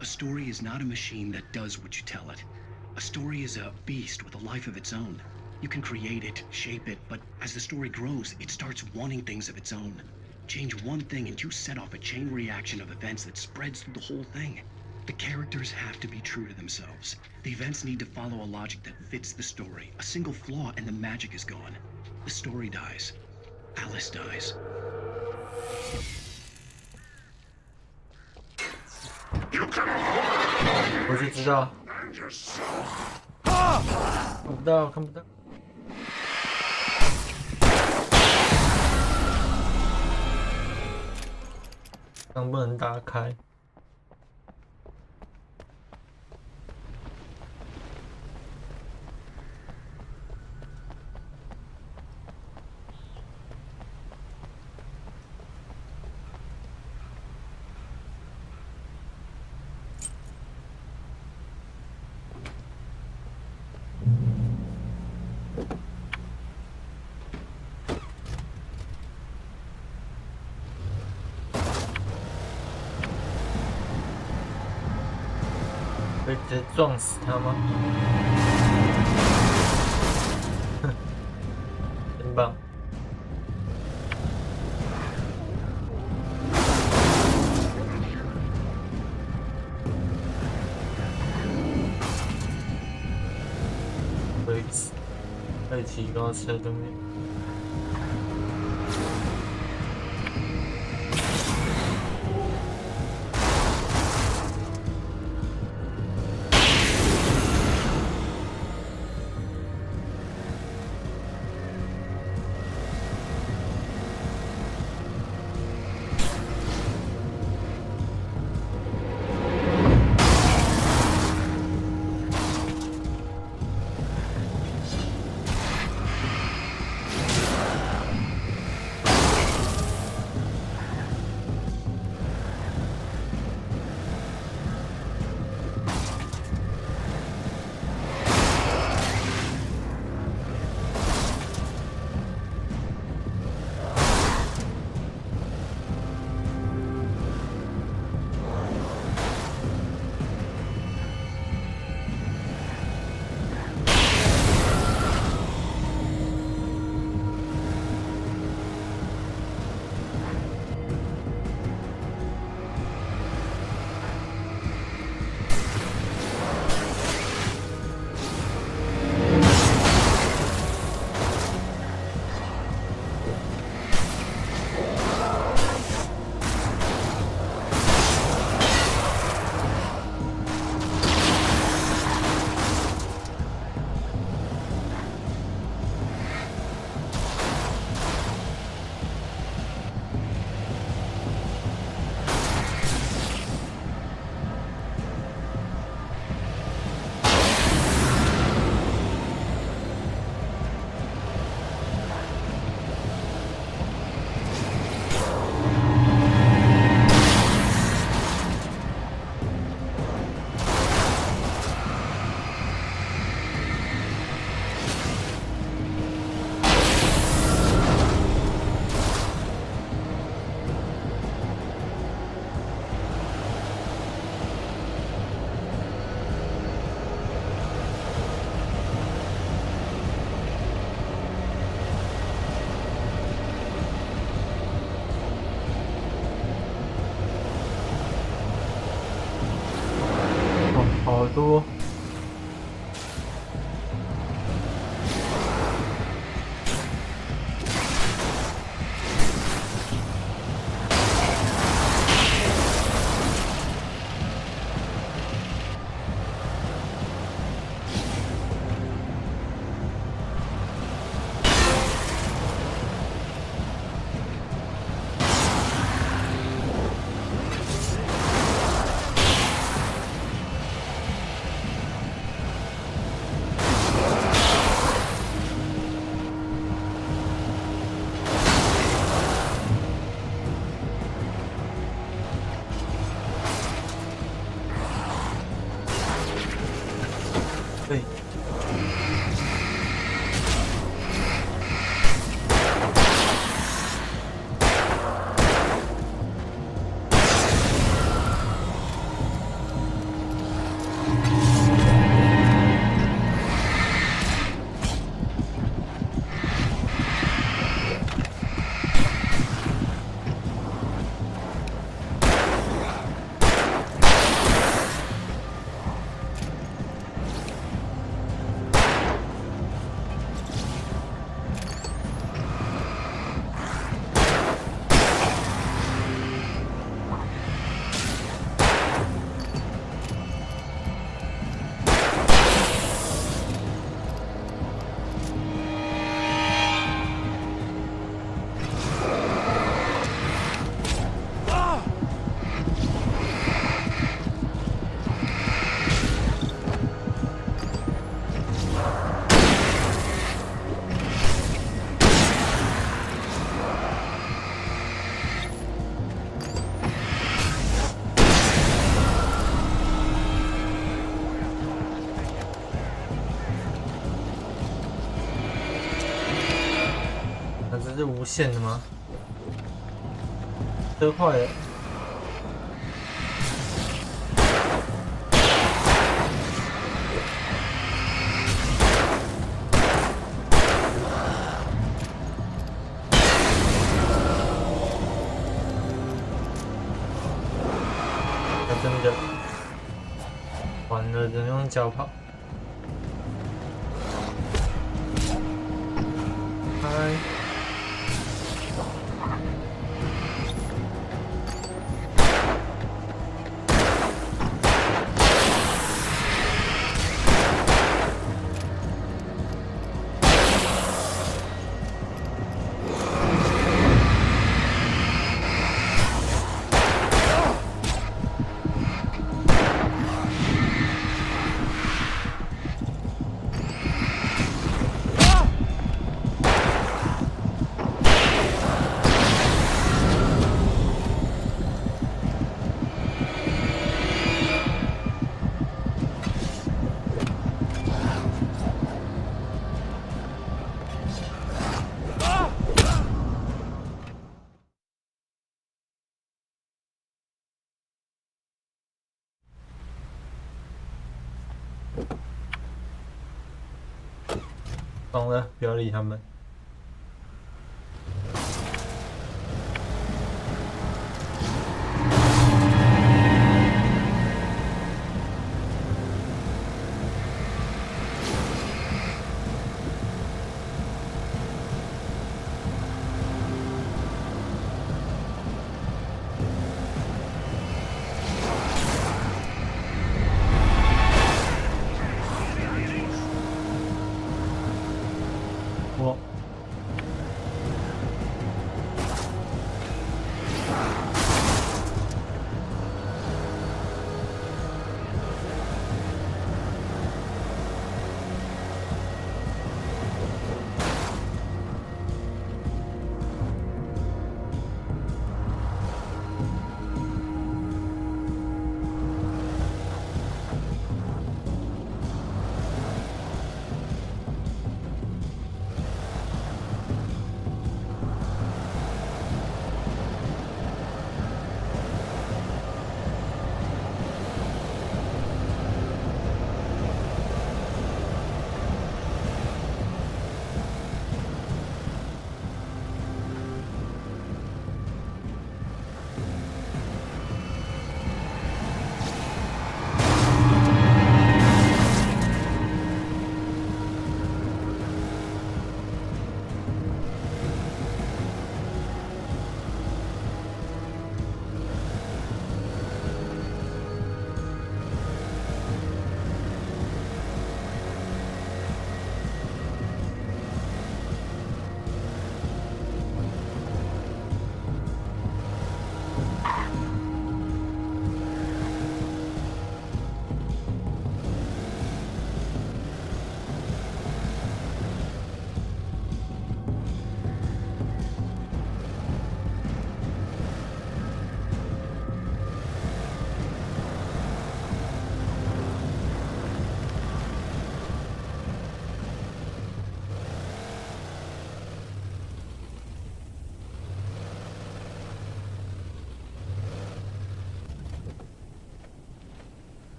[SPEAKER 5] A story is not a machine that does what you tell it. A story is a beast with a life of its own. You can create it, shape it, but as the story grows, it starts wanting things of its own. Change one thing and you set off a chain reaction of events that spreads through the whole thing. The characters have to be true to themselves. The events need to follow a logic that fits the story. A single flaw and the magic is gone. The story dies. Alice dies.
[SPEAKER 6] 我就知道，看不到，看不到。能不能打开？会直接撞死他吗？真棒！为此，会提高车动力。好多。对。这是无限的吗？车坏了。完了，人用脚跑。嗨。懂了，不要理他们。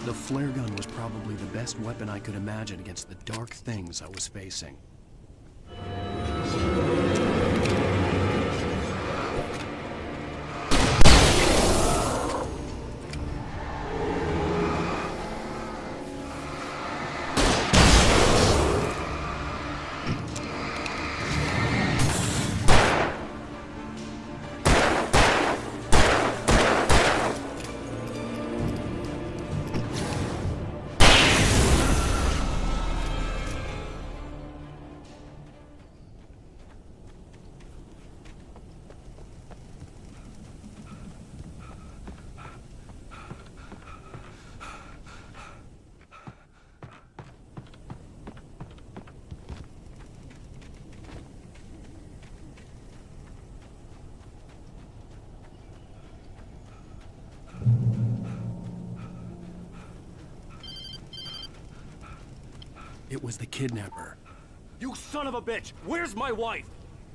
[SPEAKER 1] The flare gun was probably the best weapon I could imagine against the dark things I was facing. It was the kidnapper.
[SPEAKER 9] You son of a bitch! Where's my wife?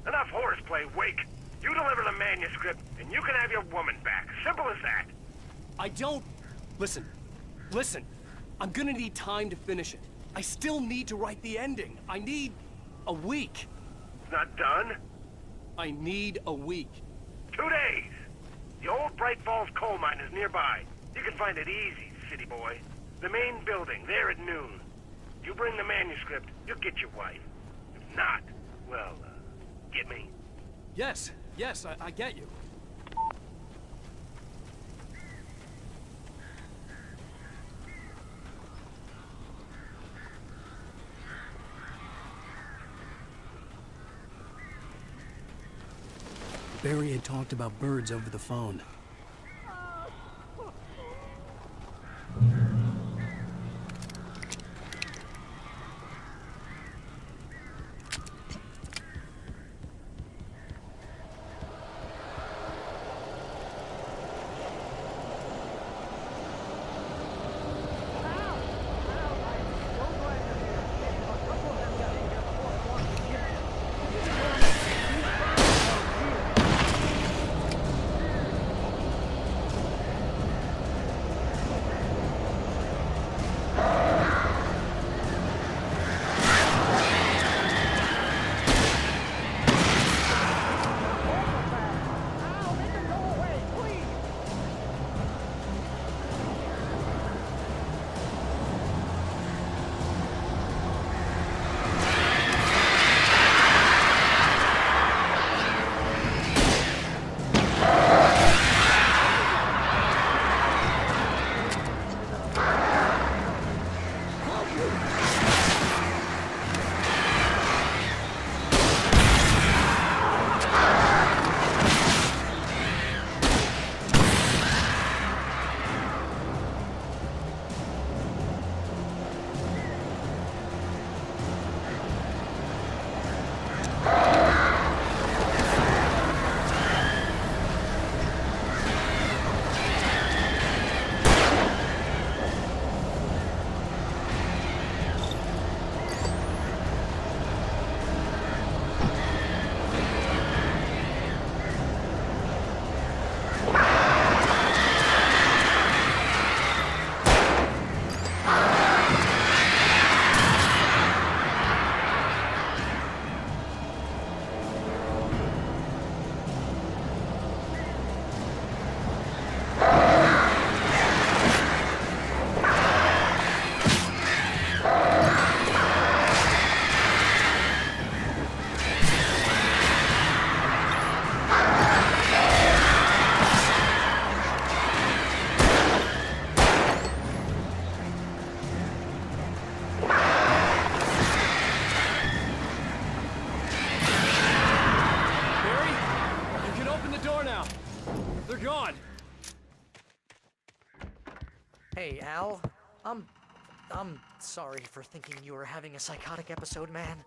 [SPEAKER 13] Enough horseplay, Wake. You deliver the manuscript, and you can have your woman back. Simple as that.
[SPEAKER 9] I don't... Listen.
[SPEAKER 7] I'm gonna need time to finish it. I still need to write the ending. I need a week.
[SPEAKER 13] It's not done?
[SPEAKER 7] I need a week.
[SPEAKER 13] 2 days! The old Bright Falls coal mine is nearby. You can find it easy, city boy. The main building, there at noon. You bring the manuscript, you'll get your wife. If not, well, get me?
[SPEAKER 7] Yes, I get you.
[SPEAKER 1] Barry had talked about birds over the phone.
[SPEAKER 16] Hey, Al. I'm sorry for thinking you were having a psychotic episode, man.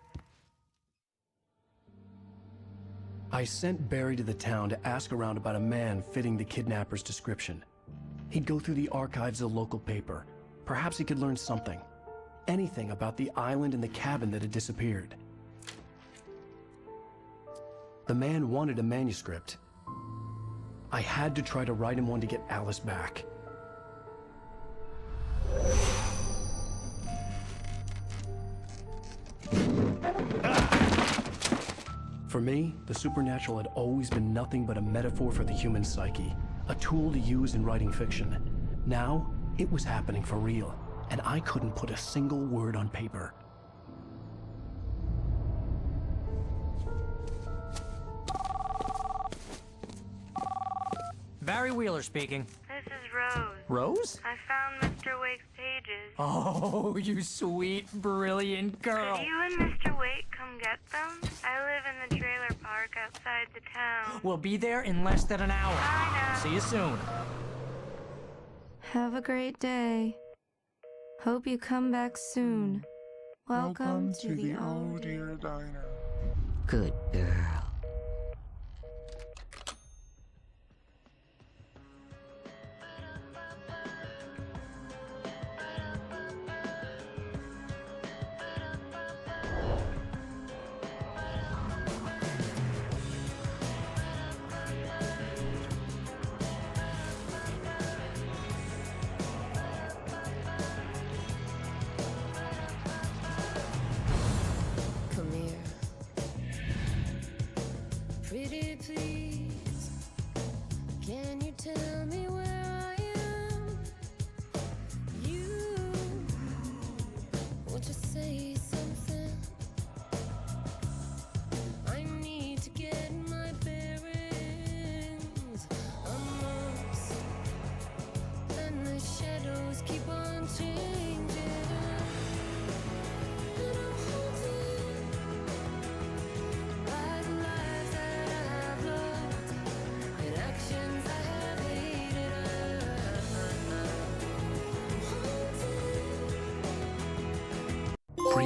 [SPEAKER 1] I sent Barry to the town to ask around about a man fitting the kidnapper's description. He'd go through the archives of the local paper. Perhaps he could learn something. Anything about the island and the cabin that had disappeared. The man wanted a manuscript. I had to try to write him one to get Alice back. For me, the supernatural had always been nothing but a metaphor for the human psyche, a tool to use in writing fiction. Now, it was happening for real, and I couldn't put a single word on paper.
[SPEAKER 16] Barry Wheeler speaking.
[SPEAKER 20] This is Rose.
[SPEAKER 16] Rose?
[SPEAKER 20] I found Mr. Wake's pages.
[SPEAKER 16] Oh, you sweet, brilliant girl.
[SPEAKER 20] Could you and Mr. Wake come get them? I live in the trailer park outside the town.
[SPEAKER 16] We'll be there in less than an hour.
[SPEAKER 20] Bye now.
[SPEAKER 16] See you soon.
[SPEAKER 20] Have a great day. Hope you come back soon. Welcome to the Oh Dear Diner.
[SPEAKER 21] Good girl.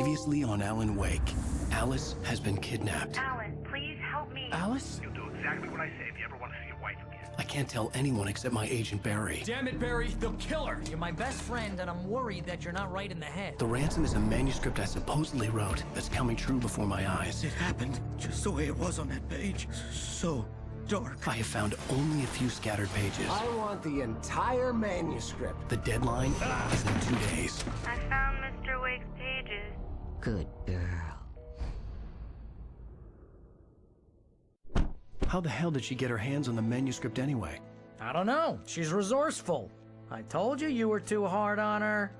[SPEAKER 1] Previously on Alan Wake, Alice has been kidnapped.
[SPEAKER 13] Alan, please help me.
[SPEAKER 1] Alice?
[SPEAKER 13] You'll do exactly what I say if you ever want to see your wife again.
[SPEAKER 1] I can't tell anyone except my agent Barry.
[SPEAKER 16] Damn it, Barry, they'll kill her. You're my best friend, and I'm worried that you're not right in the head.
[SPEAKER 1] The ransom is a manuscript I supposedly wrote that's coming true before my eyes.
[SPEAKER 12] It happened just the way it was on that page. So dark.
[SPEAKER 1] I have found only a few scattered pages.
[SPEAKER 10] I want the entire manuscript.
[SPEAKER 1] The deadline is in 2 days.
[SPEAKER 20] I found Mr. Wake's pages.
[SPEAKER 21] Good girl.
[SPEAKER 1] How the hell did she get her hands on the manuscript anyway?
[SPEAKER 16] I don't know. She's resourceful. I told you you were too hard on her.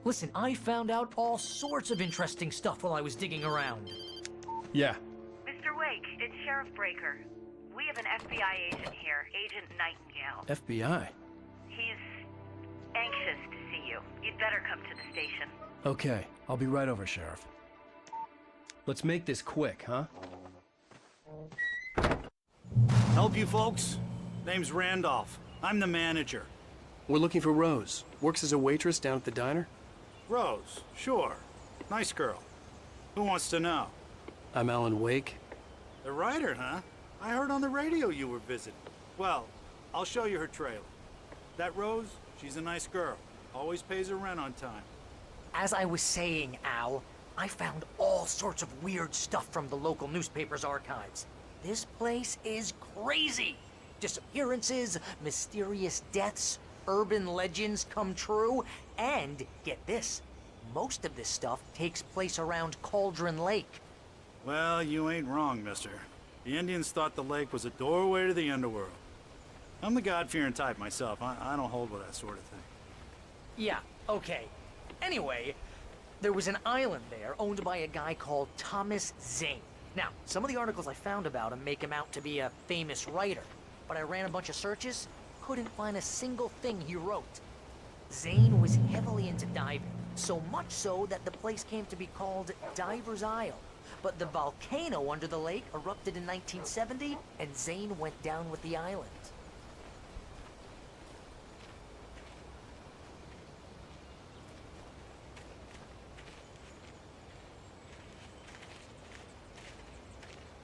[SPEAKER 16] Listen, I found out all sorts of interesting stuff while I was digging around.
[SPEAKER 1] Yeah.
[SPEAKER 20] Mr. Wake, it's Sheriff Breaker. We have an FBI agent here, Agent Nightingale.
[SPEAKER 1] FBI?
[SPEAKER 20] He's anxious to see you. You'd better come to the station.
[SPEAKER 1] Okay, I'll be right over, Sheriff. Let's make this quick, huh?
[SPEAKER 22] Help you folks? Name's Randolph. I'm the manager.
[SPEAKER 1] We're looking for Rose. Works as a waitress down at the diner.
[SPEAKER 22] Rose, sure. Nice girl. Who wants to know?
[SPEAKER 1] I'm Alan Wake.
[SPEAKER 22] The writer, huh? I heard on the radio you were visiting. Well, I'll show you her trailer. That Rose, she's a nice girl. Always pays her rent on time.
[SPEAKER 16] As I was saying, Al, I found all sorts of weird stuff from the local newspaper's archives. This place is crazy. Disappearances, mysterious deaths, urban legends come true, and get this, most of this stuff takes place around Cauldron Lake.
[SPEAKER 22] Well, you ain't wrong, mister. The Indians thought the lake was a doorway to the underworld. I'm the God-fearing type myself. I don't hold with that sort of thing.
[SPEAKER 16] Yeah, okay. Anyway, there was an island there owned by a guy called Thomas Zane. Now, some of the articles I found about him make him out to be a famous writer, but I ran a bunch of searches, couldn't find a single thing he wrote. Zane was heavily into diving, so much so that the place came to be called Diver's Isle. But the volcano under the lake erupted in 1970, and Zane went down with the island.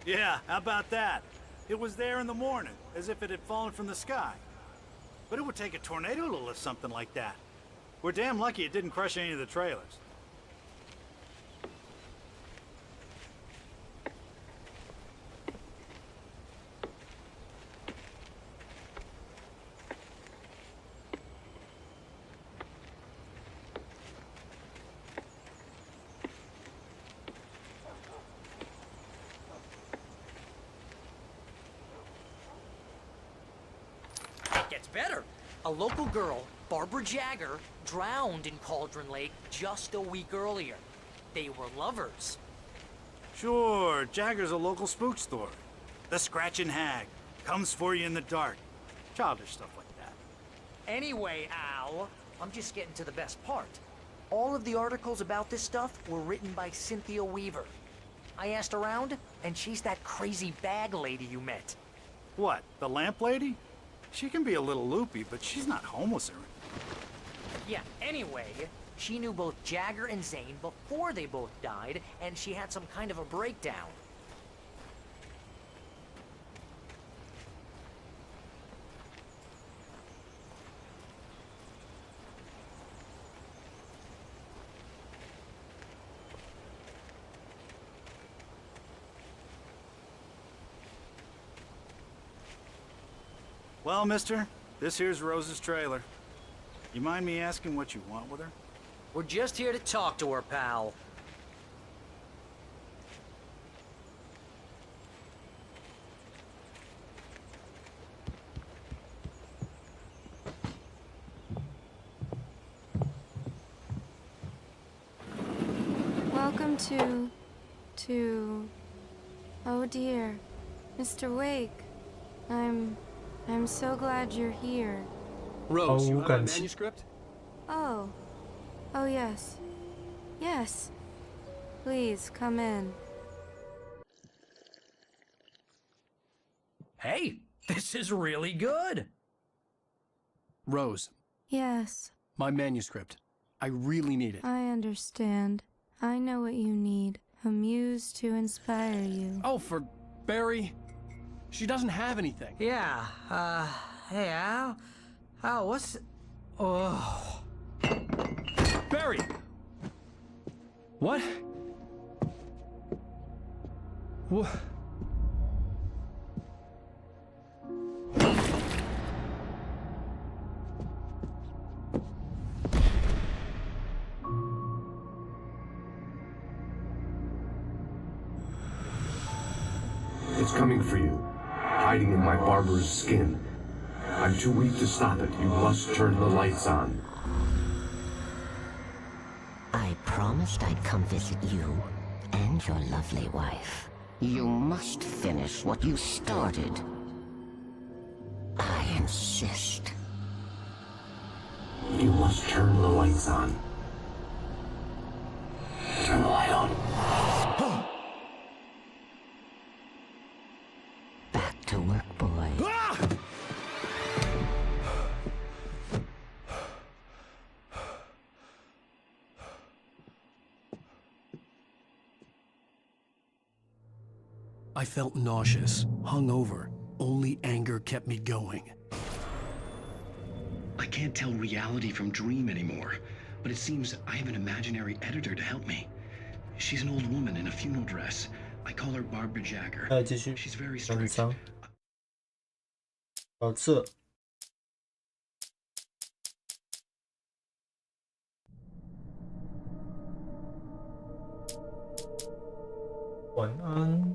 [SPEAKER 22] Yeah, how about that? It was there in the morning, as if it had fallen from the sky. But it would take a tornado to lift something like that. We're damn lucky it didn't crush any of the trailers.
[SPEAKER 16] Gets better. A local girl, Barbara Jagger, drowned in Cauldron Lake just a week earlier. They were lovers.
[SPEAKER 22] Sure, Jagger's a local spook story. The Scratching Hag comes for you in the dark. Childish stuff like that.
[SPEAKER 16] Anyway, Al, I'm just getting to the best part. All of the articles about this stuff were written by Cynthia Weaver. I asked around, and she's that crazy bag lady you met.
[SPEAKER 22] What, the lamp lady? She can be a little loopy, but she's not homeless or anything.
[SPEAKER 16] Yeah, anyway, she knew both Jagger and Zane before they both died, and she had some kind of a breakdown.
[SPEAKER 22] Well, mister, this here's Rose's trailer. You mind me asking what you want with her?
[SPEAKER 16] We're just here to talk to her, pal.
[SPEAKER 20] Welcome to... Oh dear. Mr. Wake. I'm so glad you're here.
[SPEAKER 1] Rose, you have a manuscript?
[SPEAKER 20] Oh. Oh, yes. Yes. Please, come in.
[SPEAKER 16] Hey, this is really good.
[SPEAKER 1] Rose.
[SPEAKER 20] Yes.
[SPEAKER 1] My manuscript. I really need it.
[SPEAKER 20] I understand. I know what you need. A muse to inspire you.
[SPEAKER 7] Oh, for Barry? She doesn't have anything.
[SPEAKER 16] Yeah, hey, Al? Al, what's... Oh...
[SPEAKER 7] Barry! What? What?
[SPEAKER 3] It's coming for you, hiding in my barber's skin. I'm too weak to stop it. You must turn the lights on.
[SPEAKER 21] I promised I'd come visit you and your lovely wife. You must finish what you started. I insist.
[SPEAKER 3] You must turn the lights on. Turn the light on.
[SPEAKER 21] Back to work, boy.
[SPEAKER 1] I felt nauseous, hungover. Only anger kept me going.
[SPEAKER 5] I can't tell reality from dream anymore, but it seems I have an imaginary editor to help me. She's an old woman in a funeral dress. I call her Barbara Jagger. She's very strict.
[SPEAKER 6] 好，这晚安。